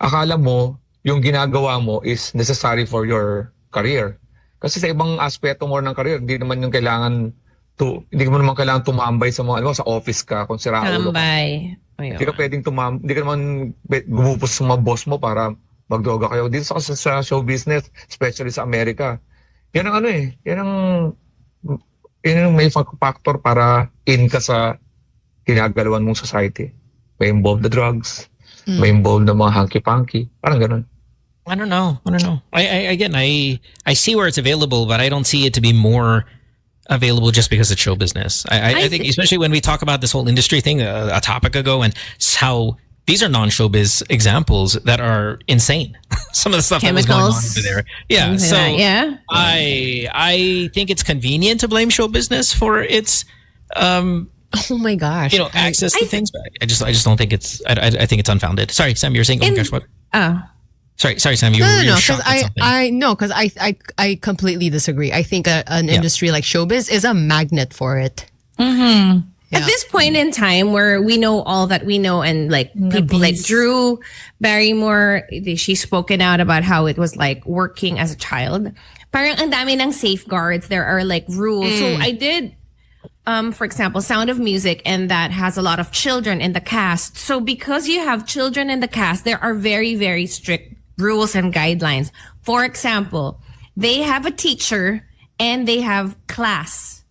akala mo yung ginagawa mo is necessary for your career. Kasi sa ibang aspeto mo ng career, hindi naman hindi mo naman kailangan tumambay sa mga sa office ka kung sira ulo ka. Hindi ka pwedeng hindi ka naman gumupos sa mga boss mo para magdroga kayo. Dito sa show business, especially sa Amerika. Yan ang may factor para in ka sa ginagalawan mong society. May involved the drugs, may involved the mga hanky-panky, parang ganun. I don't know. I see where it's available, but I don't see it to be more available just because it's show business. I think especially when we talk about this whole industry thing a topic ago and how these are non-showbiz examples that are insane. Some of the stuff Chemicals, that was going on over there. Yeah. So yeah. I think it's convenient to blame show business for its oh my gosh. Access to things. But I just don't think I think it's unfounded. Sorry, Sam, you were saying, oh my gosh, what? Sorry, Sam. No, because I completely disagree. I think an industry like showbiz is a magnet for it. Mm-hmm. Yeah. At this point in time, where we know all that we know, and like people like Drew Barrymore, she's spoken out about how it was like working as a child. Parang ang dami ng safeguards. There are like rules. So I did. For example, Sound of Music, and that has a lot of children in the cast. So because you have children in the cast, there are very, very strict rules and guidelines. For example, they have a teacher and they have class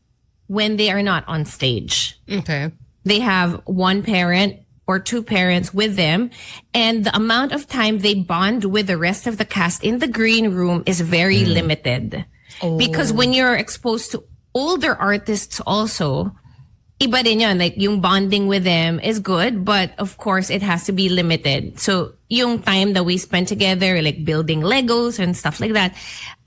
when they are not on stage. Okay. They have one parent or two parents with them, and the amount of time they bond with the rest of the cast in the green room is very limited. Because when you're exposed to older artists also, iba din yun. Like, yung bonding with them is good, but of course, it has to be limited. So, yung time that we spend together, like building Legos and stuff like that,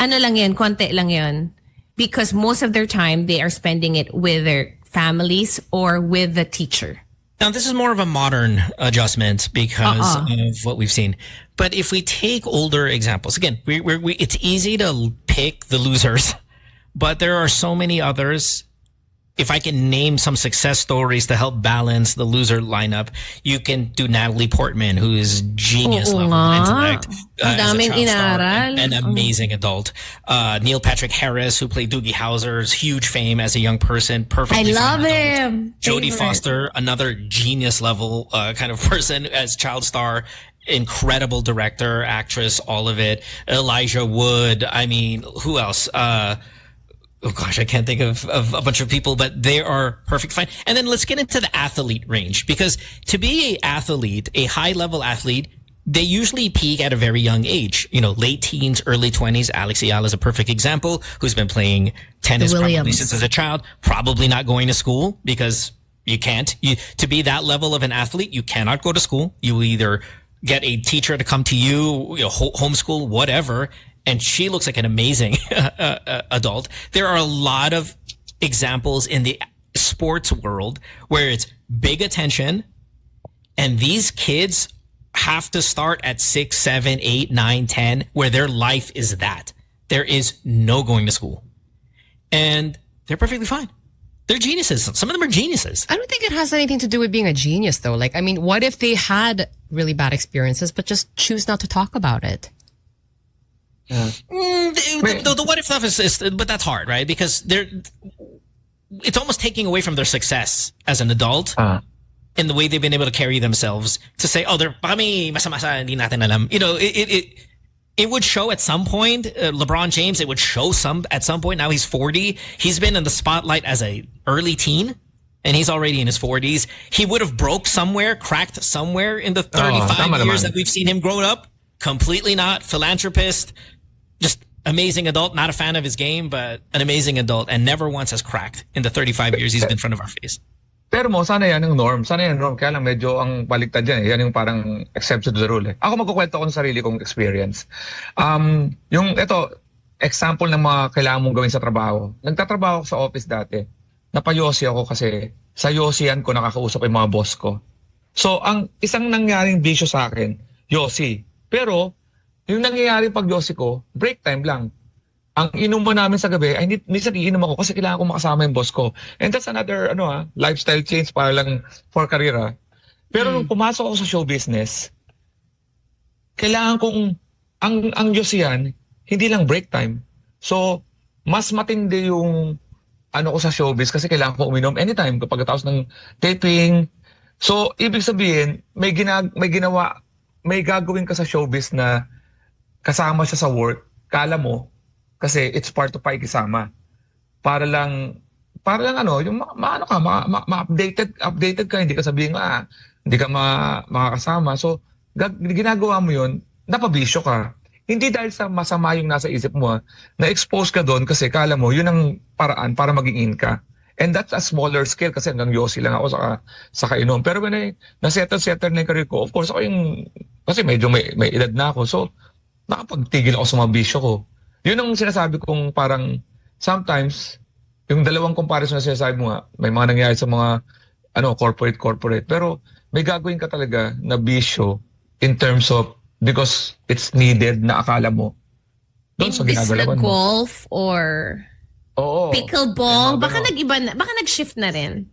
ano lang yun, konti lang yun. Because most of their time, they are spending it with their families or with the teacher. Now, this is more of a modern adjustment because of what we've seen. But if we take older examples, again, it's easy to pick the losers, but there are so many others. If I can name some success stories to help balance the loser lineup, you can do Natalie Portman, who is genius level intellect as a child star, an amazing adult. Neil Patrick Harris, who played Doogie Howser's huge fame as a young person, perfectly. I love him. Jodie Foster, another genius level kind of person as child star. Incredible director, actress, all of it. Elijah Wood. I mean, who else? Oh gosh, I can't think of a bunch of people, but they are perfect fine. And then let's get into the athlete range, because to be a athlete, a high level athlete, they usually peak at a very young age. You know, late teens, early 20s. Alex Ayala is a perfect example, who's been playing tennis probably since as a child, probably not going to school because you can't. To be that level of an athlete, you cannot go to school. You either get a teacher to come to you, homeschool, whatever. And she looks like an amazing adult. There are a lot of examples in the sports world where it's big attention, and these kids have to start at 6, 7, 8, 9, 10, where their life is that. There is no going to school. And they're perfectly fine. They're geniuses. Some of them are geniuses. I don't think it has anything to do with being a genius, though. Like, I mean, what if they had really bad experiences, but just choose not to talk about it? The what if stuff is but that's hard, right? Because it's almost taking away from their success as an adult in the way they've been able to carry themselves to say, oh, they're kami masa-masa, hindi natin alam. You know, it would show at some point. LeBron James, it would show at some point. Now he's 40. He's been in the spotlight as a early teen. and he's already in his 40s. He would have cracked somewhere in the 35 years that we've seen him grow up. Completely not. Philanthropist, just amazing adult. Not a fan of his game, but an amazing adult, and never once has cracked in the 35 years he's been in front of our face. Pero sana yan yung norm. Sana yan yung norm. Kaya lang medyo ang baliktad dyan. Yan yung parang exception to the rule. Ako magkukwento ko ng sarili kong experience. Yung example ng mga kailangan mong gawin sa trabaho. Nagtatrabaho ako sa office dati. Napayosi ako kasi sa yosian ko nakakausap yung mga boss ko. So, ang isang nangyaring bisyo sa akin, yosi. Pero, yung nangyayari pag yosi ko, break time lang. Ang inuman namin sa gabi, ay minsan iinom ako kasi kailangan ko makasama yung boss ko. And that's another lifestyle change para lang for career. Pero nung pumasok ako sa show business, kailangan kong, ang yosian, hindi lang break time. So, mas matindi yung ko sa showbiz kasi kailangan ko uminom anytime kapag tapos ng taping. So, ibig sabihin, may gagawin ka sa showbiz na kasama siya sa work, kala mo, kasi it's part of pakikisama. Para lang yung updated ka, hindi ka sabihin hindi ka makakasama. So, ginagawa mo yun, napabisyo ka. Hindi dahil sa masama yung nasa isip mo, na-expose ka doon kasi kala mo, yun ang paraan para maging in ka. And that's a smaller scale kasi hanggang yosi lang ako sa kainom. Pero when na-settle na yung career ko, of course ako kasi medyo may edad na ako. So, nakapagtigil ako sa mga bisyo ko. Yun ang sinasabi kong parang sometimes, yung dalawang comparison na sinasabi mo may mga nangyayari sa mga corporate. Pero may gagawin ka talaga na bisyo in terms of because it's needed na akala mo. Doon sa ginagalawan mo. Golf or pickleball. Baka nag-iba na, baka nag-shift na rin.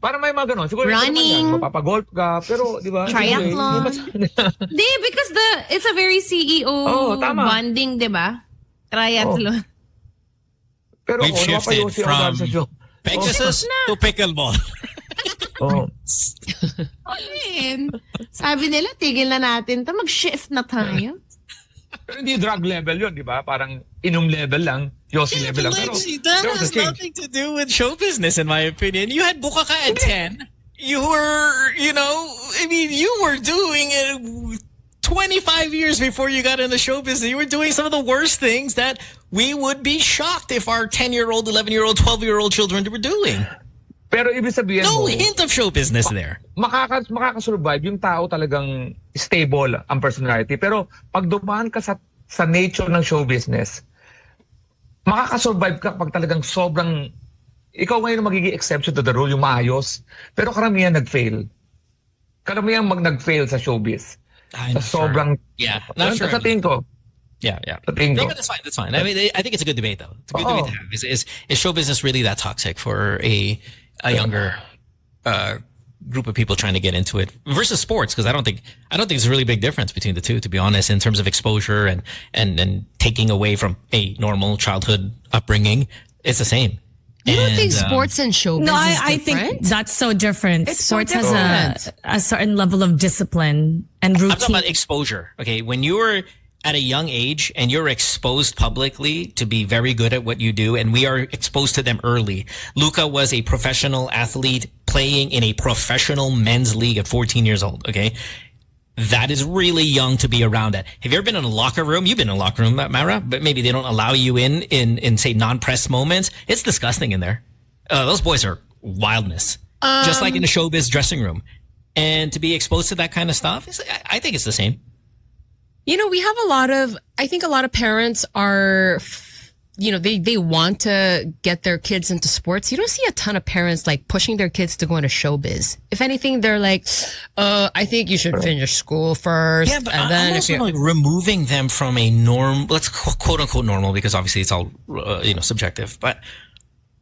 Para may mga ganon. Siguro running. Mapapagolf ka. Pero, di ba? Triathlon. Because it's a very CEO bonding, di ba? Triathlon. Pero we've shifted from Pegasus to pickleball. Sabi nila, tigil na natin to, mag-shift na tayo. Pero hindi drug level yun, di ba? Parang inom level lang, yosi level lang. Pero that has nothing to do with show business, in my opinion. You had bukaka at 10. You were, you were doing it 25 years before you got in the show business. You were doing some of the worst things that we would be shocked if our 10-year-old, 11-year-old, 12-year-old children were doing. Pero ibig sabihin no hint of show business there. Makakasurvive yung tao talagang stable ang personality. Pero pag dumaan ka sa nature ng show business, makakasurvive ka pag talagang sobrang, ikaw ngayon magiging exception to the rule, yung maayos. Pero karamihan nag-fail. Karamihan nag-fail sa showbiz. Sobrang, not sure. Sa tingin ko. Yeah. No, but that's fine. I mean, I think it's a good debate, though. It's a good debate to have. Is show business really that toxic for a younger group of people trying to get into it versus sports? Because I don't think there's a really big difference between the two, to be honest, in terms of exposure and taking away from a normal childhood upbringing. It's the same. You don't think sports and showbiz is I think that's so different. Sports has a certain level of discipline and routine. I'm talking about exposure. Okay, when you're at a young age and you're exposed publicly to be very good at what you do, and we are exposed to them early. Luka was a professional athlete playing in a professional men's league at 14 years old, okay? That is really young to be around at. Have you ever been in a locker room? You've been in a locker room, Mara, but maybe they don't allow you in say, non-press moments. It's disgusting in there. Those boys are wildness. Just like in a showbiz dressing room. And to be exposed to that kind of stuff, I think it's the same. We have I think a lot of parents are, they want to get their kids into sports. You don't see a ton of parents like pushing their kids to go into showbiz. If anything, they're like, I think you should finish school first. Yeah, but I'm also like removing them from a norm, let's quote unquote normal, because obviously it's all, subjective, but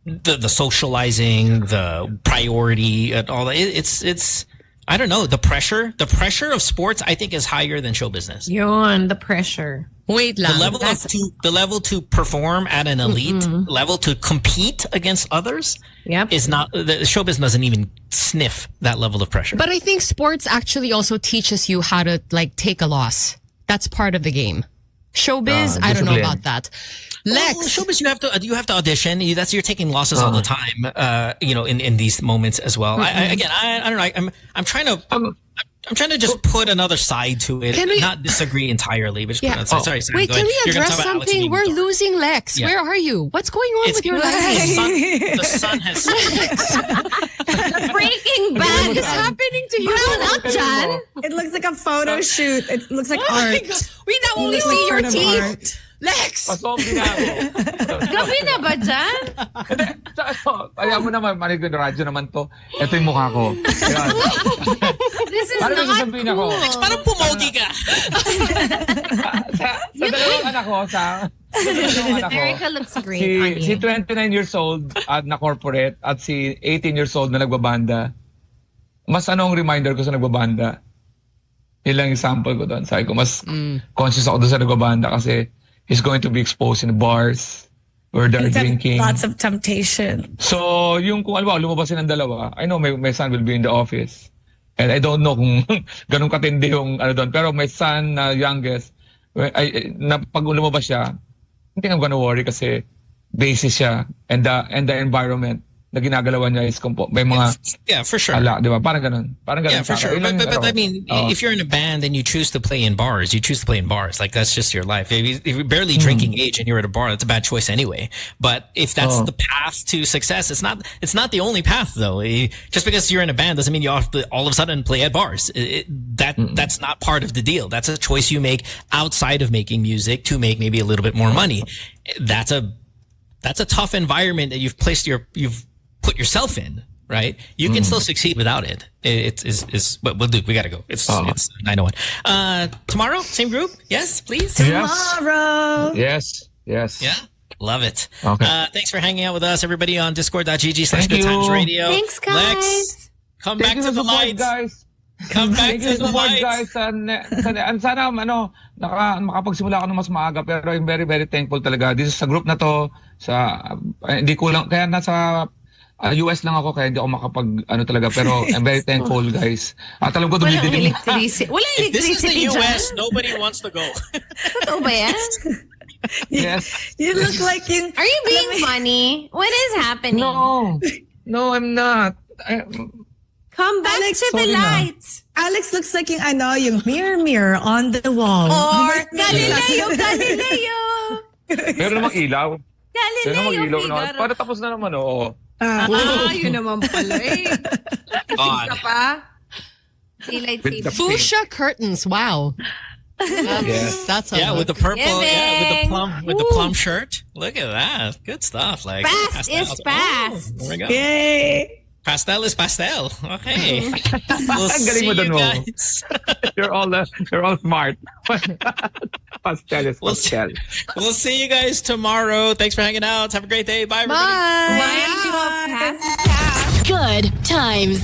the socializing, the priority and all that, it's, I don't know. The pressure of sports, I think, is higher than show business. Yun, the pressure. Wait lang. The level to perform at an elite level, to compete against others, is not, the show business doesn't even sniff that level of pressure. But I think sports actually also teaches you how to take a loss. That's part of the game. Showbiz, I don't know discipline. about that. Lex, Well, showbiz, you have to audition. You're taking losses all the time. In these moments as well. I don't know. I'm trying to. I'm trying to just put another side to it. Can we- not disagree entirely, but just put Yeah. another side. Sorry, Sam, wait, go can ahead. we You're gonna address talk about Alex something? being We're dark. losing Lex. Yeah. Where are you? What's going on with your life? The sun has Breaking Bad. What is happening to you? Brown up, John. It looks like a photo shoot. It looks like Oh my art. God. We now You only look like see your part of teeth. art. Lex! Pasombie na ako. Gabi na ba dyan? Kaya mo naman, manig yung radyo naman to. Ito yung mukha ko. Ayan. This is Paano not sasabihin ako? cool. Parang pumogi ka. Sa dalawang anak ko, Erica looks great on si you. 29 years old at na corporate at si 18 years old na nagbabanda. Mas ang reminder ko sa nagbabanda. Yun lang yung sample ko doon. Sabi ko, mas conscious ako doon sa nagbabanda kasi he's going to be exposed in bars where they're drinking. Lots of temptation. So, yung kung alam lumabas ng dalawa, I know my son will be in the office. And I don't know kung ganun katindi yung doon. Pero my son na youngest, pag lumabas siya, I think I'm gonna worry kasi basis siya and the environment na ginagalawan niya is may mga Yeah, for sure. ala, di ba? Parang ganun. Yeah, for sure. But I mean, if you're in a band and you choose to play in bars, you choose to play in bars. Like, that's just your life. If you're barely drinking age and you're at a bar, that's a bad choice anyway. But if that's the path to success, it's not the only path, though. Just because you're in a band doesn't mean you have to all of a sudden play at bars. That's not part of the deal. That's a choice you make outside of making music to make maybe a little bit more money. That's a tough environment that you've put yourself in, right? You can still succeed without it. But we'll do. We gotta go. It's 9:01. Tomorrow, same group. Yes, please. Tomorrow. Yes. Yeah, love it. Okay. Thanks for hanging out with us, everybody, on Thank you. discord.gg/goodtimesradio. Thanks, guys. Lex, come back Thank to you the for support, light. guys. Come back Thank to you the support, light. guys. Sana makapagsimula ako ng mas maaga, pero I'm very, very thankful talaga. This is sa group na to, hindi ko lang, kaya nasa US lang ako, kaya hindi ako talaga, pero I'm very thankful, guys. At alam ko, Walang dumidilim. electricity. Walang If this is the electricity dyan. US, nobody wants to go. Totoo ba yan? Yes. You look like you. Are you being funny? What is happening? No, I'm not. Come back Alex, to the sorry na. lights. Alex looks like yung mirror on the wall. Or Galileo. Meron namang ilaw. Meron namang Galileo ilaw. Figaro. Para tapos na naman, oo. Yun naman pala eh. God. Ka pa? Daylight With the saving. Fuchsia curtains. Wow. That's a Yeah, look. with the purple, Giving. with the plum shirt. Look at that. Good stuff. Like Fast is pastel. fast. Oh, there we go. Yay. Pastel is pastel. Okay. We'll Ang galing see mo you dun, Mo. guys. You're all smart. Pastel is We'll pastel. We'll see you guys tomorrow. Thanks for hanging out. Have a great day. Bye, everybody. Bye. Bye. Pass. Good times.